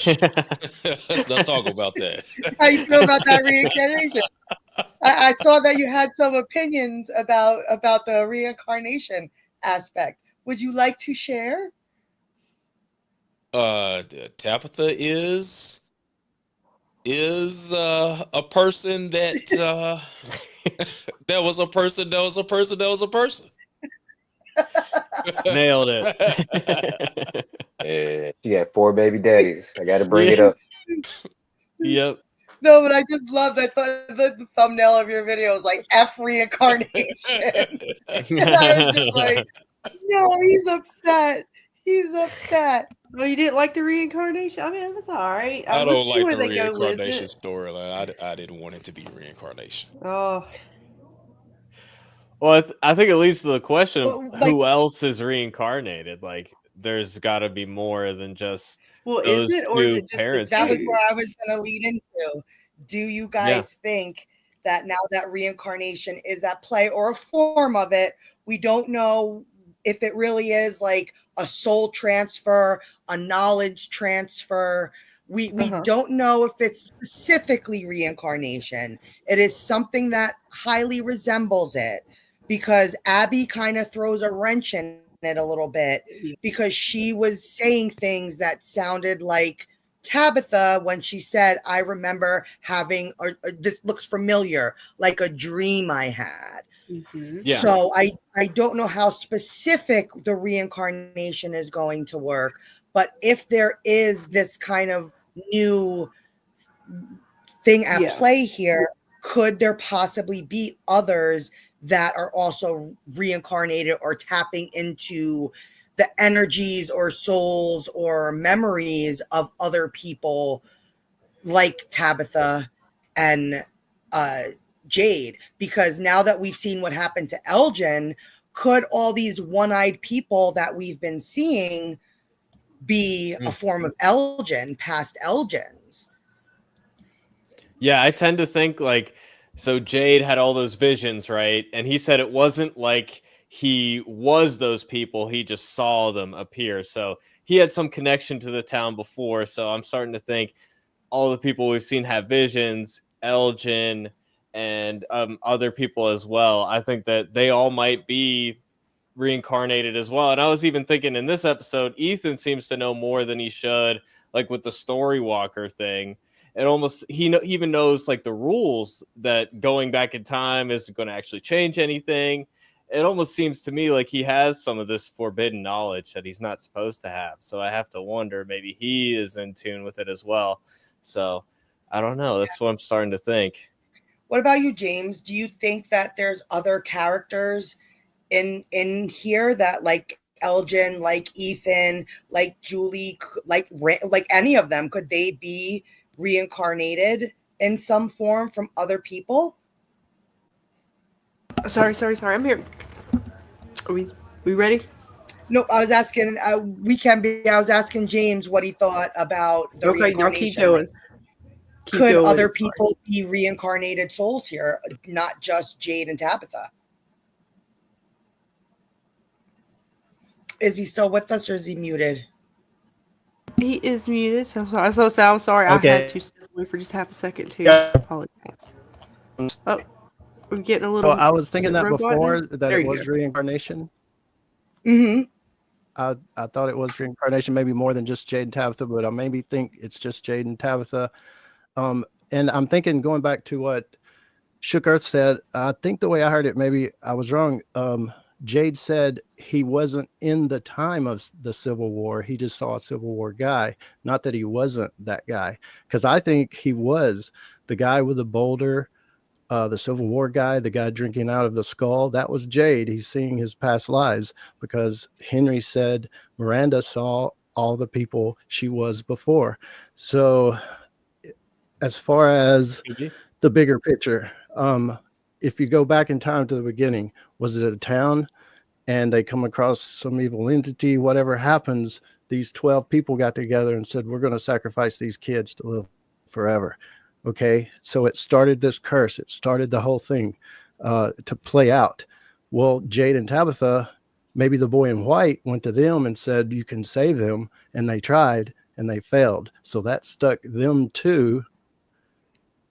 Let's not talk about that. How you feel about that reincarnation? I saw that you had some opinions about the reincarnation aspect. Would you like to share? Tabitha is a person that that was a person. Nailed it. Yeah, she had 4 baby daddies. I got to bring it up. Yep. No, but I just loved. I thought the thumbnail of your video was like F reincarnation. And I was just like, no, he's upset. He's upset. Oh, you didn't like the reincarnation? I mean, it was all right. I don't like the reincarnation storyline. I didn't want it to be reincarnation. Oh. Well, I think it leads to the question of Well, who else is reincarnated. Like, there's got to be more than just those is it, or is two it just parents. that was where I was going to lead into. Do you guys think that now that reincarnation is at play, or a form of it. We don't know if it really is like a soul transfer, a knowledge transfer. We don't know if it's specifically reincarnation. It is something that highly resembles it, because Abby kind of throws a wrench in it a little bit, because she was saying things that sounded like Tabitha when she said, I remember having, or this looks familiar, like a dream I had. Yeah. So I don't know how specific the reincarnation is going to work, but if there is this kind of new thing at play here, could there possibly be others that are also reincarnated or tapping into the energies or souls or memories of other people like Tabitha and Jade? Because now that we've seen what happened to Elgin, could all these one-eyed people that we've been seeing be a form of Elgin, past Elgins? Yeah, I tend to think like, so Jade had all those visions, right? And he said it wasn't like he was those people, he just saw them appear. So he had some connection to the town before. So I'm starting to think all the people we've seen have visions, Elgin, and other people as well. I think that they all might be reincarnated as well. And I was even thinking in this episode, Ethan seems to know more than he should, like with the story walker thing. It almost even knows like the rules that going back in time isn't going to actually change anything. It almost seems to me like he has some of this forbidden knowledge that he's not supposed to have. So I have to wonder, maybe he is in tune with it as well. So I don't know. That's what I'm starting to think. What about you, James? Do you think that there's other characters in here that, like Elgin, like Ethan, like Julie, like any of them, could they be reincarnated in some form from other people? Sorry. I'm here. Are we ready? No, I was asking. We can be. I was asking James what he thought about the Okay, y'all reincarnation. keep going. Could other people be reincarnated souls here, not just Jade and Tabitha? Is he still with us, or is he muted? He is muted. So I'm sorry. Okay. I had to step away for just half a second too. I apologize. Oh, we're getting a little. So I was thinking that robot before now? that There it you was go. reincarnation. Mm-hmm. I thought it was reincarnation, maybe more than just Jade and Tabitha, but I maybe think it's just Jade and Tabitha. And I'm thinking, going back to what Shook Earth said, I think the way I heard it, maybe I was wrong. Jade said he wasn't in the time of the Civil War. He just saw a Civil War guy, not that he wasn't that guy. Because I think he was the guy with the boulder, the Civil War guy, the guy drinking out of the skull. That was Jade. He's seeing his past lives, because Henry said Miranda saw all the people she was before. So as far as the bigger picture, if you go back in time to the beginning, was it a town and they come across some evil entity? Whatever happens, these 12 people got together and said, we're going to sacrifice these kids to live forever. Okay, so it started this curse. It started the whole thing to play out. Well, Jade and Tabitha, maybe the boy in white went to them and said, you can save them. And they tried and they failed. So that stuck them too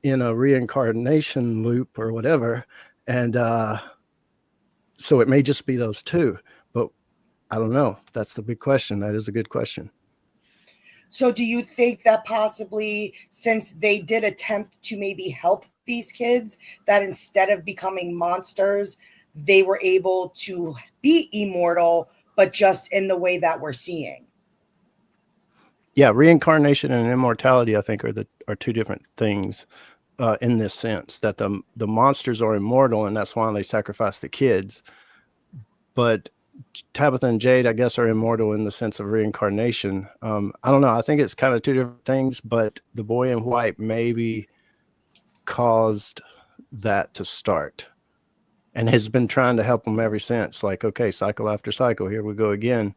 in a reincarnation loop or whatever. And so it may just be those two, but I don't know. That's the big question. That is a good question. So do you think that possibly, since they did attempt to maybe help these kids, that instead of becoming monsters, they were able to be immortal, but just in the way that we're seeing? Yeah, reincarnation and immortality, I think, are two different things in this sense, that the monsters are immortal, and that's why they sacrifice the kids. But Tabitha and Jade, I guess, are immortal in the sense of reincarnation. I don't know. I think it's kind of two different things, but the boy in white maybe caused that to start and has been trying to help them ever since. Like, okay, cycle after cycle, here we go again,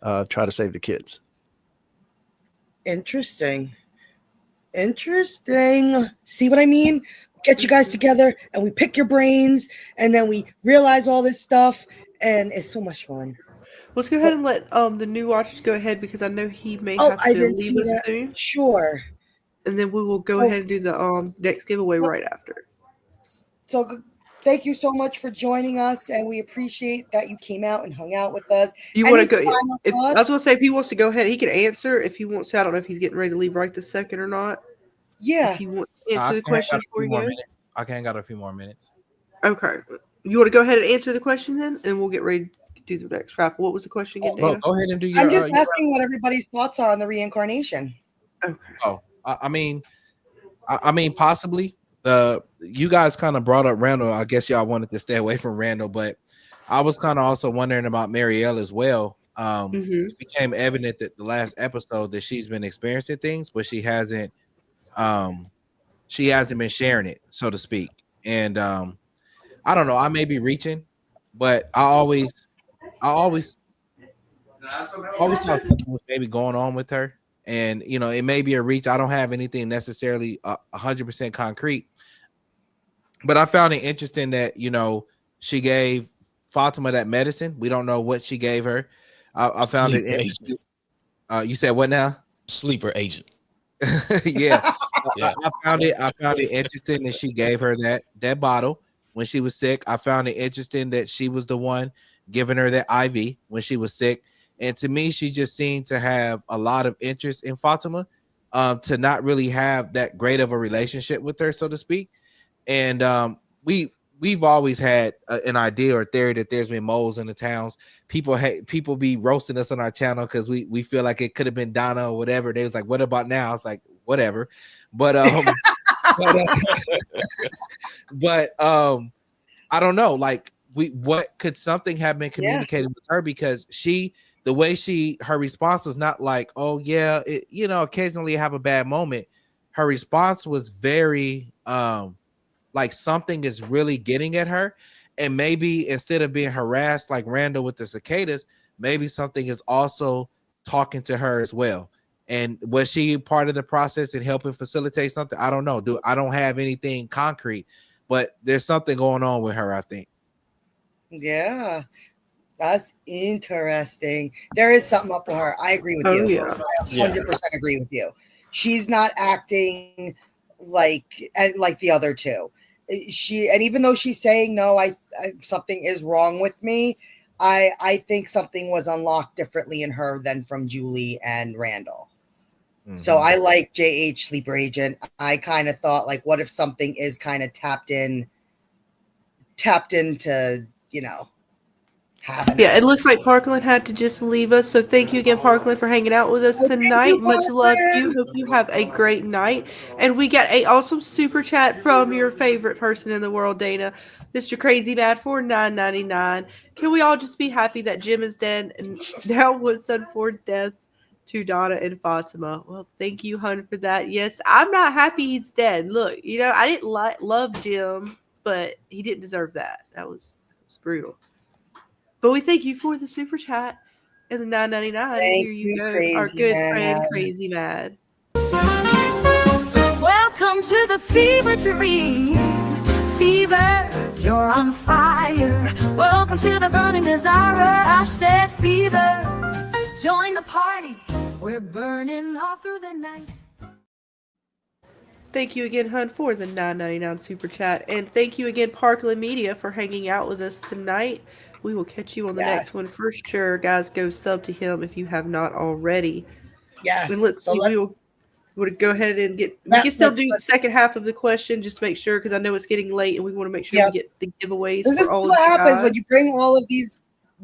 try to save the kids. Interesting. See what I mean? get you guys together and we pick your brains and then we realize all this stuff and it's so much fun. Let's go ahead and let the new watchers go ahead because I know he may Oh, have I to didn't leave see us that. soon. Sure. And then we will go Oh. ahead and do the next giveaway right after. So thank you so much for joining us, and we appreciate that you came out and hung out with us. You want to Any go? final If, I was thoughts? going to say if he wants to go ahead, he can answer. If he wants to, I don't know if he's getting ready to leave right this second or not. Yeah. If he wants to I answer the can hang question out a before few you more go. minutes. I can hang out a few more minutes. Okay. You want to go ahead and answer the question then, and we'll get ready to do the next raffle. What was the question again, Dana? Go ahead and do your. I'm just asking what everybody's thoughts are on the reincarnation. Okay. Oh, I mean, possibly. You guys kind of brought up Randall. I guess y'all wanted to stay away from Randall, but I was kind of also wondering about Marielle as well. It became evident that the last episode that she's been experiencing things, but she hasn't been sharing it, so to speak. And I don't know, I may be reaching, but I always thought something was maybe going on with her. And it may be a reach. I don't have anything necessarily 100% concrete, but I found it interesting that she gave Fatima that medicine. We don't know what she gave her. I found it interesting. You said what now? Sleeper agent. Yeah. I found it interesting that she gave her that bottle when she was sick. I found it interesting that she was the one giving her that IV when she was sick. And to me, she just seemed to have a lot of interest in Fatima, to not really have that great of a relationship with her, so to speak. And we've always had an idea or theory that there's been moles in the towns. People be roasting us on our channel because we feel like it could have been Donna or whatever. They was like, what about now? It's like, whatever. But but I don't know. Like, what could something have been communicated with her? Because the way her response was not like, oh yeah, occasionally have a bad moment. Her response was very like something is really getting at her. And maybe instead of being harassed like Randall with the cicadas, maybe something is also talking to her as well. And was she part of the process in helping facilitate something? I don't know. I don't have anything concrete, but there's something going on with her, I think. Yeah, that's interesting. There is something up with her. I agree with you. Yeah. I 100% agree with you. She's not acting like the other two. And even though she's saying no, I something is wrong with me, I think something was unlocked differently in her than from Julie and Randall. Mm-hmm. So I like JH Sleeper Agent. I kind of thought, like, what if something is kind of tapped into Yeah, it looks like Parkland had to just leave us. So thank you again, Parkland, for hanging out with us tonight. Much love to you. Hope you have a great night. And we got a awesome super chat from your favorite person in the world, Dana, Mr. Crazy Bad for $9.99. Can we all just be happy that Jim is dead and now was son for deaths to Donna and Fatima? Well, thank you, hun, for that. Yes, I'm not happy he's dead. Look, I didn't love Jim, but he didn't deserve that. That was brutal. But we thank you for the super chat and the $9.99. Here you go, our good friend Crazy Mad. Welcome to the fever dream. Fever, you're on fire. Welcome to the burning desire. I said fever. Join the party. We're burning all through the night. Thank you again, hun, for the $9.99 super chat. And thank you again, Parkland Media, for hanging out with us tonight. We will catch you on the next one for sure. Guys, go sub to him if you have not already. Yes. And let's see. We will go ahead and we can still do the second half of the question. Just make sure, because I know it's getting late and we want to make sure we get the giveaways this for is all what of you happens guys. when you bring all of these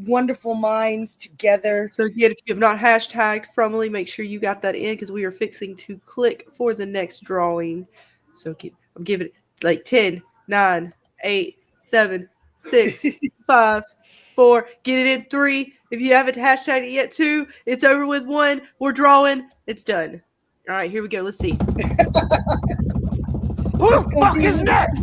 wonderful minds together. So again, if you have not hashtagged Frumley, make sure you got that in, because we are fixing to click for the next drawing. So I'm giving it like 10, 9, 8, 7, 6, 5, 4. Get it in 3. If you haven't hashtagged it yet, 2. It's over with 1. We're drawing. It's done. All right, here we go. Let's see. Who the fuck is next?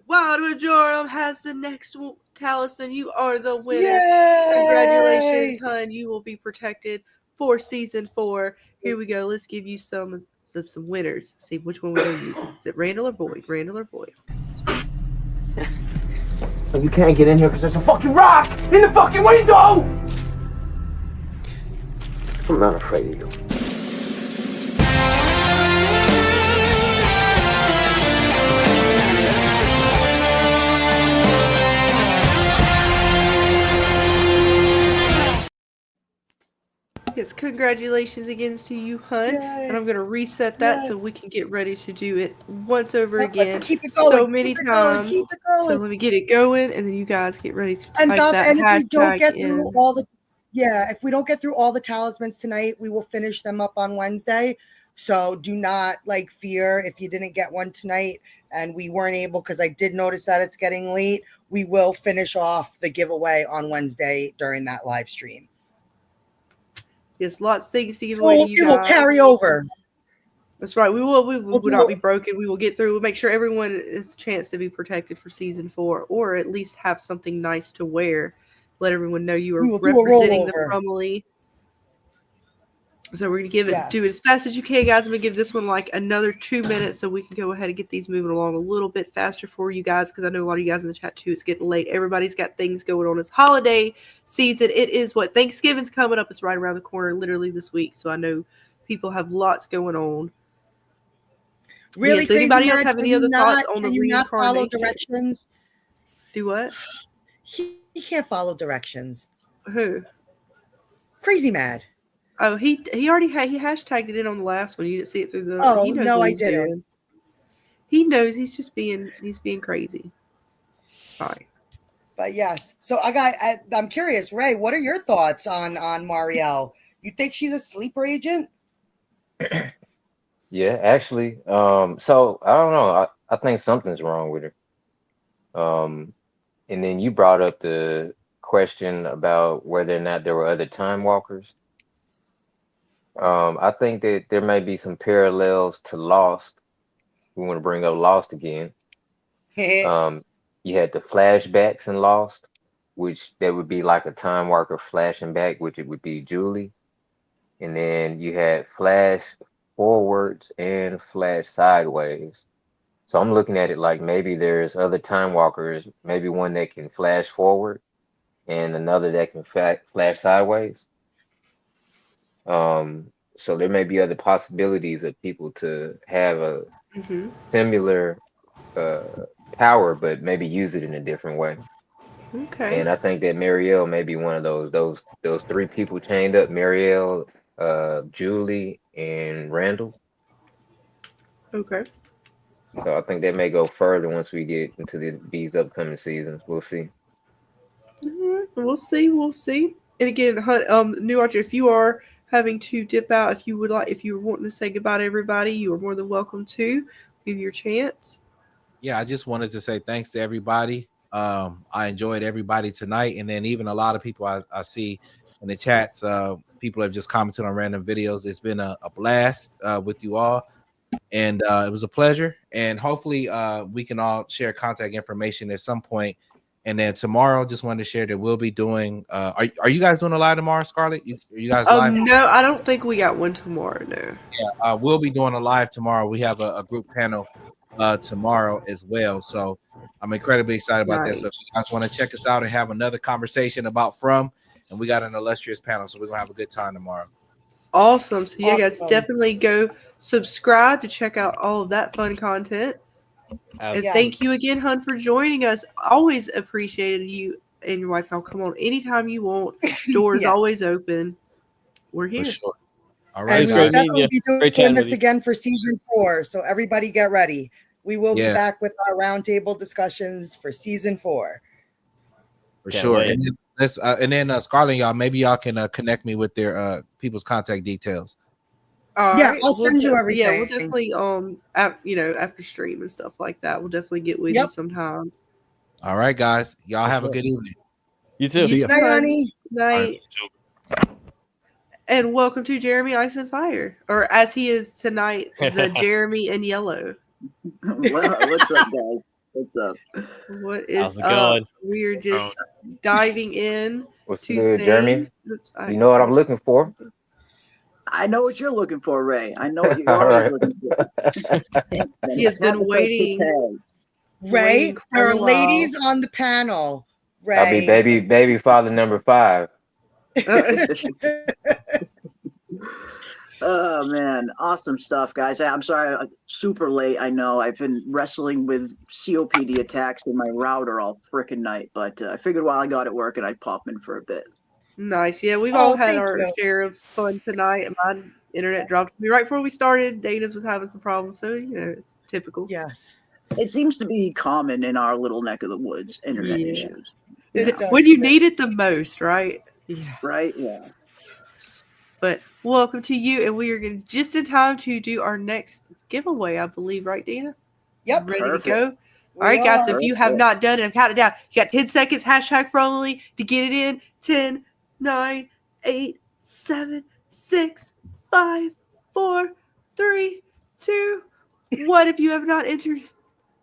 Wild Majorum has the next talisman. You are the winner. Yay! Congratulations, hun. You will be protected for season 4. Here we go. Let's give you some some winners. See which one we're gonna use. Is it Randall or Boyd? Randall or Boyd? You can't get in here because there's a fucking rock in the fucking window! I'm not afraid of you. Yes, congratulations again to you, Hunt. Yay. And I'm going to reset that so we can get ready to do it once over Let's again. keep it going, So many keep it going, times. keep it going. So let me get it going, and then you guys get ready to And type Beth, that and if we don't hashtag get in. through all the if we don't get through all the talismans tonight, we will finish them up on Wednesday. So do not like fear if you didn't get one tonight and we weren't able, because I did notice that it's getting late. We will finish off the giveaway on Wednesday during that live stream. There's lots of things to give So away to you it will guys. carry over. That's right. We will We'll not be broken. We will get through. We'll make sure everyone has a chance to be protected for season 4, or at least have something nice to wear. Let everyone know you are We will do a representing the rollover. Brumley. So we're gonna do it Yes. as fast as you can, guys. I'm gonna give this one like another 2 minutes so we can go ahead and get these moving along a little bit faster for you guys, because I know a lot of you guys in the chat too. It's getting late. Everybody's got things going on. It's holiday season. It is what Thanksgiving's coming up. It's right around the corner, literally this week. So I know people have lots going on. Really, Yeah, so anybody Crazy else Matt, have can any you other not- thoughts on the can you not follow reincarnation? directions? Do what? He can't follow directions. Who? Crazy Mad. Oh, he already he hashtagged it in on the last one. You didn't see it through the. Oh, He knows no, what I he's didn't. doing. He knows he's being crazy. It's fine. But yes, so I'm curious, Ray, what are your thoughts on Marielle? You think she's a sleeper agent? Yeah, actually. So I don't know. I think something's wrong with her. And then you brought up the question about whether or not there were other time walkers. I think that there may be some parallels to Lost. We want to bring up Lost again. You had the flashbacks in Lost, which that would be like a time walker flashing back, which it would be Julie. And then you had flash forwards and flash sideways. So I'm looking at it like maybe there's other time walkers, maybe one that can flash forward and another that can flash sideways. So there may be other possibilities of people to have a similar power, but maybe use it in a different way. Okay. And I think that Marielle may be one of those 3 people chained up: Marielle, Julie, and Randall. Okay. So I think that may go further once we get into these upcoming seasons. We'll see. We'll see. We'll see. And again, New Archer, if you are having to dip out, if you're wanting to say goodbye to everybody, you are more than welcome to. Give your chance. Yeah, I just wanted to say thanks to everybody. I enjoyed everybody tonight, and then even a lot of people I see in the chats. People have just commented on random videos. It's been a blast with you all, and it was a pleasure. And hopefully, we can all share contact information at some point. And then tomorrow, just wanted to share that we'll be doing. Are you guys doing a live tomorrow, Scarlett? Are you guys live? No, I don't think we got one tomorrow. No. Yeah, we'll be doing a live tomorrow. We have a group panel tomorrow as well. So I'm incredibly excited about that. So if you guys want to check us out and have another conversation about From, and we got an illustrious panel, so we're gonna have a good time tomorrow. Awesome. So you guys definitely go subscribe to check out all of that fun content. And thank you again, Hun, for joining us. Always appreciated you and your wife. I'll come on anytime you want. Doors always open. We're here. For sure. All right, And we will definitely be doing this again for season 4. So everybody get ready. We will be back with our roundtable discussions for season 4. For sure. And then Scarlett, y'all, maybe y'all can connect me with their people's contact details. I'll send you everything. Yeah, we'll definitely after stream and stuff like that, we'll definitely get with you sometime. All right, guys. Y'all have a good evening. You too. Good night, honey. Night. And welcome to Jeremy Ice and Fire, or as he is tonight, the Jeremy in Yellow. What's up, guys? What's up? What is How's it up? going? We're just diving in What's to good, things. Jeremy? Oops, You know what I'm looking for? I know what you're looking for, Ray. I know what you're All always right. looking for. He has been waiting. Ray, for there a are while. ladies on the panel. I'll be Ray. baby father number 5. Oh man, awesome stuff, guys. I'm sorry, super late. I know I've been wrestling with COPD attacks in my router all freaking night, but I figured while I got it working, I'd pop in for a bit. Nice. Yeah, we've Oh, all had thank our you. share of fun tonight. And my internet dropped me right before we started. Dana's was having some problems, so it's typical. Yes. It seems to be common in our little neck of the woods, internet Yeah. issues. It does. When you need it the most, right? Yeah. Right? Yeah. But welcome to you, and we are going just in time to do our next giveaway, I believe, right, Dana? Yep. Ready Perfect. to go? We All right, guys. So are. if you have not done it, I'm counting down. You got 10 seconds. Hashtag Fromly to get it in. 10, 9, 8, 7, 6, 5, 4, 3, 2, 1. If you have not entered, you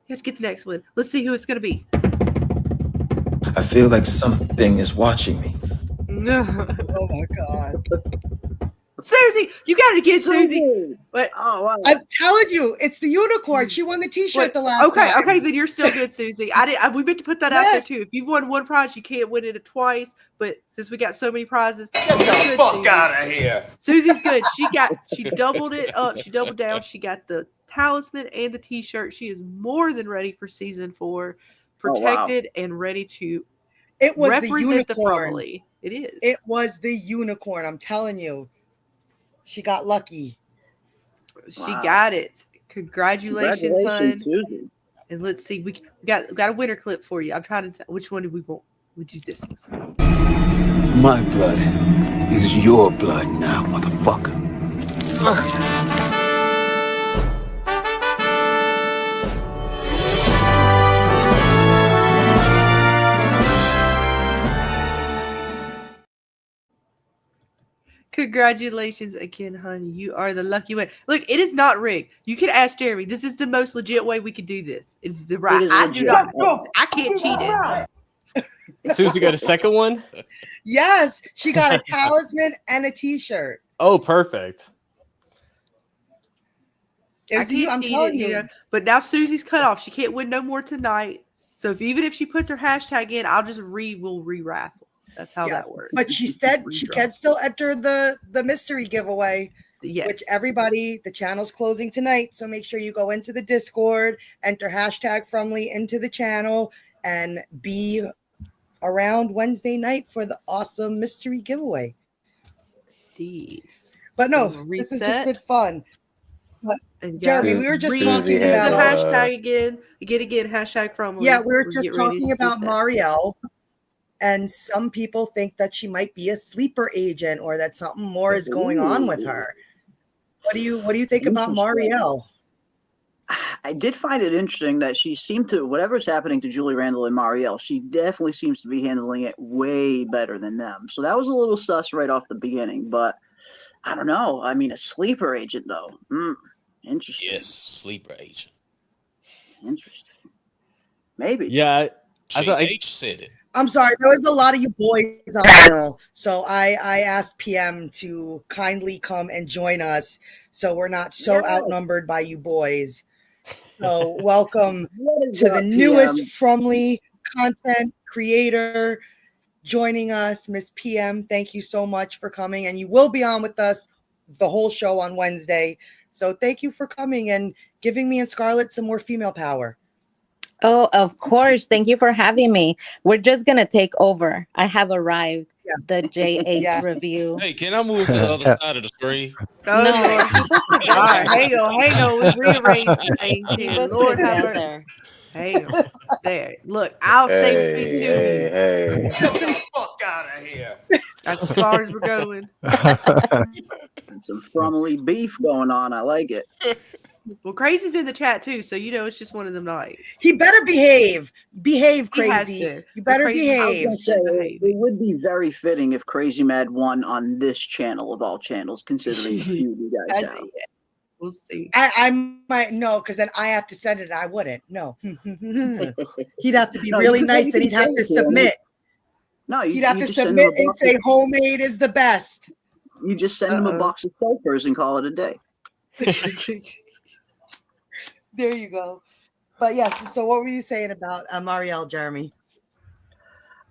have to get the next one. Let's see who it's going to be. I feel like something is watching me. Oh my God. Susie, you got to get Susie. But oh, wow. I'm telling you, it's the unicorn. She won the T-shirt the last time. Okay, then you're still good, Susie. We meant to put that out there too. If you won one prize, you can't win it twice. But since we got so many prizes, Get the fuck out of here. Susie's good. She doubled it up. She doubled down. She got the talisman and the T-shirt. She is more than ready for season 4, protected and ready to It was the represent the unicorn. Fromly. It is. It was the unicorn. I'm telling you. She got lucky. She got it. Congratulations, hon. Susie. And let's see, we got a winner clip for you. I'm trying to decide which one do we want. We do this one. My blood is your blood now, motherfucker. Congratulations again, honey. You are the lucky one. Look, it is not rigged. You can ask Jeremy. This is the most legit way we could do this. It's the right. I do not. I can't cheat it. Susie got a second one? Yes, she got a talisman and a T-shirt. Oh, perfect. I can't cheat it, you know. But now Susie's cut off. She can't win no more tonight. So even if she puts her hashtag in, we'll re-raffle. That's how that works. But she said she can still enter the mystery giveaway. Yes. Which everybody, the channel's closing tonight. So make sure you go into the Discord, enter hashtag Fromly into the channel, and be around Wednesday night for the awesome mystery giveaway. Indeed. But no, So this has just reset. been fun. But And Jeremy, we were just read talking the about hashtag again. Again, hashtag Fromly. Yeah, we were We'll just get ready talking to about reset. Marielle, and some people think that she might be a sleeper agent or that something more is going on with her. What do you think about Interesting. Marielle? I did find it interesting that she seemed to, whatever's happening to Julie Randall and Marielle, she definitely seems to be handling it way better than them. So that was a little sus right off the beginning, but I don't know. I mean, a sleeper agent though. Interesting. Yes, sleeper agent. Interesting. Maybe. Yeah. I thought JH said it. I'm sorry, there was a lot of you boys on the panel, so I asked PM to kindly come and join us, so we're not so outnumbered by you boys. So welcome to the newest Fromly content creator joining us, Miss PM. Thank you so much for coming, and you will be on with us the whole show on Wednesday. So thank you for coming and giving me and Scarlett some more female power. Oh, of course. Thank you for having me. We're just going to take over. I have arrived. The JH review. Hey, can I move to the other side of the screen? Oh, No. Lord. All right, hang on. We rearranged things here. Keep us Lord have mercy. together. Hang on. There. Look, I'll stay between two. Hey. Get the fuck out of here. That's as far as we're going. Some Fromly beef going on. I like it. Well, Crazy's in the chat too, so it's just one of them nights. He better behave. Behave, He has Crazy. to. You better Crazy- I was behave. I was gonna say, it would be very fitting if Crazy Mad won on this channel of all channels, considering the feud you guys have. We'll see. I might no, because then I have to send it. I wouldn't. No. He'd have to be No, really you nice, and can he'd have send to it to him. submit. No, He'd have to just send submit him a and say homemade is the best. You just send them a box of sulfurs and call it a day. There you go. But yes, so what were you saying about Marielle, Jeremy?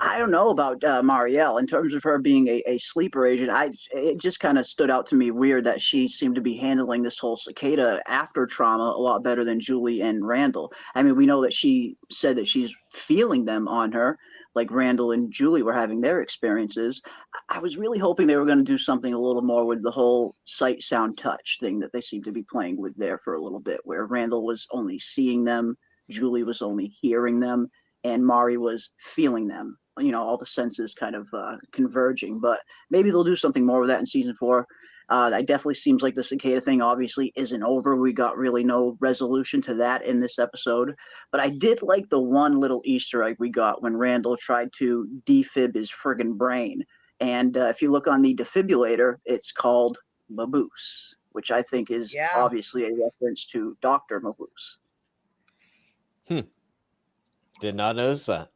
I don't know about Marielle in terms of her being a sleeper agent. It just kind of stood out to me weird that she seemed to be handling this whole cicada after trauma a lot better than Julie and Randall. I mean, we know that she said that she's feeling them on her, like Randall and Julie were having their experiences. I was really hoping they were going to do something a little more with the whole sight, sound, touch thing that they seem to be playing with there for a little bit, where Randall was only seeing them, Julie was only hearing them, and Mari was feeling them. You know, all the senses kind of converging, but maybe they'll do something more with that in season 4. That definitely seems like the cicada thing obviously isn't over. We got really no resolution to that in this episode, but I did like the one little Easter egg we got when Randall tried to defib his friggin' brain. And if you look on the defibrillator, it's called Maboose, which I think is obviously a reference to Dr. Maboose. Did not notice that.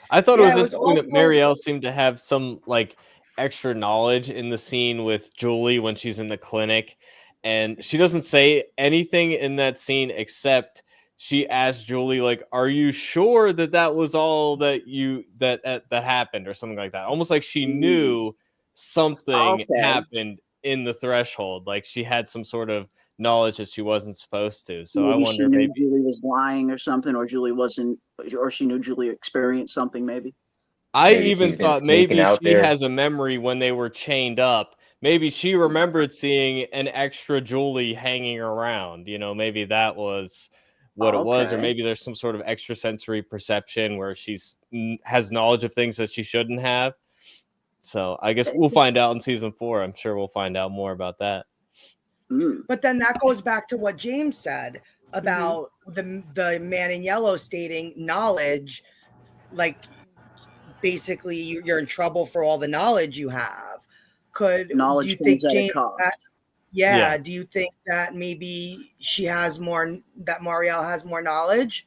I thought it was interesting that Marielle seemed to have some like extra knowledge in the scene with Julie when she's in the clinic, and she doesn't say anything in that scene except she asked Julie like, "Are you sure that that was all that that happened?" or something like that. Almost like she knew something happened in the threshold, like she had some sort of knowledge that she wasn't supposed to. So Maybe I wonder she knew maybe Julie was lying or something, or Julie wasn't, or she knew Julie experienced something. Maybe. I Maybe even she's been thought sneaking maybe out she there. has a memory when they were chained up. Maybe she remembered seeing an extra Julie hanging around. You know, maybe that was what it was, or Okay. maybe there's some sort of extrasensory perception where she's has knowledge of things that she shouldn't have. So I guess we'll find out in season 4. I'm sure we'll find out more about that. But then that goes back to what James said about the man in yellow stating knowledge, like basically you're in trouble for all the knowledge you have. Do Knowledge you comes think, at a James, cost. that do you think that maybe she has more, that Marielle has more knowledge?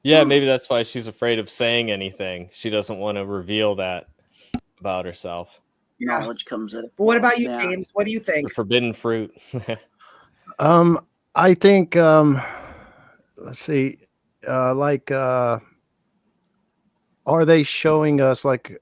Yeah, maybe that's why she's afraid of saying anything. She doesn't want to reveal that about herself. Knowledge comes at a cost. But what about you, James? What do you The think? forbidden fruit. I think let's see, like are they showing us like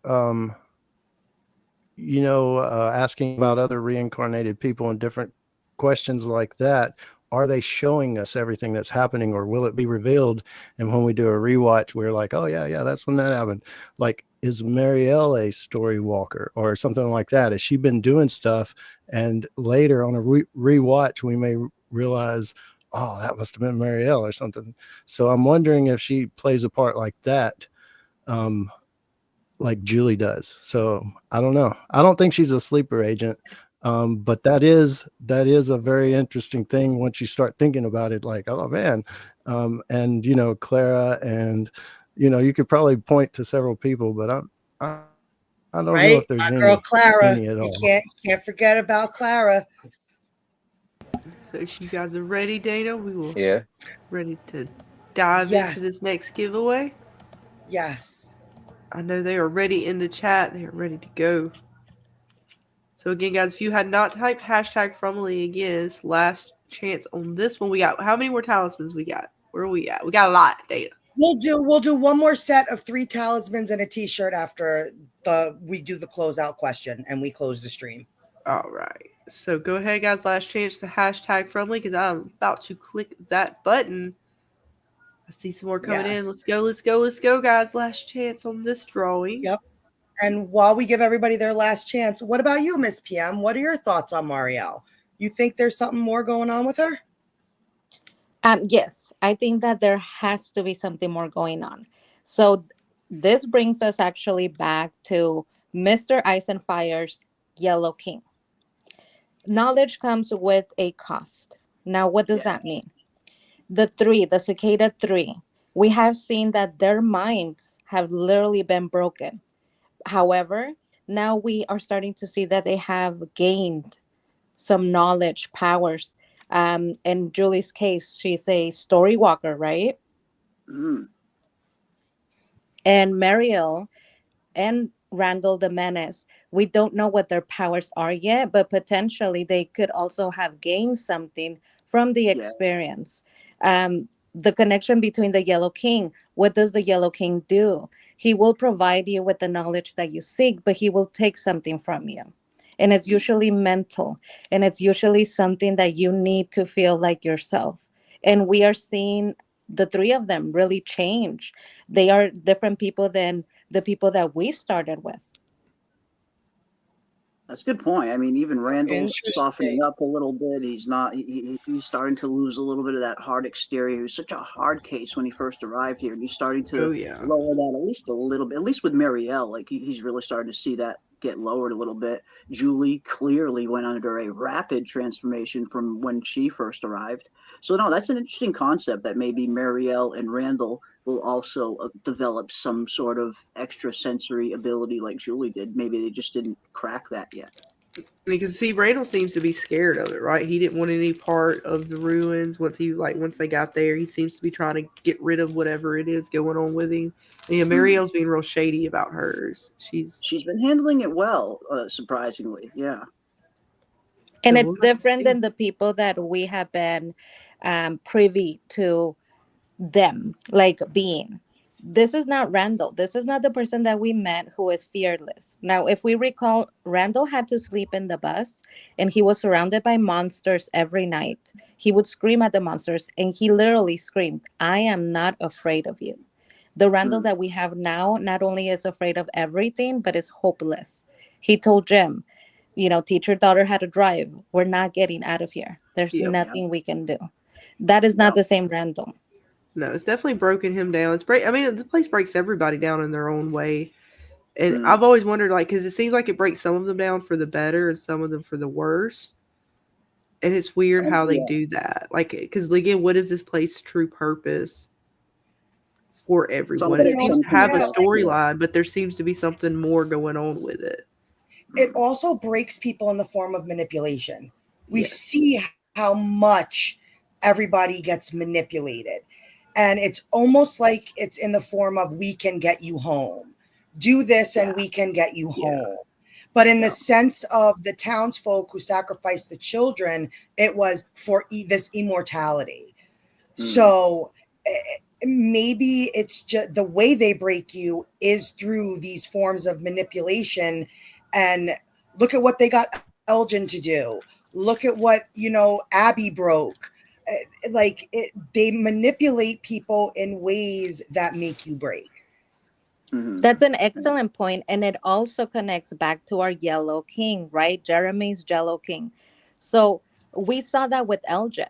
asking about other reincarnated people and different questions like that? Are they showing us everything that's happening, or will it be revealed? And when we do a rewatch, we're like, oh yeah, that's when that happened. Like, is Marielle a story walker or something like that? Has she been doing stuff? And later on a rewatch, we may realize, oh, that must have been Marielle or something. So I'm wondering if she plays a part like that, like Julie does. So I don't know. I don't think she's a sleeper agent. But that is a very interesting thing once you start thinking about it, like, oh man. And Clara, and you could probably point to several people, but I don't know if there's My girl Clara. any at all. You can't forget about Clara. So if you guys are ready, Dana, we will ready to dive into this next giveaway. Yes. I know they are ready in the chat. They are ready to go. So again, guys, if you had not typed hashtag Frumley again, it's last chance on this one. We got, how many more talismans we got? Where are we at? We got a lot, Dana. We'll do one more set of 3 talismans and a t-shirt after we do the closeout question and we close the stream. All right. So go ahead, guys. Last chance to hashtag Frumley because I'm about to click that button. I see some more coming in. Let's go, guys. Last chance on this drawing. Yep. And while we give everybody their last chance, what about you, Miss PM? What are your thoughts on Marielle? You think there's something more going on with her? Yes, I think that there has to be something more going on. So this brings us actually back to Mr. Eisenfire's Yellow King. Knowledge comes with a cost. Now, what does that mean? The cicada 3, we have seen that their minds have literally been broken. However, now we are starting to see that they have gained some knowledge, powers. In Julie's case, she's a story walker, right? And Marielle and Randall the Menace. We don't know what their powers are yet, but potentially they could also have gained something from the Yeah. experience. The connection between the Yellow King. What does the Yellow King do? He will provide you with the knowledge that you seek, but he will take something from you. And it's usually mental, and it's usually something that you need to feel like yourself. And we are seeing the three of them really change. They are different people than the people that we started with. That's a good point. I mean, even Randall's softening Interesting. up a little bit. He's not. He's starting to lose a little bit of that hard exterior. He was such a hard case when he first arrived here, and he's starting to Oh yeah. lower that at least a little bit. At least with Marielle, like he's really starting to see that get lowered a little bit. Julie clearly went under a rapid transformation from when she first arrived. So no, that's an interesting concept that maybe Marielle and Randall will also develop some sort of extrasensory ability like Julie did. Maybe they just didn't crack that yet. Because see, Randall seems to be scared of it, right? He didn't want any part of the ruins once they got there. He seems to be trying to get rid of whatever it is going on with him. And yeah, Marielle's being real shady about hers. She's been handling it well, surprisingly. Yeah. And So it's we'll have to different see. than the people that we have been privy to them, like being. This is not Randall. This is not the person that we met who is fearless. Now, if we recall, Randall had to sleep in the bus and he was surrounded by monsters every night. He would scream at the monsters and he literally screamed, I am not afraid of you. The Randall that we have now not only is afraid of everything, but is hopeless. He told Jim, teach your daughter how to drive. We're not getting out of here. There's Yep. nothing we can do. That is not the same Randall. No, it's definitely broken him down. I mean, the place breaks everybody down in their own way. And I've always wondered, like, because it seems like it breaks some of them down for the better and some of them for the worse. And it's weird how they do that. Like, because again, what is this place's true purpose for everyone? It seems to have a storyline, but there seems to be something more going on with it. It also breaks people in the form of manipulation. We see how much everybody gets manipulated. And it's almost like it's in the form of we can get you home. Do this and we can get you home. But in the sense of the townsfolk who sacrificed the children, it was for this immortality. So maybe it's just the way they break you is through these forms of manipulation. And look at what they got Elgin to do. Look at what, Abby broke. They manipulate people in ways that make you break. That's an excellent point, and it also connects back to our Yellow King, right? Jeremy's Yellow King. So we saw that with Elgin.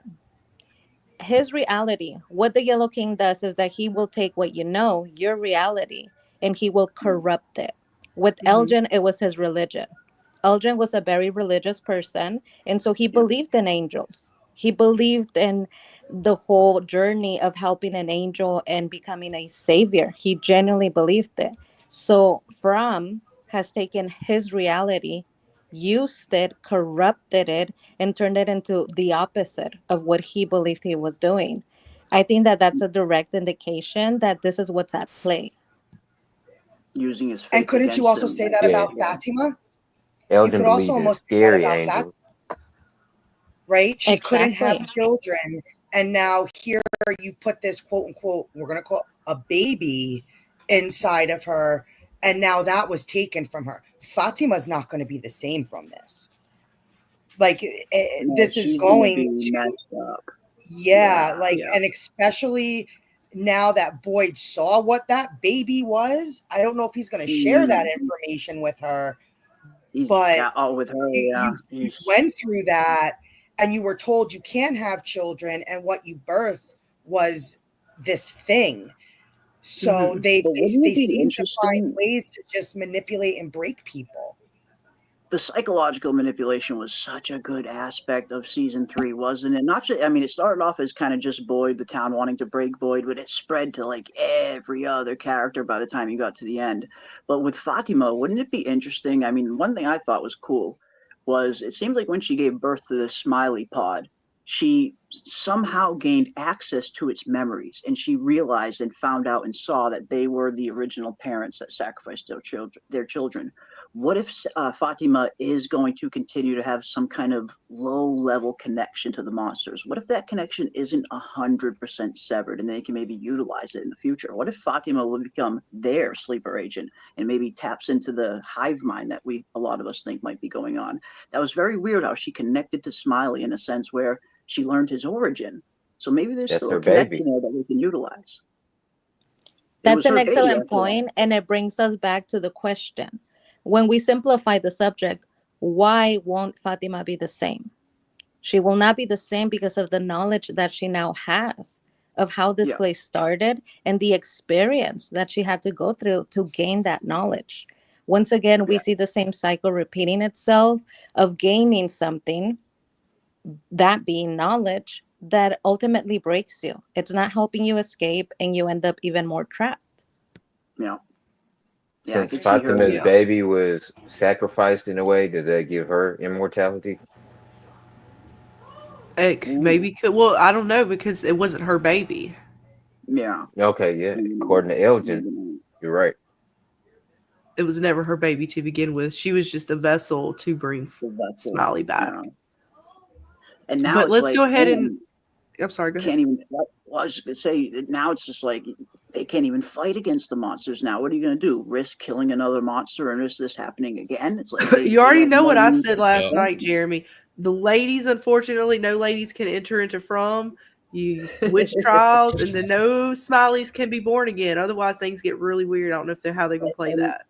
His reality, what the Yellow King does is that he will take what your reality, and he will corrupt it. With Elgin, it was his religion. Elgin was a very religious person, and so he believed in angels. He believed in the whole journey of helping an angel and becoming a savior. He genuinely believed it. So Fromm has taken his reality, used it, corrupted it, and turned it into the opposite of what he believed he was doing. I think that that's a direct indication that this is what's at play. Using his faith. And couldn't you also say that about Fatima? Elgin you could also believed in almost say that scary about angels. Right? She couldn't Exactly. have children. And now here you put this quote unquote, we're going to call a baby inside of her. And now that was taken from her. Fatima's not going to be the same from this. This is going to messed up. And especially now that Boyd saw what that baby was, I don't know if he's going to share that information with her. With her, you went through that, and you were told you can't have children, and what you birthed was this thing. So they seem to find ways to just manipulate and break people. The psychological manipulation was such a good aspect of season 3, wasn't it? Not just, I mean, it started off as kind of just Boyd, the town wanting to break Boyd, but it spread to like every other character by the time you got to the end. But with Fatima, wouldn't it be interesting? I mean, one thing I thought was cool was it seemed like when she gave birth to the Smiley Pod, she somehow gained access to its memories, and she realized and found out and saw that they were the original parents that sacrificed their children. What if Fatima is going to continue to have some kind of low-level connection to the monsters? What if that connection isn't 100% severed, and they can maybe utilize it in the future? What if Fatima will become their sleeper agent and maybe taps into the hive mind that a lot of us think might be going on? That was very weird how she connected to Smiley in a sense where she learned his origin. So maybe there's That's still her a connection baby. there that we can utilize. It That's was an her baby excellent after all. point, and it brings us back to the question. When we simplify the subject, why won't Fatima be the same? She will not be the same because of the knowledge that she now has of how this Yeah. place started and the experience that she had to go through to gain that knowledge. Once again, we Yeah. see the same cycle repeating itself of gaining something, that being knowledge, that ultimately breaks you. It's not helping you escape, and you end up even more trapped. Yeah. Yeah, I Since could see her. Fatima's Yeah. baby was sacrificed in a way, does that give her immortality? Maybe could. Well, I don't know because it wasn't her baby. Yeah. Okay, yeah. According to Elgin, you're right. It was never her baby to begin with. She was just a vessel to bring Smiley back. Yeah. And now But it's let's like, go ahead man, and. I'm sorry. Go can't ahead. even. Well, I was just gonna say that now it's just like they can't even fight against the monsters now. What are you gonna do? Risk killing another monster and risk this happening again? It's like You already have know no what I means said of last defense. night, Jeremy. The ladies, unfortunately, no ladies can enter into From. You switch trials, and then no Smileys can be born again. Otherwise, things get really weird. I don't know how they're gonna play that.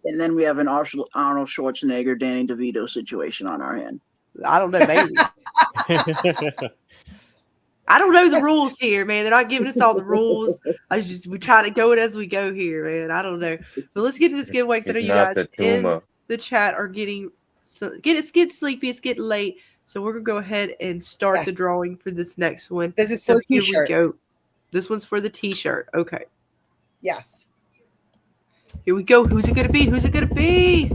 And then we have an Arnold Schwarzenegger, Danny DeVito situation on our hand. I don't know, maybe. I don't know the rules here, man. They're not giving us all the rules. We try to go it as we go here, man. I don't know. But let's get to this giveaway because I know It's you not guys the in tumor. the chat are it's getting sleepy, it's getting late. So we're gonna go ahead and start the drawing for this next one. This is so for a here t-shirt. we go. This one's for the t-shirt. Okay. Yes. Here we go. Who's it gonna be? Who's it gonna be?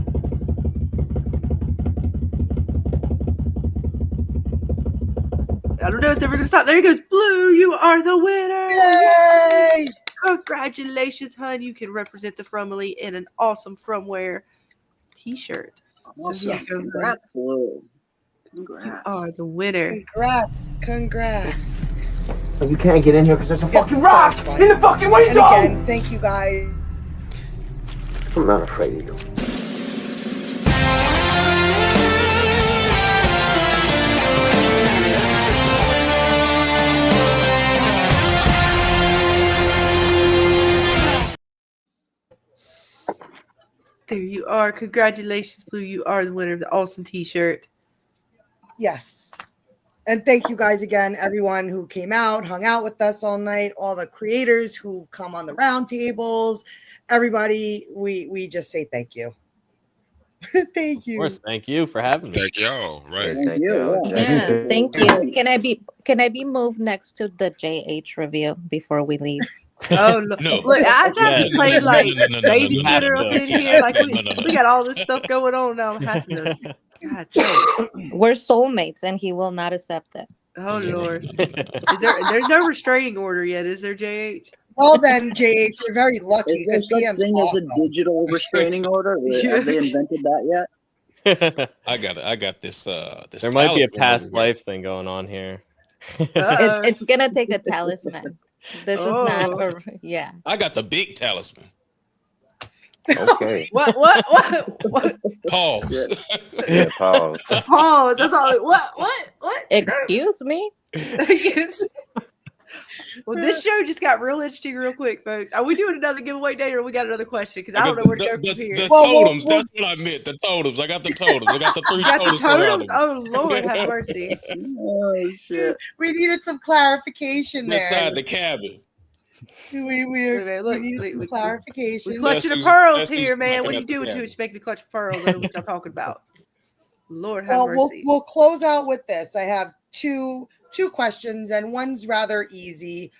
I don't know if they're going to stop. There he goes. Blue, you are the winner. Yay! Congratulations, hun. You can represent the Frumily in an awesome Frumwear t-shirt. Awesome. So here you go, hun. Congrats, Blue. You Congrats. are the winner. Congrats. But you can't get in here because there's a This fucking is rock so fun. in the fucking window! And again, thank you guys. I'm not afraid of you. There you are. Congratulations, Blue. You are the winner of the awesome t-shirt. Yes. And thank you guys again, everyone who came out, hung out with us all night, all the creators who come on the round tables, everybody. We just say thank you. Thank you. Of course, thank you for having me. Thank y'all. Right. Thank you. Yeah, thank you. Can I be moved next to the JH review before we leave? Oh no! No. Look, I have to play like No. babysitter up in here. Like No. we got all this stuff going on now. I'm having to. God dang. We're soulmates, and he will not accept it. Oh Lord! There's no restraining order yet, is there, JH? Well then, JH, you're very lucky Is there because such PM's thing awesome. as a digital restraining order? Have they invented that yet? I got this. This There might be a talisman past over here. life thing going on here. It's gonna take a talisman. This is not Oh. a yeah. I got the big talisman. Okay. What? Pause. Yeah, pause. Pause. That's all. What? Excuse me. Yes. Well, this show just got real interesting real quick, folks. Are we doing another giveaway day, or we got another question? Because I don't know where to go from here. The totems. That's what I meant. The totems. I got the totems. I got the three You got the totems. surrounding totems? me. Oh Lord, have mercy. Oh shit! We needed some clarification there. Inside the cabin. We needed some clarification. We clutching the who's- pearls that's who's here, man. What knocking are you at the doing to cabin. it? You make me clutch pearls. I don't know what I'm talking about. Lord have Well, mercy. we'll close out with this. I have two questions, and one's rather easy.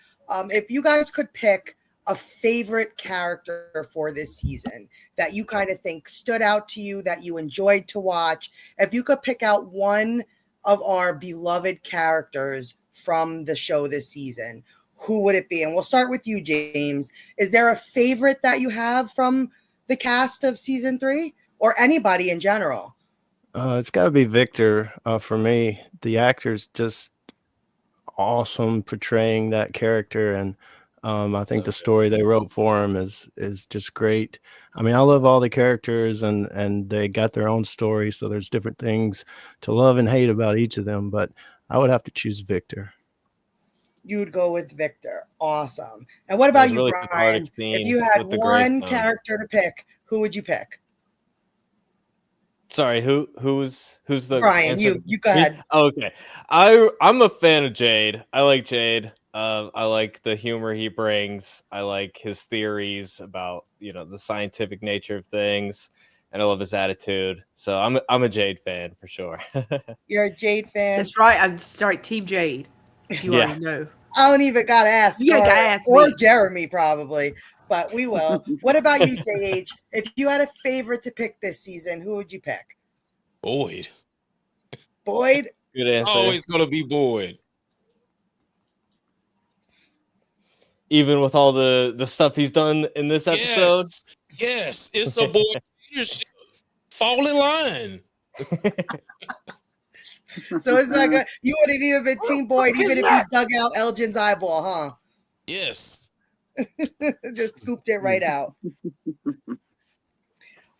If you guys could pick a favorite character for this season that you kind of think stood out to you, that you enjoyed to watch, if you could pick out one of our beloved characters from the show this season, who would it be? And we'll start with you, James. Is there a favorite that you have from the cast of season 3, or anybody in general? It's got to be Victor for me. The actor's just awesome portraying that character, and I think the story they wrote for him is just great. I mean, I love all the characters, and they got their own story, so there's different things to love and hate about each of them. But I would have to choose Victor. You would go with Victor. Awesome. And what about you, really Brian? cathartic If scene you had with the one gravestone. character to pick, who would you pick? Sorry, who's the Brian, answer? you go Me? ahead. Oh, okay. I'm a fan of Jade. I like Jade. I like the humor he brings. I like his theories about the scientific nature of things, and I love his attitude. So I'm a Jade fan for sure. You're a Jade fan. That's right. I'm sorry, Team Jade. You Yeah. already know. I don't even gotta ask. You ain't Scarlett gotta ask or me. Jeremy probably, but we will. What about you, JH? If you had a favorite to pick this season, who would you pick? Boyd. Boyd. Good answer. Always gonna be Boyd. Even with all the stuff he's done in this episode. Yes, it's a Boyd leadership. Fall in line. So it's like you would have even been Team Boyd even if you dug out Elgin's eyeball, huh? Yes. Just scooped it right out.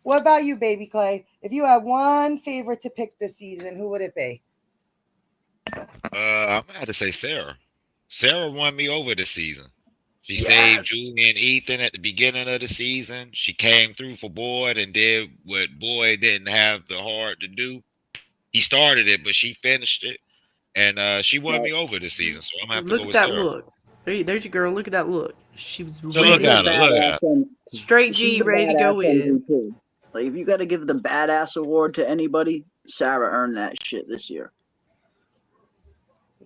What about you, Baby Clay? If you had one favorite to pick this season, who would it be? I'm gonna have to say Sarah. Sarah won me over this season. She Yes. saved Julie and Ethan at the beginning of the season. She came through for Boyd and did what Boyd didn't have the heart to do. He started it, but she finished it, and she won me over this season. So I'm gonna have to Look go at with that Sarah. look. There's your girl. Look at that look. She was So look ready. at her. Look at her. Straight She's G, the ready to go badass in. MVP. Like, if you got to give the badass award to anybody, Sarah earned that shit this year.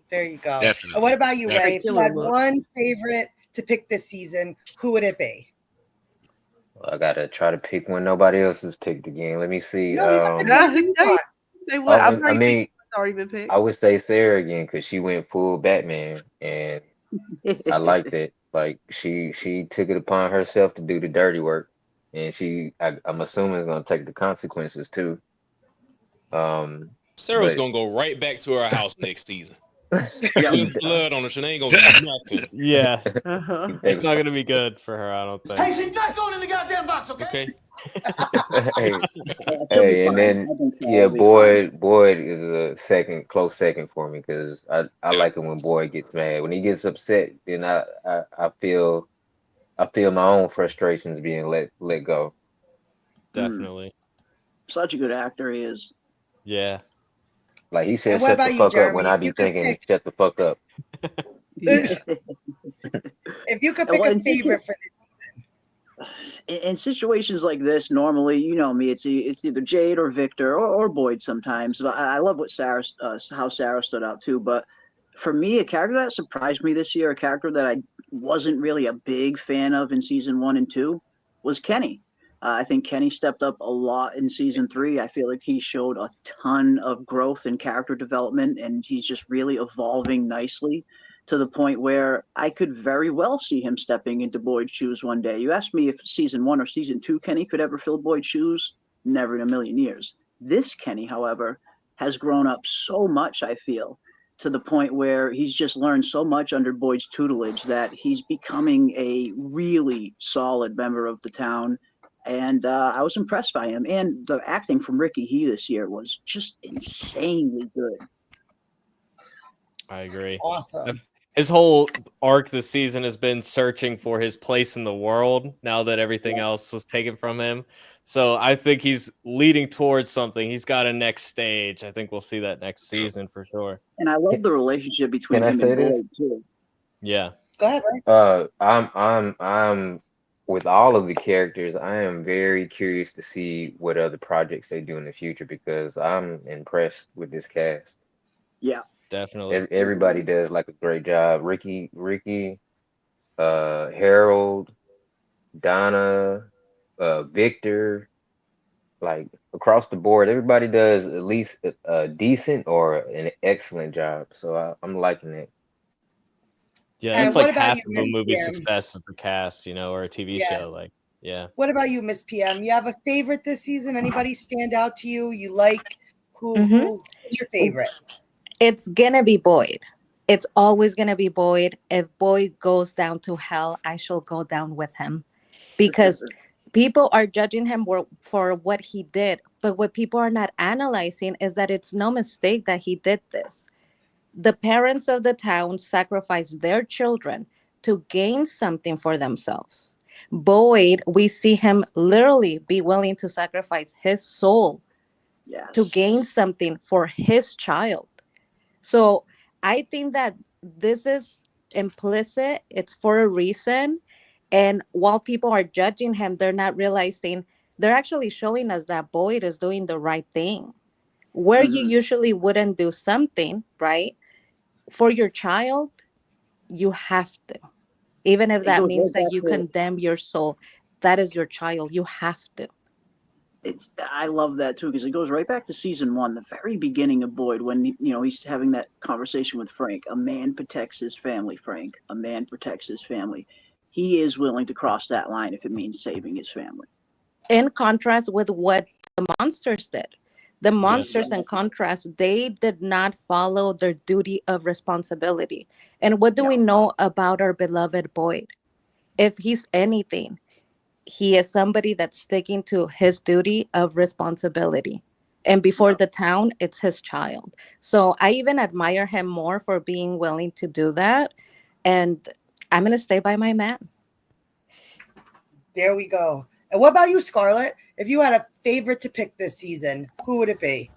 There you go. Definitely. And what about you, Definitely. Ray? If you had one favorite to pick this season, who would it be? Well, I gotta try to pick one nobody else has picked again. Let me see. No, you have to pick who you want. Say what? I've I already mean, picked. It's already been picked. I would say Sarah again because she went full Batman, and I liked it. Like she took it upon herself to do the dirty work, and I'm assuming is gonna take the consequences too. Sarah's But gonna go right back to her house next season. Yeah. With blood on her, she ain't gonna do nothing. Yeah. Uh-huh. It's not gonna be good for her, I don't think. Hey, she's not going in the goddamn box, okay? hey, she'll be hey, and fine. then I think Sarah yeah, will be fine. Boyd is a close second for me because I like it when Boyd gets mad. When he gets upset, then I feel my own frustrations being let go. Definitely. Such a good actor he is. Yeah. Like he said, And what shut the about you, fuck up Jeremy? when If I be you could thinking, pick- shut the fuck up. If you could pick Well, a favorite for in situations like this, normally, you know me, it's either Jade or Victor or Boyd sometimes. But I love what how Sarah stood out too. But for me, a character that surprised me this year, a character that I wasn't really a big fan of in season 1 and 2, was Kenny. I think Kenny stepped up a lot in season 3. I feel like he showed a ton of growth and character development, and he's just really evolving nicely to the point where I could very well see him stepping into Boyd's shoes one day. You asked me if season 1 or season 2 Kenny could ever fill Boyd's shoes. Never in a million years. This Kenny, however, has grown up so much, I feel, to the point where he's just learned so much under Boyd's tutelage that he's becoming a really solid member of the town. And I was impressed by him. And the acting from Ricky He this year was just insanely good. I agree. Awesome. His whole arc this season has been searching for his place in the world now that everything else was taken from him. So I think he's leading towards something. He's got a next stage. I think we'll see that next season for sure. And I love the relationship between Can I him say and this? Boyd too. Yeah. Go ahead, Ray. I'm with all of the characters. I am very curious to see what other projects they do in the future because I'm impressed with this cast. Yeah, definitely. Everybody does like a great job. Ricky, Harold, Donna, Victor, like across the board, everybody does at least a decent or an excellent job. So I'm liking it. Yeah, And that's what like about half you, of a Miss movie's PM? success is the cast, or a TV Yeah. show. Like, yeah. What about you, Miss PM? You have a favorite this season? Anybody stand out to you? You like Mm-hmm. who's your favorite? It's gonna be Boyd. It's always gonna be Boyd. If Boyd goes down to hell, I shall go down with him. Because people are judging him for what he did. But what people are not analyzing is that it's no mistake that he did this. The parents of the town sacrificed their children to gain something for themselves. Boyd, we see him literally be willing to sacrifice his soul to gain Yes. something for his child. So I think that this is implicit, it's for a reason. And while people are judging him, they're not realizing they're actually showing us that Boyd is doing the right thing. Where you Mhm. usually wouldn't do something, right? For your child, you have to. Even if It that goes means right that back you to condemn your soul, that is your child. You have to. I love that too because it goes right back to season 1, the very beginning of Boyd when he's having that conversation with Frank. A man protects his family, Frank. A man protects his family. He is willing to cross that line if it means saving his family. In contrast with what the monsters did. The monsters, in Exactly. contrast, they did not follow their duty of responsibility. And what do we No. know about our beloved Boyd? If he's anything, he is somebody that's sticking to his duty of responsibility. And before the town, it's his child. So I even admire him more for being willing to do that. And I'm going to stay by my man. There we go. And what about you, Scarlett? If you had a favorite to pick this season, who would it be?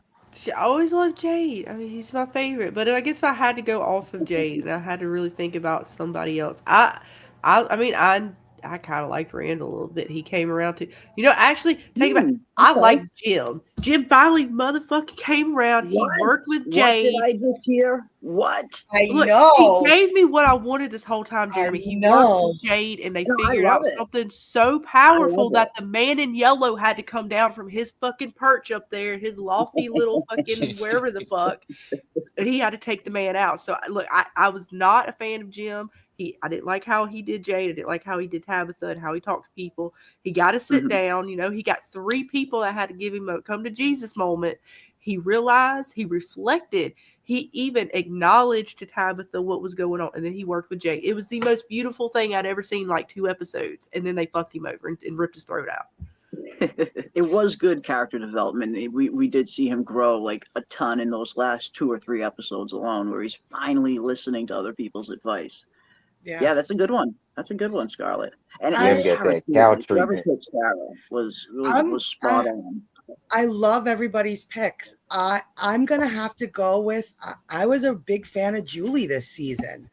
I always loved Jade. I mean, he's my favorite. But I guess if I had to go off of Jade and I had to really think about somebody else, I kind of liked Randall a little bit. He came around to, actually, take it back. I Okay. like Jim. Jim finally motherfucking came around. He What? worked with What did Jade. I just hear? What? I Look, know. he gave me what I wanted this whole time, I Jeremy. He worked know. with Jade, and they No, I figured love out it. something so I powerful love that the man in yellow had to come down from his fucking perch up there, his lofty little fucking wherever the fuck, and he had to take the man out. So look, I was not a fan of Jim. I didn't like how he did Jade. I didn't like how he did Tabitha and how he talked to people. He got to sit Mhm. down. He got 3 people that had to give him a come to Jesus moment. He realized, he reflected, he even acknowledged to Tabitha what was going on, and then he worked with Jade. It was the most beautiful thing I'd ever seen, like 2 episodes, and then they fucked him over and ripped his throat out. It was good character development. We did see him grow like a ton in those last 2 or 3 episodes alone, where he's finally listening to other people's advice. Yeah, that's a good one. That's a good one, Scarlett. And I- Jim got Sarah that too. cow Whoever treatment. picked Sarah was I'm spot on. I love everybody's picks. I'm gonna have to go with. I was a big fan of Julie this season.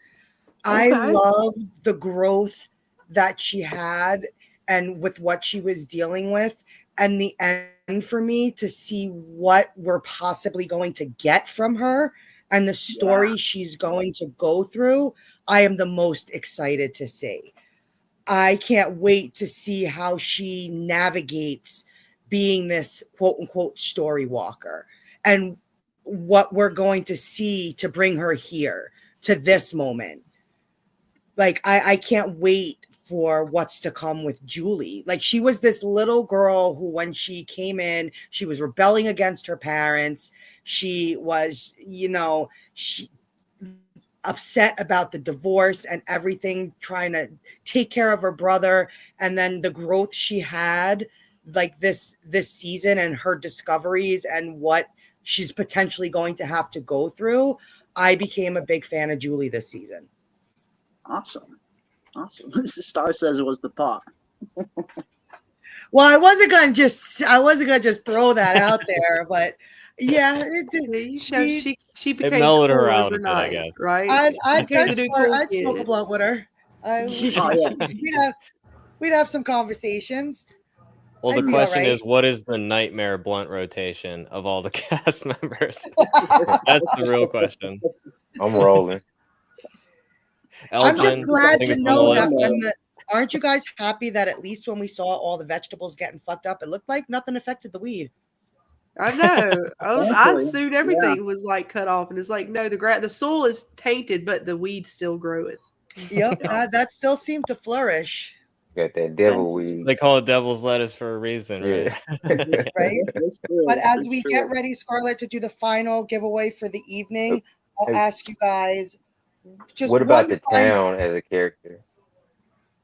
I Okay. loved the growth that she had and with what she was dealing with, and the end for me to see what we're possibly going to get from her and the story she's going to go through. I am the most excited to see. I can't wait to see how she navigates being this quote unquote story walker and what we're going to see to bring her here to this moment. Like, I can't wait for what's to come with Julie. Like, she was this little girl who, when she came in, she was rebelling against her parents. She was, she upset about the divorce and everything, trying to take care of her brother, and then the growth she had like this season and her discoveries and what she's potentially going to have to go through. I became a big fan of Julie this season. Awesome. Star says it was the pop. Well, I wasn't gonna just throw that out there, but yeah, she It became mellowed her cool out a bit, I overnight, guess. right? I'd Became the new cool smoke a kid. blunt with her. We'd have some conversations. Well, the I'd be question all right. is, what is the nightmare blunt rotation of all the cast members? That's the real question. I'm rolling. I'm just Elgin, glad I think to it's on the know that list. aren't you guys happy that at least when we saw all the vegetables getting fucked up, it looked like nothing affected the weed? I know. I Thankfully, assumed everything was like cut off, and it's like no, the soil is tainted, but the weed still groweth. Yep, that still seemed to flourish. Got that devil weed. They call it devil's lettuce for a reason, right? Yeah. Right. That's true. But as That's we true. get ready, Scarlett, to do the final giveaway for the evening, I'll Hey, ask you guys just what about one the final. town as a character?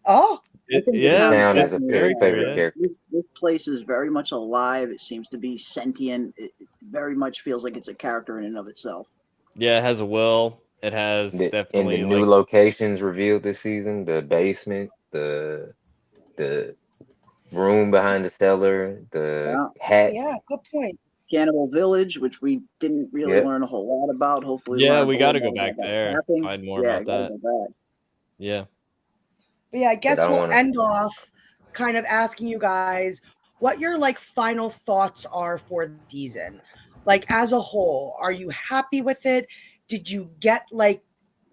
Oh, I think the The Yeah, town is town that's is a a definitely character. favorite Yeah. character. this place is very much alive. It seems to be sentient. It very much feels like it's a character in and of itself. Yeah, it has a will. It has And the definitely new like locations revealed this season, the basement, the room behind the cellar, the Yeah. hat. yeah, good point. Cannibal Village, which we didn't really Yep. learn a whole lot about. Hopefully, we yeah, learn we a little got to go more back about that there, tapping. find more Yeah, about gotta that. go back. Yeah. But yeah, I But guess I we'll want to. end off kind of asking you guys what your like final thoughts are for the season. Like as a whole, are you happy with it? Did you get like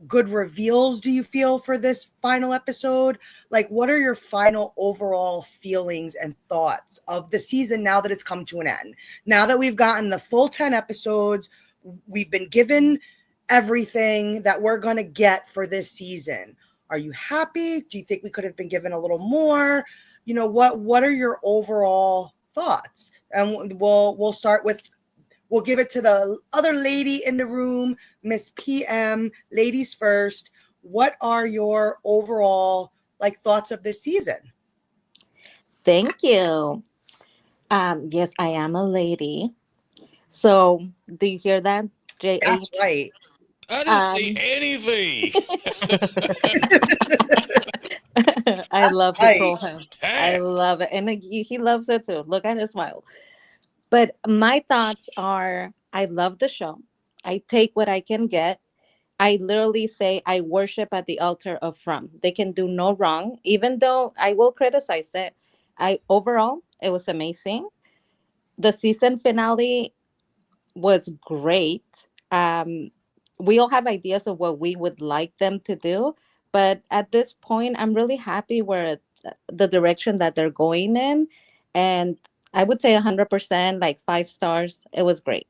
good reveals, do you feel, for this final episode? Like what are your final overall feelings and thoughts of the season now that it's come to an end? Now that we've gotten the full 10 episodes, we've been given everything that we're going to get for this season. Are you happy? Do you think we could have been given a little more? You know, what are your overall thoughts? And we'll start with, we'll give it to the other lady in the room, Miss PM. Ladies first. What are your overall like thoughts of this season? Thank you. Yes, I am a lady. So, do you hear that, JH? That's right. I didn't say anything. I love to right. troll him. I love it. And he loves it too. Look at his smile. But my thoughts are I love the show. I take what I can get. I literally say I worship at the altar of From. They can do no wrong, even though I will criticize it. Overall, it was amazing. The season finale was great. Um, we all have ideas of what we would like them to do, but at this point, I'm really happy where the direction that they're going in, and I would say 100%, like 5 stars. It was great.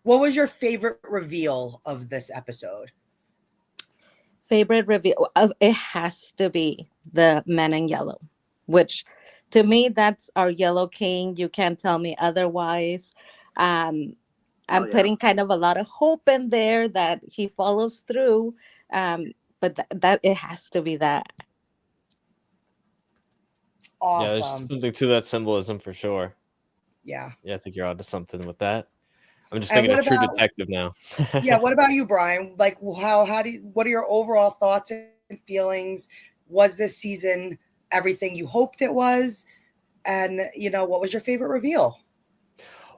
What was your favorite reveal of this episode? Favorite reveal of it has to be the Men in Yellow, which to me that's our Yellow King. You can't tell me otherwise. Um, I'm putting kind of a lot of hope in there that he follows through. But that it has to be that. Awesome. Yeah, there's something to that symbolism for sure. Yeah. Yeah, I think you're onto something with that. I'm just And thinking of what True about- Detective now. Yeah. What about you, Brian? Like, what are your overall thoughts and feelings? Was this season everything you hoped it was? And what was your favorite reveal?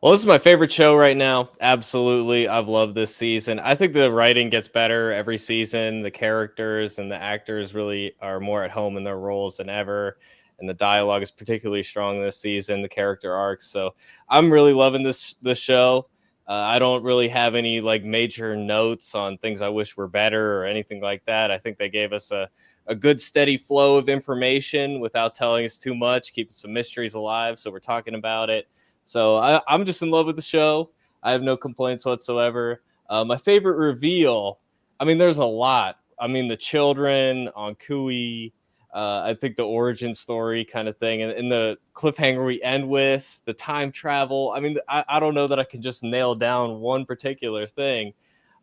Well, this is my favorite show right now. Absolutely. I've loved this season. I think the writing gets better every season. The characters and the actors really are more at home in their roles than ever. And the dialogue is particularly strong this season, the character arcs. So I'm really loving this show. I don't really have any like major notes on things I wish were better or anything like that. I think they gave us a good steady flow of information without telling us too much, keeping some mysteries alive. So we're talking about it. So I'm just in love with the show. I have no complaints whatsoever. My favorite reveal, I mean, there's a lot. I mean, the children on Kui, I think the origin story kind of thing, and the cliffhanger we end with, the time travel. I mean, I don't know that I can just nail down one particular thing.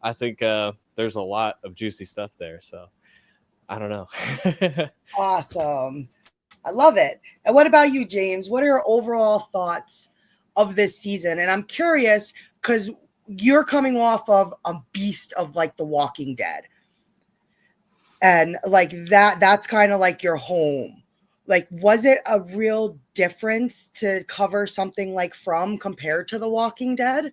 I think there's a lot of juicy stuff there. So I don't know. Awesome. I love it. And what about you, James? What are your overall thoughts of this season? And I'm curious because you're coming off of a beast of like The Walking Dead. And like that's kind of like your home. Like, was it a real difference to cover something like From compared to The Walking Dead?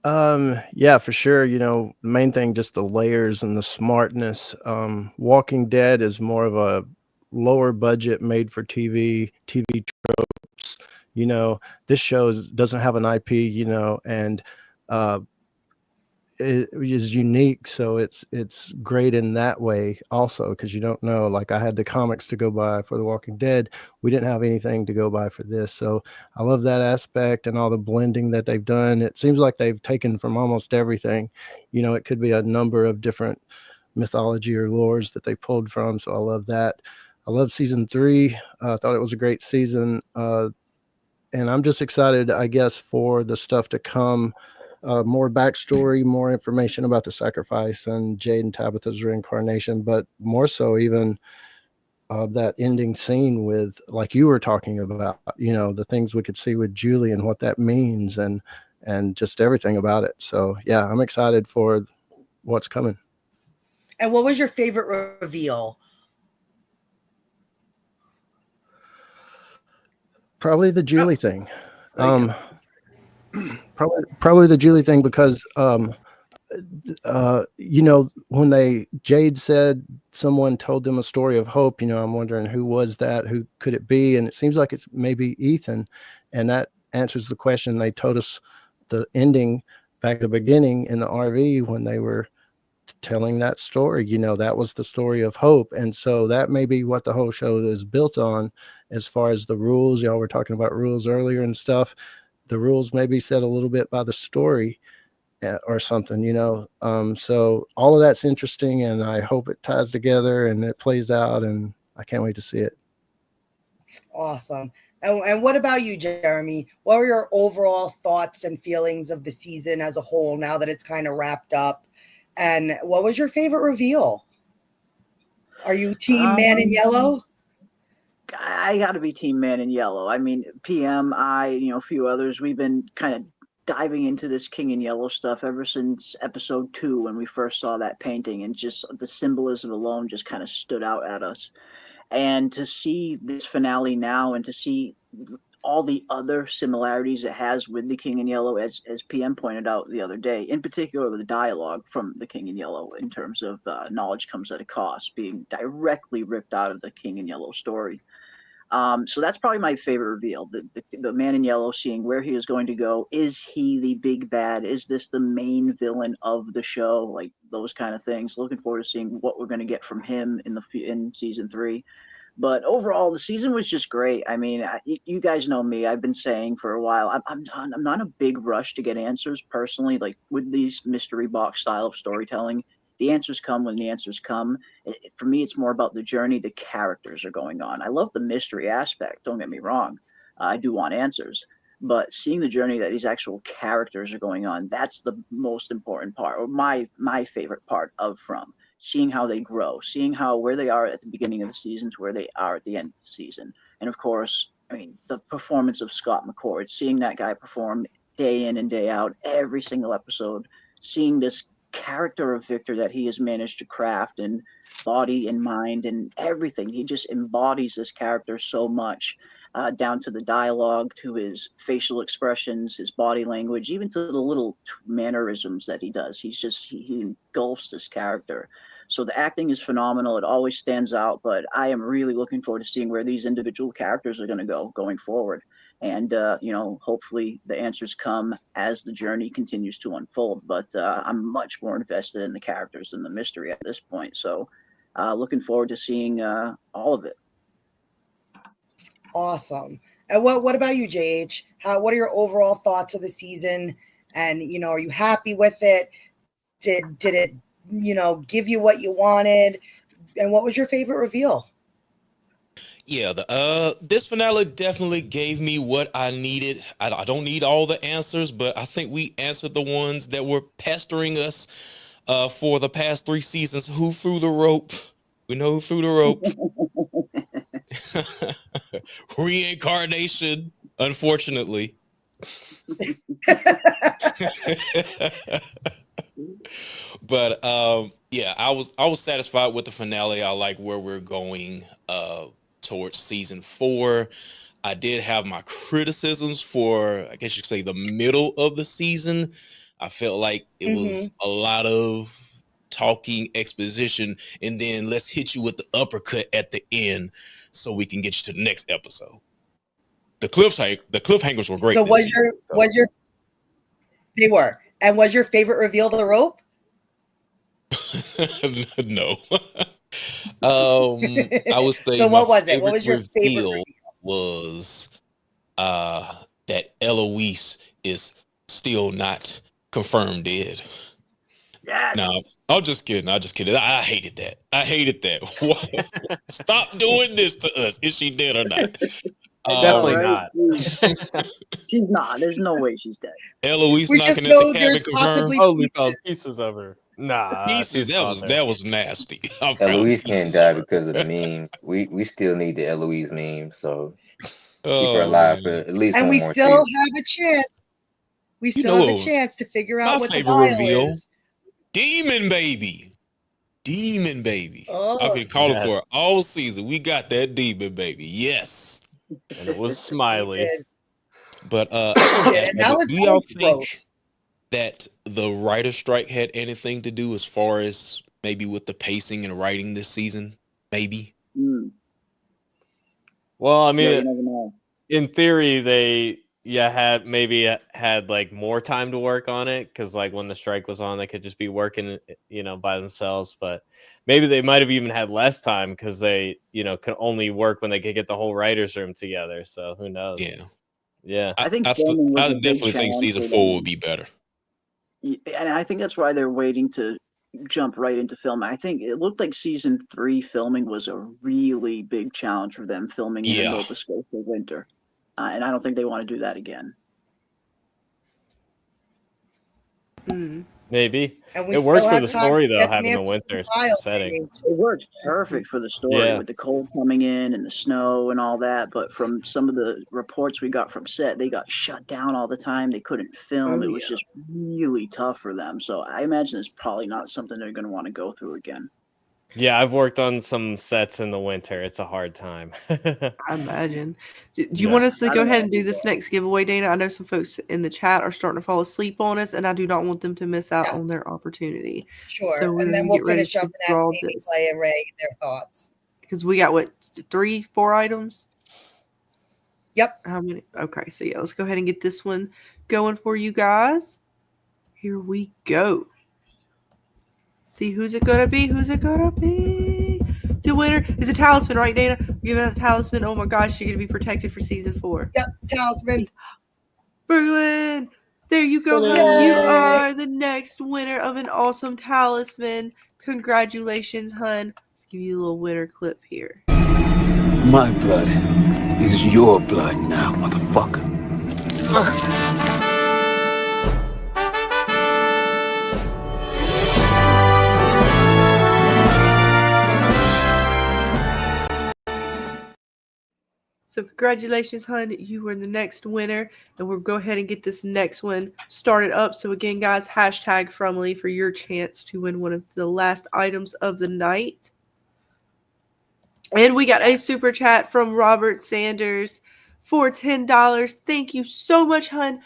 Yeah, for sure. The main thing, just the layers and the smartness. Walking Dead is more of a lower budget, made for TV tropes. This show doesn't have an IP, and it is unique. So it's great in that way also, because you don't know, like I had the comics to go by for The Walking Dead. We didn't have anything to go by for this. So I love that aspect and all the blending that they've done. It seems like they've taken from almost everything. It could be a number of different mythology or lores that they pulled from. So I love that. I love season 3. I thought it was a great season. And I'm just excited, I guess, for the stuff to come. More backstory, more information about the sacrifice and Jade and Tabitha's reincarnation, but more so even that ending scene with, like you were talking about, the things we could see with Julie and what that means, and just everything about it. So yeah, I'm excited for what's coming. And what was your favorite reveal? Probably the Julie thing. Probably the Julie thing, because when Jade said someone told them a story of hope, I'm wondering who was that, who could it be? And it seems like it's maybe Ethan, and that answers the question. They told us the ending back at the beginning in the RV when they were telling that story. That was the story of hope, and so that may be what the whole show is built on. As far as the rules, y'all were talking about rules earlier and stuff. The rules may be set a little bit by the story or something, so all of that's interesting, and I hope it ties together and it plays out, and I can't wait to see it. Awesome. And what about you, Jeremy? What were your overall thoughts and feelings of the season as a whole now that it's kind of wrapped up? And what was your favorite reveal? Are you team Man in Yellow? I got to be team Man in Yellow. I mean, PM, a few others, we've been kind of diving into this King in Yellow stuff ever since episode 2 when we first saw that painting, and just the symbolism alone just kind of stood out at us. And to see this finale now, and to see all the other similarities it has with the King in Yellow, as PM pointed out the other day, in particular the dialogue from the King in Yellow in terms of knowledge comes at a cost, being directly ripped out of the King in Yellow story. So that's probably my favorite reveal. The Man in Yellow, seeing where he is going to go. Is he the big bad? Is this the main villain of the show? Like those kind of things. Looking forward to seeing what we're going to get from him in season 3. But overall, the season was just great. I mean, you guys know me. I've been saying for a while, I'm not a big rush to get answers personally. Like with these mystery box style of storytelling, the answers come when the answers come. For me, it's more about the journey the characters are going on. I love the mystery aspect. Don't get me wrong. I do want answers. But seeing the journey that these actual characters are going on, that's the most important part, or my favorite part of From. Seeing how they grow, seeing where they are at the beginning of the season to where they are at the end of the season. And of course, I mean, the performance of Scott McCord, seeing that guy perform day in and day out, every single episode, seeing this character of Victor that he has managed to craft in body and mind and everything. He just embodies this character so much, down to the dialogue, to his facial expressions, his body language, even to the little mannerisms that he does. He engulfs this character. So the acting is phenomenal. It always stands out, but I am really looking forward to seeing where these individual characters are going to go going forward. And, hopefully the answers come as the journey continues to unfold. But I'm much more invested in the characters than the mystery at this point. So looking forward to seeing all of it. Awesome. And what about you, JH? What are your overall thoughts of the season? And, are you happy with it? Did it, give you what you wanted? And what was your favorite reveal? Yeah, this finale definitely gave me what I needed. I don't need all the answers, but I think we answered the ones that were pestering us for the past 3 seasons. Who threw the rope? We know who threw the rope. Reincarnation, unfortunately. But yeah, I was satisfied with the finale. I like where we're going towards season 4. I did have my criticisms for, I guess you could say, the middle of the season. I felt like it was a lot of talking, exposition, and then let's hit you with the uppercut at the end so we can get you to the next episode. The cliffhangers were great. So they were. And was your favorite reveal the rope? No. I would say. So what was it? What was your favorite reveal? Was that Eloise is still not confirmed dead. Yes. No, I'm just kidding. I hated that. What? Stop doing this to us. Is she dead or not? Definitely not. She's not. There's no way she's dead. Eloise We just knocking at the know there's cabin confirmed. possibly Only found pieces of her. Nah, Pieces. she's on there. That was nasty. I found Eloise can't pieces die of her. because of the memes. We still need the Eloise meme, so keep her Oh alive for man. at least and one we more still season. have a chance. We You still have know a what was chance to figure my out what the favorite vial reveal? is. Demon baby. Demon baby. Oh, I've been calling Yes. for it all season. We got that demon baby. Yes. And it was we Smiley. did. But We did. And that was do y'all think gross. that the writer strike had anything to do as far as maybe with the pacing and writing this season? Maybe. Well, I Yeah, mean, you never know. in theory, they had like more time to work on it because like when the strike was on, they could just be working, by themselves. But maybe they might have even had less time because they, could only work when they could get the whole writers' room together. So who knows? Yeah. I think I filming was a big definitely think challenge season for 4 will them. be better. And I think that's why they're waiting to jump right into filming. I think it looked like season 3 filming was a really big challenge for them, filming in a Yeah. Nova Scotia winter. And I don't think they want to do that again. Maybe. And we It worked still for have the time story to though, get having the answer to winter vial setting. page. It works perfect for the story Yeah. with the cold coming in and the snow and all that. But from some of the reports we got from set, they got shut down all the time. They couldn't film. It was just really tough for them. So I imagine it's probably not something they're going to want to go through again. Yeah, I've worked on some sets in the winter. It's a hard time. I imagine. Do you Yeah. want us to I go don't ahead know. and do this next giveaway, Dana? I know some folks in the chat are starting to fall asleep on us, and I do not want them to miss out Yes. on their opportunity. Sure. So we're And then gonna we'll get ready finish up to and ask draw Baby this Clay and Ray their thoughts. because we got what 4 items. Yep. How many? Okay, so yeah, let's go ahead and get this one going for you guys. Here we go. See who's it gonna be? Who's it gonna be? The winner is a talisman, right, Dana? Give us a talisman. Oh my gosh, you're gonna be protected for season 4. Yep, talisman. Berglund, there you go, hun. Yay. You are the next winner of an awesome talisman. Congratulations, hun. Let's give you a little winner clip here. My blood is your blood now, motherfucker. So congratulations, hun. You were the next winner. And we'll go ahead and get this next one started up. So again, guys, hashtag Frumley for your chance to win one of the last items of the night. And we got a super chat from Robert Sanders for $10. Thank you so much, hun.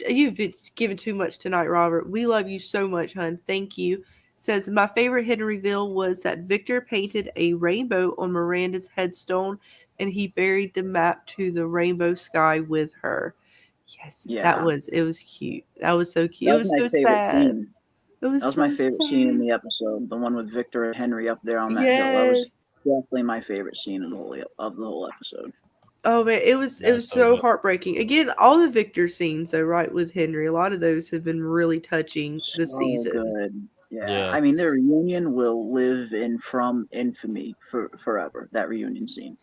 You've been giving too much tonight, Robert. We love you so much, hun. Thank you. Says, my favorite hidden reveal was that Victor painted a rainbow on Miranda's headstone and he buried the map to the rainbow sky with her. Yes, Yeah. it was cute. That was so cute. That It was was my so favorite sad. scene. It was That was so my favorite scene in sad. the episode. The one with Victor and Henry up there on that hill. That was definitely my favorite scene of the whole episode. Oh man, it was so heartbreaking. Again, all the Victor scenes though, right, with Henry, a lot of those have been really touching this So season. good. Yeah. I mean, their reunion will live from infamy forever. That reunion scene.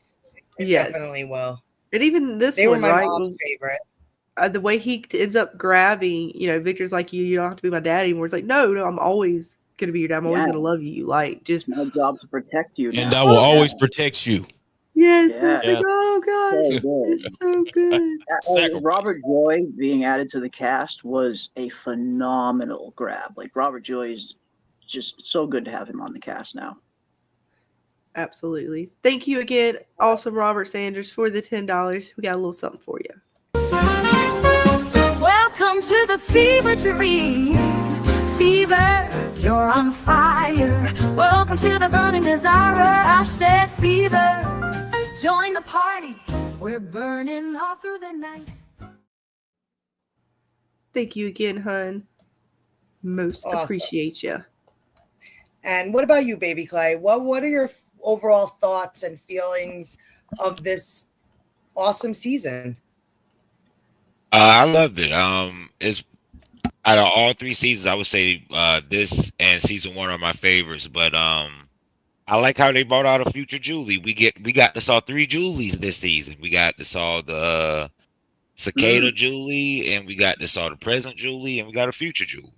It Yes. definitely will. And even this They one, were my right? mom's favorite. The way he ends up grabbing, Victor's like, you don't have to be my dad anymore. It's like, no, I'm always gonna be your dad. I'm always Yeah. gonna love you. Like, just It's my job to protect you And now. I will always protect you. yes, Yeah. it's like, oh gosh, So good. it's so good. Robert Joy being added to the cast was a phenomenal grab. Like, Robert Joy is just so good to have him on the cast now. Absolutely. Thank you again, awesome Robert Sanders, for the $10. We got a little something for you. Welcome to the fever dream. Fever, you're on fire. Welcome to the burning desire. I said fever. Join the party. We're burning all through the night. Thank you again, hun. Most Awesome. appreciate you. And what about you, Baby Clay? What are your overall thoughts and feelings of this awesome season? I loved it. out of all 3 seasons, I would say this and season 1 are my favorites. But I like how they brought out a future Julie. We got to saw 3 Julies this season. We got to saw the cicada Julie, and we got to saw the present Julie, and we got a future Julie.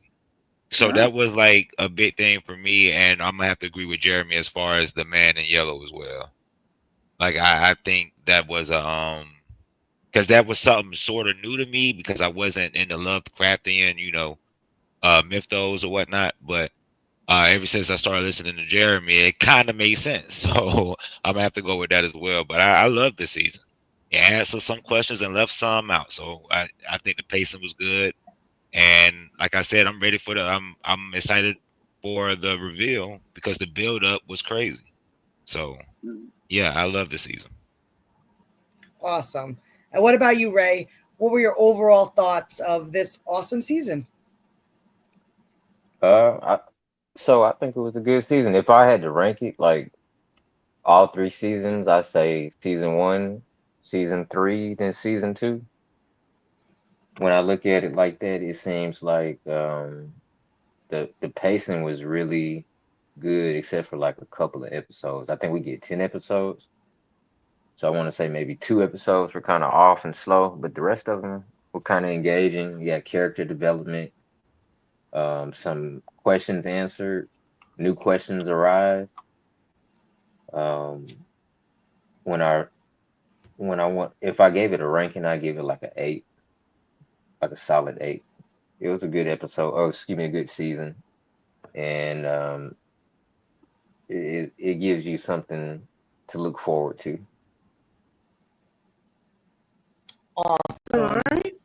So that was like a big thing for me, and I'm gonna have to agree with Jeremy as far as the man in yellow as well. Like I think that was a because that was something sort of new to me because I wasn't into Lovecraftian, mythos or whatnot. But ever since I started listening to Jeremy, it kind of made sense. So I'm gonna have to go with that as well. But I love this season. It answered some questions and left some out. So I think the pacing was good. And like I said, I'm ready for I'm excited for the reveal because the build up was crazy. So yeah, I love this season. Awesome. And what about you, Ray? What were your overall thoughts of this awesome season? So I think it was a good season. If I had to rank it, like all 3 seasons, I say season 1, season 3, then season 2. When I look at it like that, it seems like the pacing was really good, except for like a couple of episodes. I think we get 10 episodes. So I want to say maybe 2 episodes were kind of off and slow, but the rest of them were kind of engaging. Yeah, character development, some questions answered, new questions arise. Um, when I want, if I gave it a ranking, I give it like an 8, like a solid 8. It was a good episode. Oh, excuse me, a good season, and it gives you something to look forward to. Awesome. All right.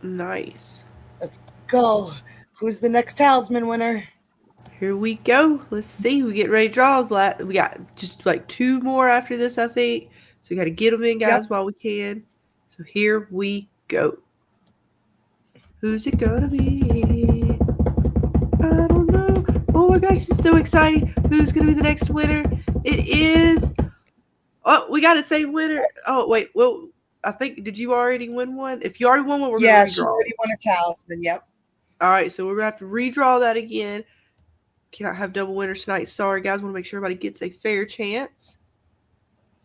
Nice. Let's go. Who's the next talisman winner? Here we go. Let's see. We get ready to draw. We got just like 2 more after this, I think. So we got to get them in, guys, while we can. So here we go. Who's it gonna be? I don't know. Oh my gosh, it's so exciting. Who's gonna be the next winner? It is. Oh, we got to say winner. Oh wait. Well, I think did you already win one? If you already won one, we're gonna redraw. She already won a talisman. Yep. All right, so we're gonna have to redraw that again. Cannot have double winners tonight. Sorry, guys. Want to make sure everybody gets a fair chance.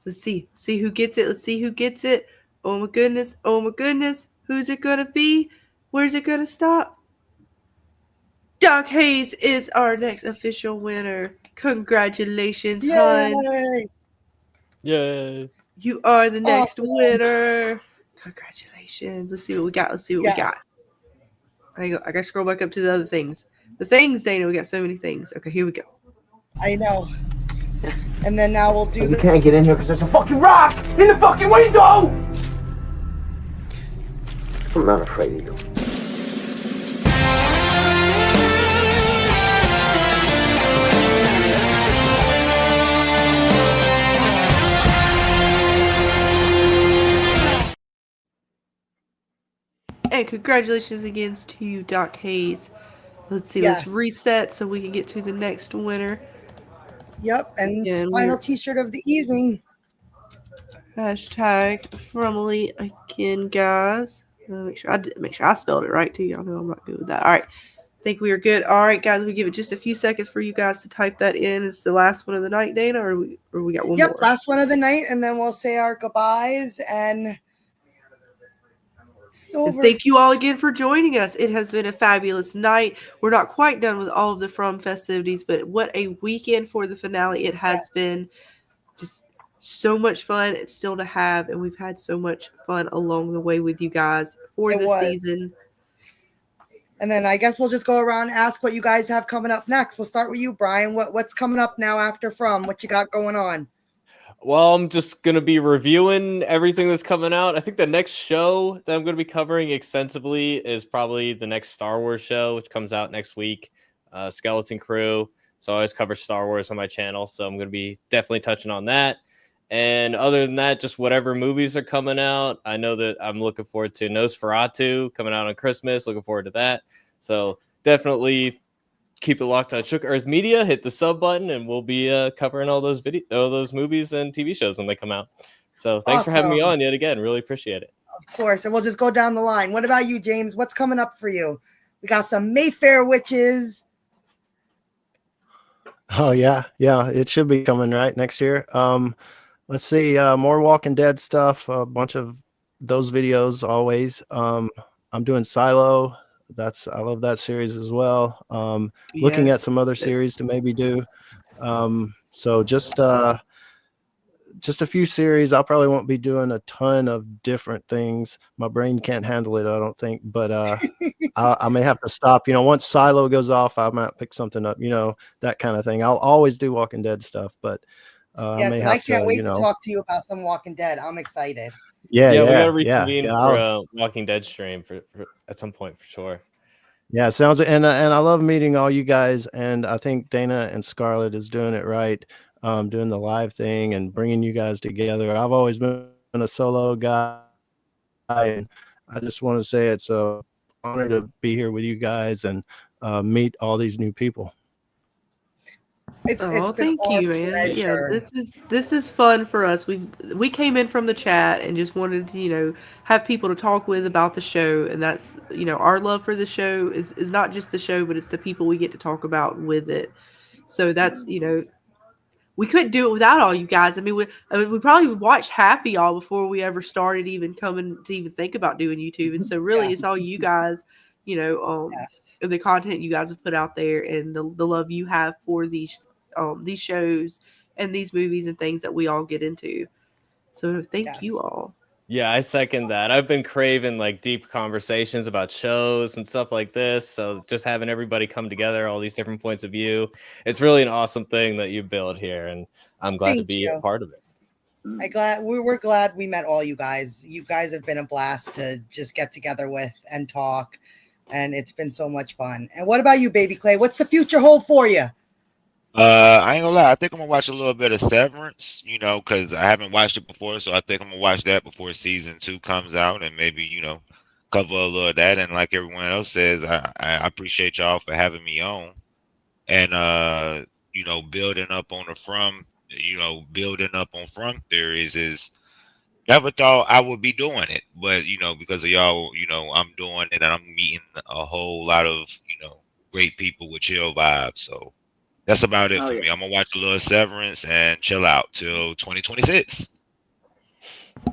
Let's see who gets it. Let's see who gets it. Oh my goodness. Oh my goodness. Who's it gonna be? Where's it gonna stop? Doc Hayes is our next official winner. Congratulations, hon. Yay. You are the next winner. Congratulations. Let's see what we got. We got. I got to scroll back up to the other things. The things, Dana, we got so many things. Okay, here we go. I know. And then now we'll do You can't get in here because there's a fucking rock in the fucking window! I'm not afraid of you. And congratulations again to you, Doc Hayes. Let's see, let's reset so we can get to the next winner. Yep, and final t-shirt of the evening. Hashtag Frumley again, guys. Make sure I spelled it right too. Y'all know I'm not good with that. All right. I think we are good. All right, guys. We give it just a few seconds for you guys to type that in. It's the last one of the night, Dana, or we got one more? Yep, last one of the night, and then we'll say our goodbyes and And thank you all again for joining us. It has been a fabulous night. We're not quite done with all of the From festivities, but what a weekend for the finale it has been. Just so much fun it's still to have, and we've had so much fun along the way with you guys for the season. And then I guess we'll just go around and ask what you guys have coming up next. We'll start with you, Brian. What's coming up now after From? What you got going on? Well, I'm just going to be reviewing everything that's coming out. I think the next show that I'm going to be covering extensively is probably the next Star Wars show, which comes out next week, Skeleton Crew. So I always cover Star Wars on my channel, so I'm going to be definitely touching on that. And other than that, just whatever movies are coming out. I know that I'm looking forward to Nosferatu coming out on Christmas. Looking forward to that. So definitely keep it locked on Shook Earth Media. Hit the sub button, and we'll be covering all those movies and TV shows when they come out. So thanks for having me on yet again. Really appreciate it. Of course. And we'll just go down the line. What about you, James? What's coming up for you? We got some Mayfair witches. Oh yeah, it should be coming right next year. Let's see, more Walking Dead stuff, a bunch of those videos always. I'm doing Silo. I love that series as well. Looking at Yes. some other series to maybe do. So just a few series. I probably won't be doing a ton of different things. My brain can't handle it, I don't think. But I may have to stop. Once Silo goes off, I might pick something up. That kind of thing. I'll always do Walking Dead stuff, but I Yes, may and I have can't to. wait to talk to you about some Walking Dead. I'm excited. Yeah, Yeah, we got to yeah. reconvene for a Walking Dead stream for at some point for sure. Yeah, sounds and I love meeting all you guys, and I think Dana and Scarlett is doing it right, doing the live thing and bringing you guys together. I've always been a solo guy, and I just want to say it's a honor to be here with you guys and meet all these new people. It's been Thank our you, man. Yeah, pleasure. this is fun for us. We came in from the chat and just wanted to, have people to talk with about the show, and that's, our love for the show is not just the show, but it's the people we get to talk about with it. So that's, we couldn't do it without all you guys. I mean, we probably watched half of y'all before we ever started even coming to even think about doing YouTube. And so really it's all you guys, the content you guys have put out there and the love you have for these shows and these movies and things that we all get into. So thank you all. Yeah, I second that. I've been craving like deep conversations about shows and stuff like this. So just having everybody come together, all these different points of view, it's really an awesome thing that you build here, and I'm glad to Thank be you. a part of it. We're glad we met all you guys. You guys have been a blast to just get together with and talk, and it's been so much fun. And what about you, Baby Clay? What's the future hold for you? I ain't gonna lie. I think I'm gonna watch a little bit of Severance, because I haven't watched it before. So I think I'm gonna watch that before season 2 comes out, and maybe cover a little of that. And like everyone else says, I appreciate y'all for having me on, and building up on from theories is never thought I would be doing it, but because of y'all, I'm doing it, and I'm meeting a whole lot of great people with chill vibes. So. That's about it for me. I'm gonna watch a little Severance and chill out till 2026.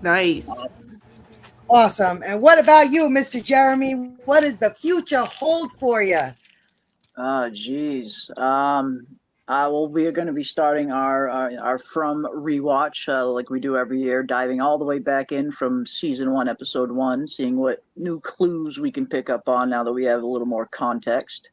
Nice. Awesome. And what about you, Mr. Jeremy? What does the future hold for you? Geez. We are going to be starting our From rewatch like we do every year, diving all the way back in from season 1, episode 1, seeing what new clues we can pick up on now that we have a little more context.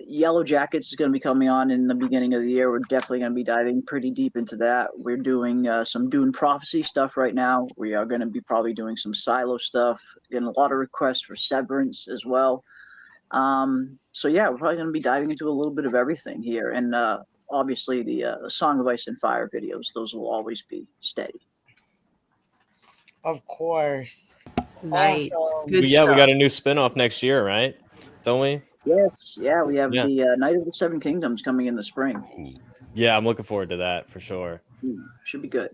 Yellow Jackets is going to be coming on in the beginning of the year. We're definitely going to be diving pretty deep into that. We're doing some Dune Prophecy stuff right now. We are going to be probably doing some Silo stuff, getting a lot of requests for Severance as well. So yeah, we're probably going to be diving into a little bit of everything here. And obviously the Song of Ice and Fire videos, those will always be steady. Of course. Nice. Awesome. Good We stuff. got a new spinoff next year, right? Don't we? Yes. Yeah, we have the Night of the Seven Kingdoms coming in the spring. Yeah, I'm looking forward to that for sure. Should be good.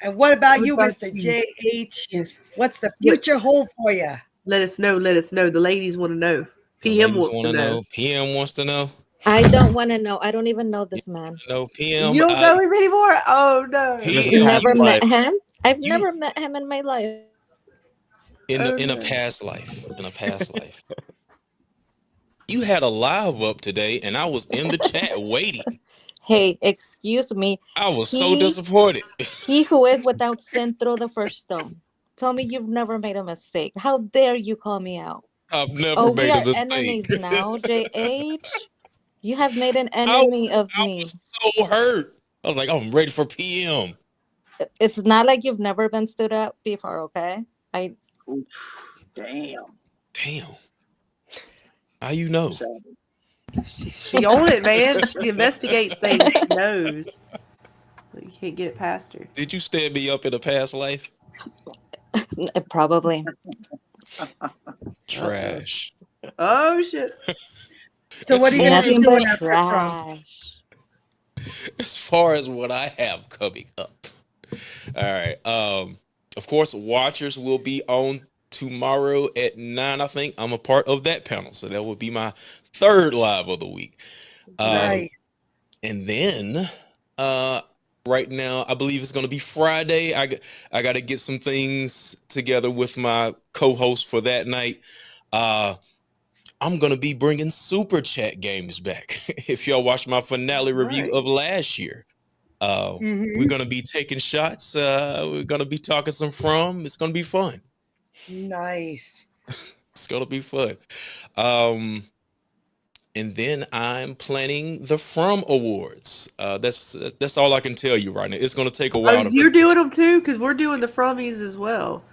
And what about you, Mr. JH? Yes. What's the future hold for you? Let us know. Let us know. The ladies want to know. PM wants to know. PM wants to know. I don't want to know. I don't even know this man. No, PM. You don't know him anymore? Oh no. Never met him. I've never met him in my life. In a past life. In a past life. You had a live up today, and I was in the chat waiting. Hey, excuse me. I was so disappointed. He who is without sin throw the first stone. Tell me you've never made a mistake. How dare you call me out? I've never made a we are mistake. enemies now, JH. You have made an enemy of me. I was so hurt. I was like, I'm ready for PM. It's not like you've never been stood up before, okay? Damn. How you know? She owned it, man. She investigates things. She knows. But you can't get it past her. Did you stand me up in a past life? Probably. Trash. Oh shit. So what are you gonna do in that trash? As far as what I have coming up. All right. Of course, watchers will be on tomorrow at 9, I think I'm a part of that panel. So that will be my third live of the week. Nice. And then right now, I believe it's going to be Friday. I got to get some things together with my co-host for that night. I'm going to be bringing Super Chat games back. If y'all watched my finale review of last year, we're going to be taking shots. We're going to be talking some From. It's going to be fun. Nice. It's going to be fun. And then I'm planning the From Awards. That's all I can tell you right now. It's going to take a while. Oh, you're doing them too? Because we're doing the Frommies as well.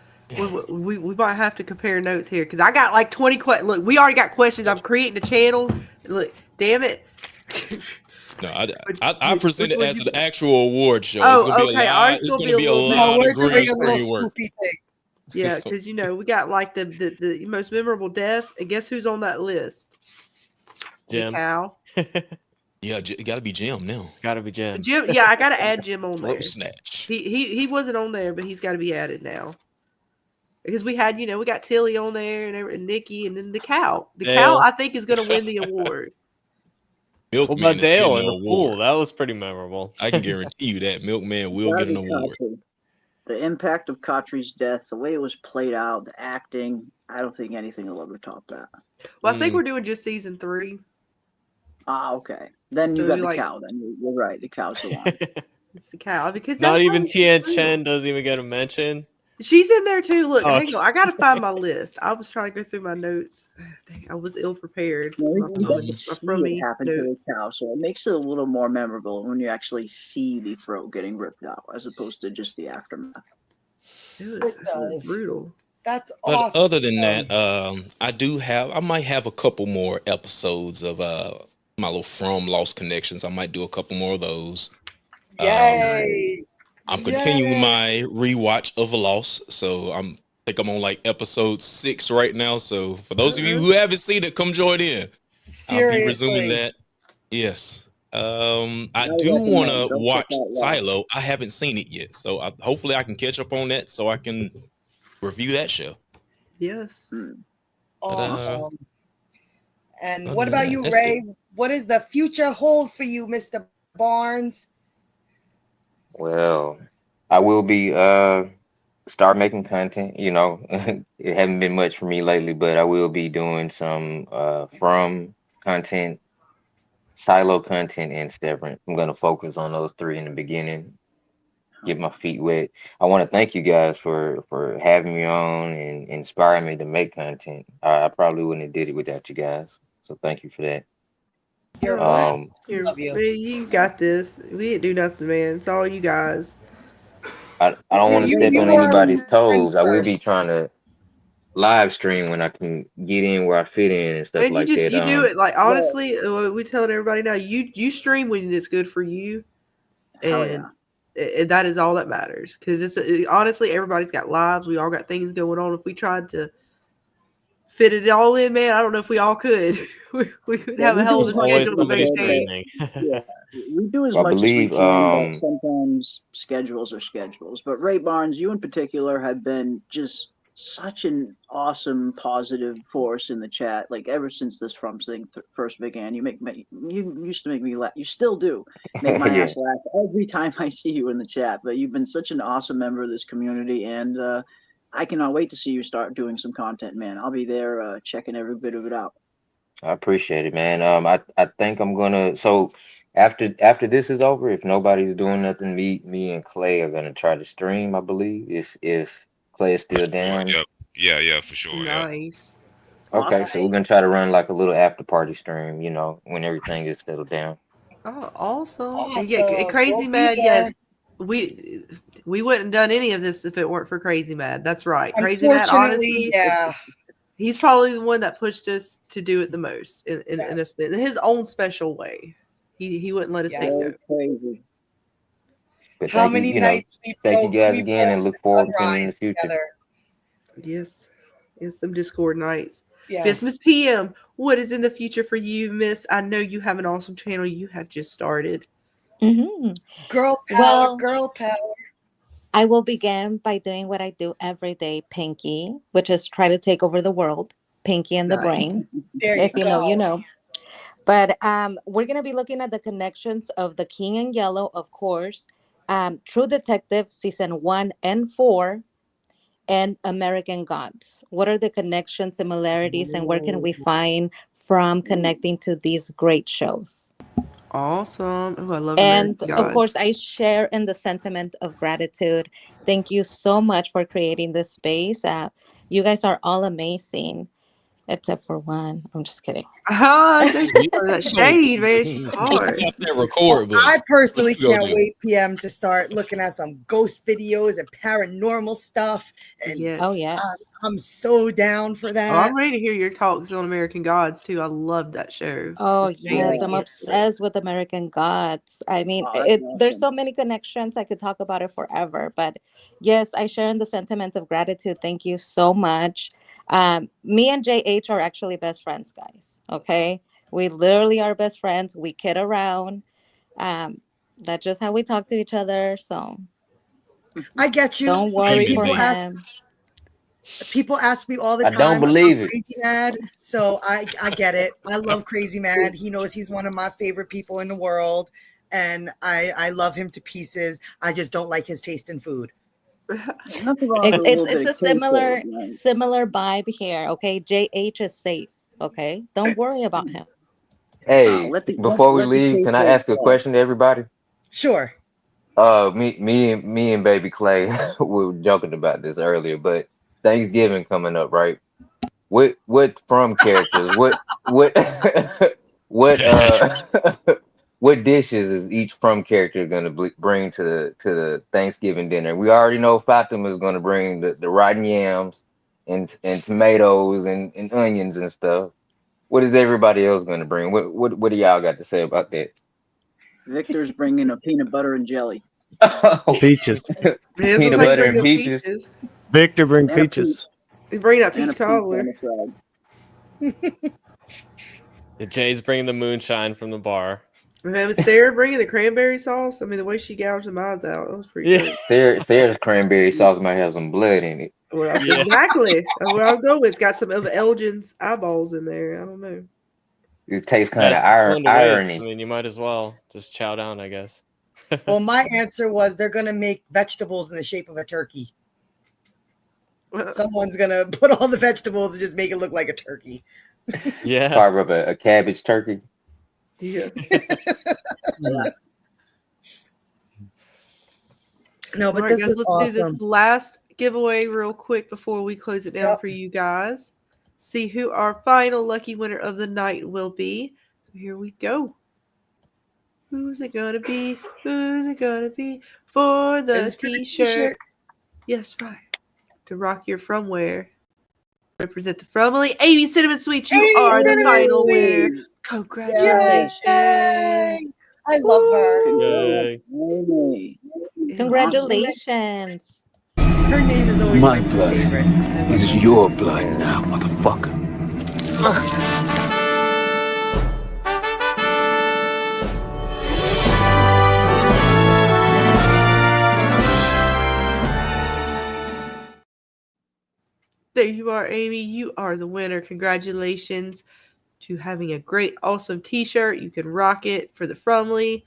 We might have to compare notes here because I got like 20 questions. Look, we already got questions. I'm creating a channel. Look, damn it. No, I present it as an actual award show. Oh, it's gonna be okay. a lot. It's gonna be a lot of green screen work. Yeah, because we got like the most memorable death, and guess who's on that list? Jim. The cow. Yeah, it got to be Jim now. Got to be Jim. Jim. Yeah, I got to add Jim on there. Throat snatch. He wasn't on there, but he's got to be added now. Because we had, we got Tilly on there and Nikki, and then the cow. The cow, I think, is going to win the award. Milkman what about Dale in the pool? That was pretty memorable. I can guarantee you that Milkman will get an award. The impact of Khatri's death, the way it was played out, the acting, I don't think anything will ever top that. Well, I think we're doing just season 3. Ah, okay. Then So you got you the like- cow. Then you're right. The cow's the one. It's the cow. Because Not that even was Tian real. Chen doesn't even get a mention. She's in there too. Look, Oh, hang on. I got to find my list. I was trying to go through my notes. Dang, I was ill prepared. You get to see what happened to the cow, so it makes it a little more memorable when you actually see the throat getting ripped out, as opposed to just the aftermath. It was brutal. That's But awesome. other than that, I might have a couple more episodes of my little From Lost Connections. I might do a couple more of those. Yay! I'm continuing my rewatch of Lost, so I think I'm on like episode 6 right now. So for those of you who haven't seen it, come join in. I'll be resuming that. Yes. I do want to watch Silo. I haven't seen it yet, so hopefully I can catch up on that so I can review that show. Yes. Awesome. And other what than about that, you, that's Ray? What does the future hold for you, Mr. Barnes? Well, I will be start making content. It haven't been much for me lately, but I will be doing some From content, Silo content, and Severance. I'm gonna focus on those 3 in the beginning. Get my feet wet. I want to thank you guys for having me on and inspiring me to make content. I probably wouldn't have did it without you guys. So thank you for that. You're blessed. Love you. Man, you got this. We didn't do nothing, man. It's all you guys. I don't want to step on anybody's toes. I will be first. trying to live stream when I can get in where I fit in and stuff And like that. you do it like honestly. We telling everybody now. You stream when it's good for you, and that is all that matters. Because honestly, everybody's got lives. We all got things going on. If we tried to fit it all in, man, I don't know if we all could. we could have a hell of a schedule to maintain. Yeah, we do as I much believe, as we can, but sometimes schedules are schedules. But Ray Barnes, you in particular have been just such an awesome, positive force in the chat. Like ever since this From thing first began, you used to make me laugh. You still do make my Yeah. ass laugh every time I see you in the chat. But you've been such an awesome member of this community, and I cannot wait to see you start doing some content, man. I'll be there checking every bit of it out. I appreciate it, man. I think I'm gonna. So after this is over, if nobody's doing nothing, me and Clay are gonna try to stream. I believe if Clay is still down. Yep. Yeah, for sure. Nice. Okay, so we're gonna try to run like a little after party stream. When everything is settled down. Oh, awesome. Awesome. And yeah, Crazy We'll be Mad, there. yes. We wouldn't have done any of this if it weren't for Crazy Mad. That's right. Crazy Mad, honestly, yeah. he's probably the one that pushed us to do it the most in his own special way. He wouldn't let us take So no. crazy. But How thank many you, nights we thank you broke- guys we again, and broke look forward to seeing you in the sunrise future. together. Yes. Some Discord nights. Yes. Yes, Miss PM, what is in the future for you, Miss? I know you have an awesome channel you have just started. Mhm. Girl power, Well, girl power. I will begin by doing what I do every day, Pinky, which is try to take over the world. Pinky and the Nice. Brain. There you If you know, you go. know. But we're going to be looking at the connections of The King in Yellow, of course, True Detective season 1 and 4, and American Gods. What are the connections, similarities, and where can we find from connecting to these great shows? Awesome. Oh, I love And American of Gods. course, I share in the sentiment of gratitude. Thank you so much for creating this space. You guys are all amazing, except for one. I'm just kidding. That shade, man. She's Just hard. tap that record button. I personally What you gonna can't do? wait, PM, to start looking at some ghost videos and paranormal stuff. And Yes. Oh, yes. I'm so down for Oh, that. I'm ready to hear your talks on American Gods too. I love that show. Oh, It's yes. amazing. I'm obsessed with American Gods. I mean, Oh, that's there's awesome. so many connections. I could talk about it forever. But yes, I share in the sentiment of gratitude. Thank you so much. Me and JH are actually best friends, guys. Okay. We literally are best friends. We kid around. Um, that's just how we talk to each other. So I get you don't because worry Keep it for amazing. him. people ask me all the I don't time about believe it. Crazy Mad. So I get it. I love Crazy Mad. He knows he's one of my favorite people in the world. And I love him to pieces. I just don't like his taste in food. Nothing wrong with a little bit It's a of kid similar code, right? similar vibe here. Okay. JH is safe. Okay. Don't worry about him. Hey, Let the before we let the leave, kid can I code ask a play. question to everybody? Sure. Me and Baby Clay we were joking about this earlier, but Thanksgiving coming up, right? What from characters? What what what dishes is each from character gonna bring to the Thanksgiving dinner? We already know Fatima is gonna bring the rotten yams and tomatoes and onions and stuff. What is everybody else gonna bring? What do y'all got to say about that? Victor's bringing a peanut butter and jelly. Peaches. This Peanut looks like butter and bringing peaches. peaches. Victor, bring And a peach. peaches. You bring that And a peach peach cobbler. on the side. Jay's bringing the moonshine from the bar. Was Sarah bringing the cranberry sauce? I mean, the way she gouged the eyes out, that was pretty Yeah. good. Sarah's cranberry sauce might have some blood in it. Well, that's Yeah. exactly. That's what I'll go with. It's got some of Elgin's eyeballs in there. I don't know. It tastes kind Yeah, of it's going to waste. I irony. mean, you might as well just chow down, I guess. Well, my answer was they're going to make vegetables in the shape of a turkey. Someone's going to put all the vegetables and just make it look like a turkey. Yeah. Carve up a cabbage turkey. Yeah. No, but All right, this guys, is let's do awesome. this last giveaway real quick before we close it down Yep. for you guys. See who our final lucky winner of the night will be. So here we go. Who's it gonna be? Who's it gonna be for the It's for the t-shirt? Yes, right. To rock your from where? Represent the Fromly. Amy Cinnamon Sweet, you Amy are the Cinnamon final Sweet! winner. Yay! Congratulations. I love her. Yay. Yay. Congratulations. Her name is always My my blood favorite. is your blood now, motherfucker. There you are, Amy. You are the winner. Congratulations to having a great, awesome t-shirt. You can rock it for the Fromly.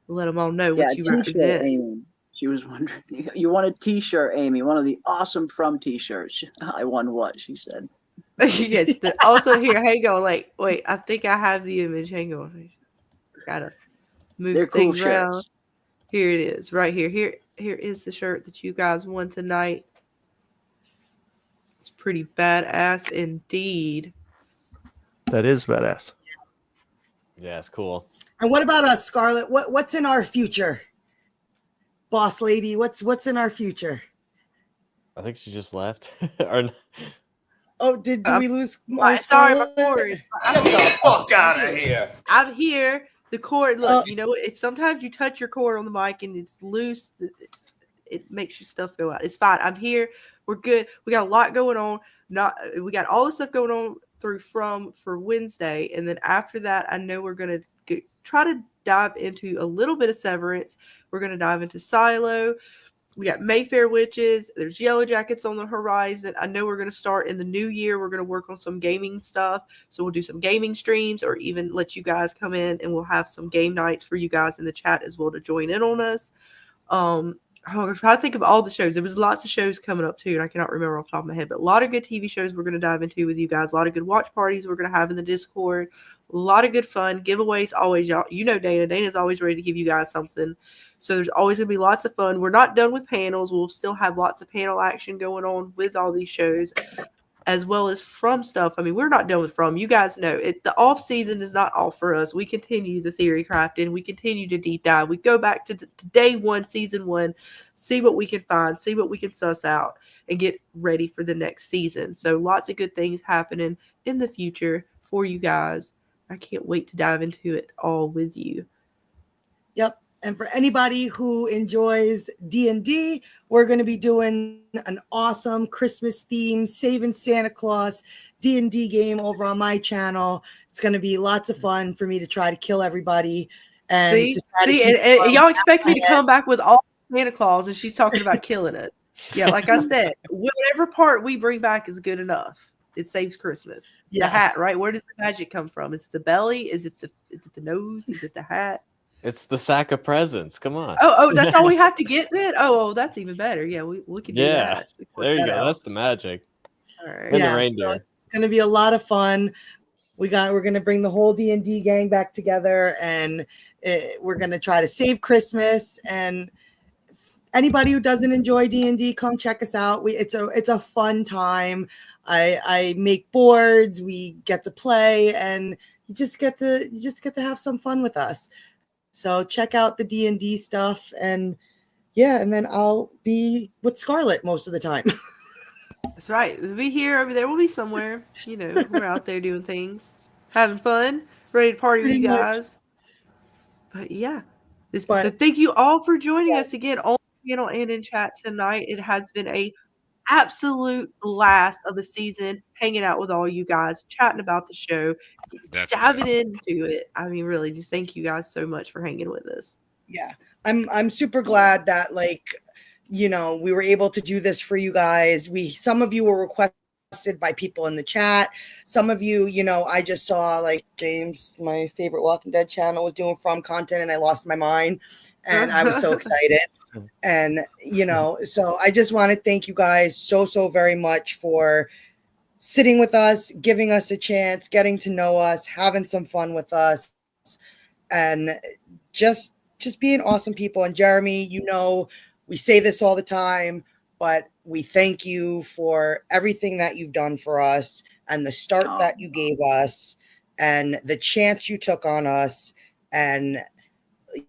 Let them all know Yeah, what you t-shirt, represent. Amy. She was wondering. You want a t-shirt, Amy? One of the awesome from t-shirts. I won what? She said. Yes. Also here, hang on. Wait. I think I have the image. Hang on. Gotta move They're cool things around. shirts. Here it is, right here. Here is the shirt that you guys won tonight. It's pretty badass indeed. That is badass. Yeah, it's cool. And what about us, Scarlett? What's in our future? Boss lady, what's in our future? I think she just left. Or Oh, did we lose Sorry, my Scarlett? cord. Get the fuck out of here. I'm here. The cord. Look, you know what? If sometimes you touch your cord on the mic and it's loose, it makes your stuff go out. It's fine. I'm here. We're good. We got a lot going on. We got all the stuff going on for Wednesday, and then after that, I know we're gonna try to dive into a little bit of Severance. We're gonna dive into Silo. We got Mayfair Witches. There's Yellow Jackets on the horizon. I know we're going to start in the new year. We're going to work on some gaming stuff. So we'll do some gaming streams or even let you guys come in and we'll have some game nights for you guys in the chat as well to join in on us. I'm trying to think of all the shows. There was lots of shows coming up too, and I cannot remember off the top of my head, but a lot of good TV shows we're going to dive into with you guys. A lot of good watch parties we're going to have in the Discord. A lot of good fun. Giveaways always, y'all. You know Dana. Dana's always ready to give you guys something. So there's always going to be lots of fun. We're not done with panels. We'll still have lots of panel action going on with all these shows, as well as From stuff. I mean, we're not done with From. You guys know it. The off season is not all for us. We continue the theory crafting. We continue to deep dive. We go back to day one, season one, see what we can find, see what we can suss out, and get ready for the next season. So lots of good things happening in the future for you guys. I can't wait to dive into it all with you. Yep. And for anybody who enjoys D&D, we're going to be doing an awesome Christmas theme, Saving Santa Claus D&D game over on my channel. It's going to be lots of fun for me to try to kill everybody. And and y'all expect me to come back with all Santa Claus, and she's talking about killing it. Yeah, like I said, whatever part we bring back is good enough. It saves Christmas. It's the hat, right? Where does the magic come from? Is it the belly? Is it the nose? Is it the hat? It's the sack of presents. Come on. Oh, that's all we have to get then? Oh, that's even better. Yeah, we can do that. There you go. That's the magic. All right. And the reindeer. So it's going to be a lot of fun. We're going to bring the whole D&D gang back together, and we're going to try to save Christmas. And anybody who doesn't enjoy D&D, come check us out. It's a fun time. I make boards. We get to play, and you just get to have some fun with us. So check out the D&D stuff, and then I'll be with Scarlett most of the time. That's right. We'll be here, over there. We'll be somewhere. You know, we're out there doing things, having fun, ready to party with you guys. But yeah, thank you all for joining us again on the panel and in chat tonight. It has been a absolute blast of the season, hanging out with all you guys, chatting about the show, diving into it. I mean, really, just thank you guys so much for hanging with us. Yeah, I'm super glad that we were able to do this for you guys. Some of you were requested by people in the chat. Some of you, I just saw James, my favorite Walking Dead channel, was doing From content, and I lost my mind, and I was so excited. And so I just want to thank you guys so very much for sitting with us, giving us a chance, getting to know us, having some fun with us, and just being awesome people. And Jeremy, we say this all the time, but we thank you for everything that you've done for us, and the start that you gave us, and the chance you took on us. And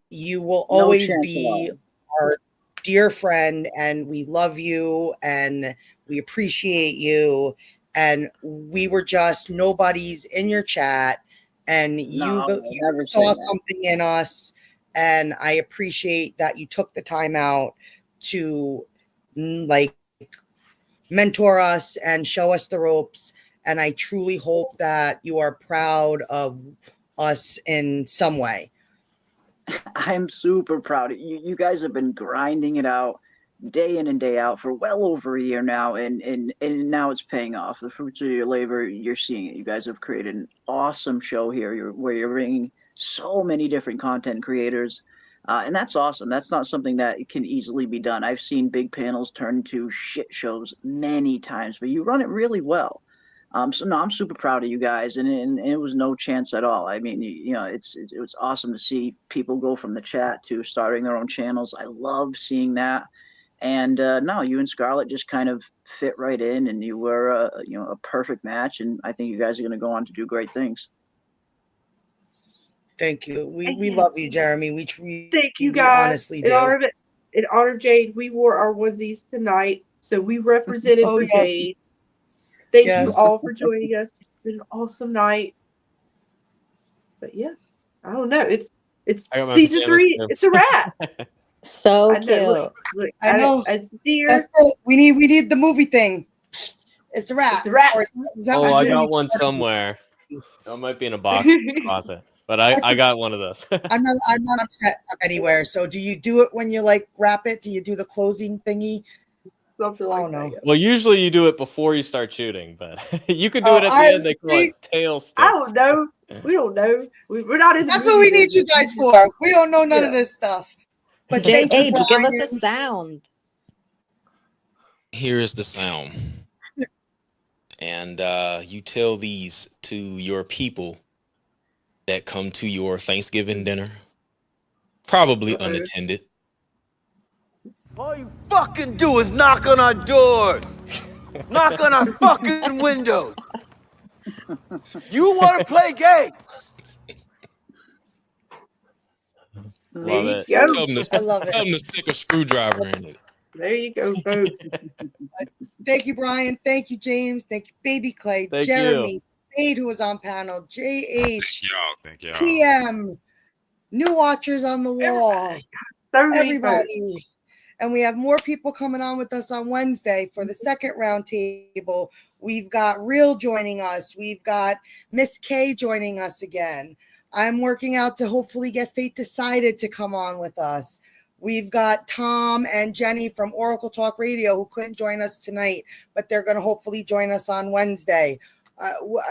you will always be our dear friend, and we love you, and we appreciate you. And we were just nobodies in your chat, and you saw something in us, and I appreciate that you took the time out to mentor us and show us the ropes. And I truly hope that you are proud of us in some way. I'm super proud of you. You guys have been grinding it out day in and day out for well over a year now, and now it's paying off. The fruits of your labor, you're seeing it. You guys have created an awesome show here where you're bringing so many different content creators, and that's awesome. That's not something that can easily be done. I've seen big panels turn into shit shows many times, but you run it really well. So no, I'm super proud of you guys, and it was no chance at all. I mean, it was awesome to see people go from the chat to starting their own channels. I love seeing that. And no, you and Scarlett just kind of fit right in, and you were a perfect match. And I think you guys are going to go on to do great things. Thank you. We love you, Jeremy. Thank you guys. Honestly, in honor of Jade, we wore our onesies tonight, so we represented for Jade. Thank you all for joining us. It's been an awesome night. But yeah, I don't know. It's season 3. Too. It's a wrap. So cute. Look, I know. It's dear. That's it. We need the movie thing. It's a wrap. It's a wrap. I got one somewhere. It might be in a box in the closet. but I got one of those. I'm not upset anywhere. So do you do it when you like wrap it? Do you do the closing thingy? Something like that. Well, usually you do it before you start shooting, but you could do Oh, it at the end. They call it tail stick. I don't know. We don't know. We're not in. That's what we need you guys for. We don't know none of this stuff. But thank you, JH, give us a Brian. sound. Here is the sound. And you tell these to your people that come to your Thanksgiving dinner, probably unattended. All you fucking do is knock on our doors. Knock on our fucking windows. You want to play games? Love it. There you go. Tell them I love it. to stick a screwdriver in it. There you go, folks. Thank you, Brian. Thank you, James. Thank you, Baby Clay, Thank Jeremy, you. Spade, who was on panel, JH, Thank y'all. PM, new watchers on the wall, everybody. And we have more people coming on with us on Wednesday for the second round table. We've got Real joining us. We've got Miss K joining us again. I'm working out to hopefully get Fate Decided to come on with us. We've got Tom and Jenny from Oracle Talk Radio who couldn't join us tonight, but they're going to hopefully join us on Wednesday.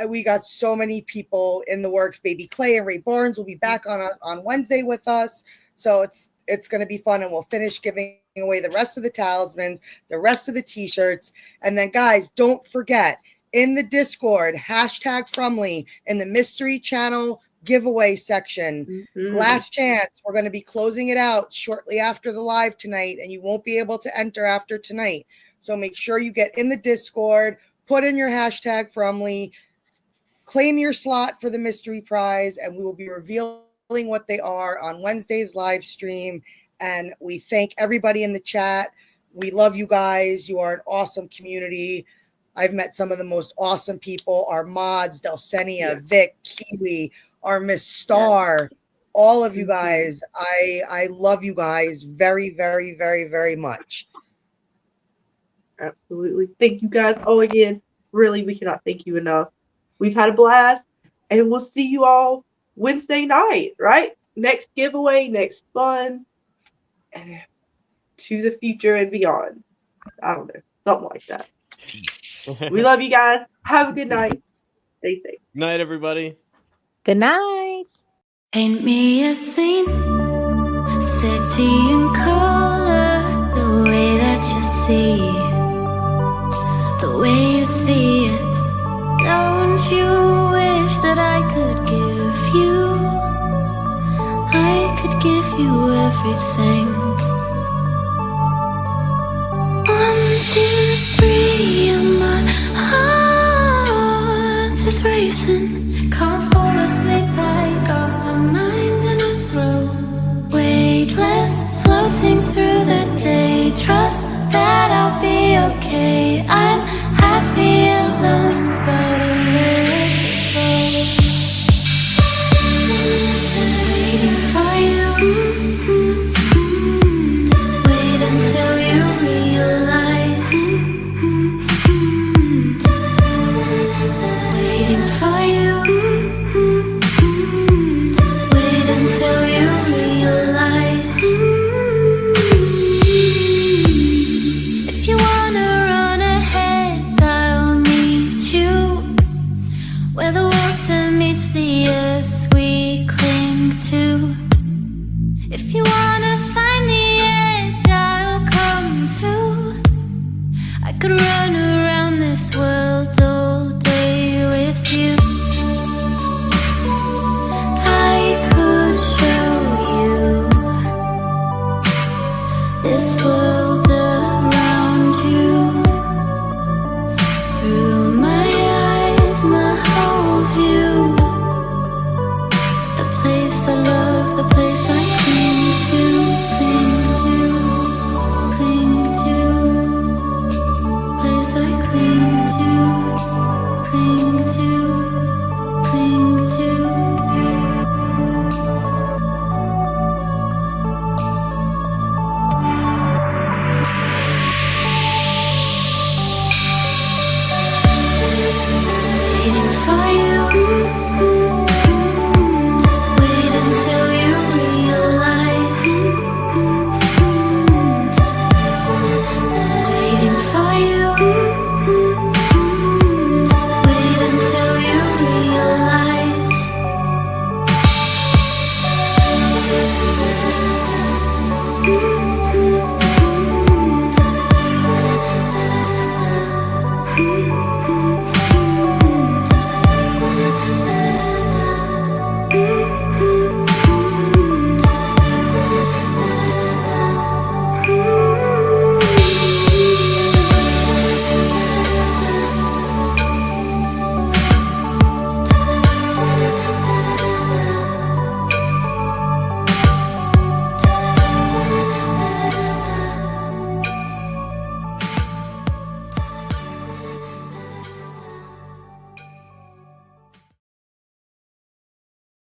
We got so many people in the works. Baby Clay and Ray Barnes will be back on Wednesday with us. So it's going to be fun, and we'll finish giving away the rest of the talismans, the rest of the t-shirts. And then, guys, don't forget, in the Discord, #Frumley, in the Mystery Channel giveaway section, last chance. We're going to be closing it out shortly after the live tonight, and you won't be able to enter after tonight. So make sure you get in the Discord, put in your #Frumley, claim your slot for the mystery prize, and we will be revealing what they are on Wednesday's live stream. And we thank everybody in the chat. We love you guys. You are an awesome community. I've met some of the most awesome people, our mods, Delsenia, Vic, Kiwi, our Miss Star, all of you guys. I love you guys very, very, very, very much. Absolutely. Thank you guys all again. Really, we cannot thank you enough. We've had a blast, and we'll see you all Wednesday night, right? Next giveaway, next fun, and to the future and beyond. I don't know, something like that. We love you guys. Have a good night. Stay safe. Good night, everybody. Good night. Paint me a scene, city in color, the way that you see, the way you see it. Don't you wish that I could give you, I could give you everything. 1, 2, 3, and my heart is racing. Can't fall asleep, I got my mind in a throw. Weightless, floating through the day. Trust that I'll be okay. I'm happy alone, but I let it go. Waiting for you. Wait until you realize. Waiting for you. Wait until you realize. If you wanna run ahead, I'll meet you where the water meets the earth.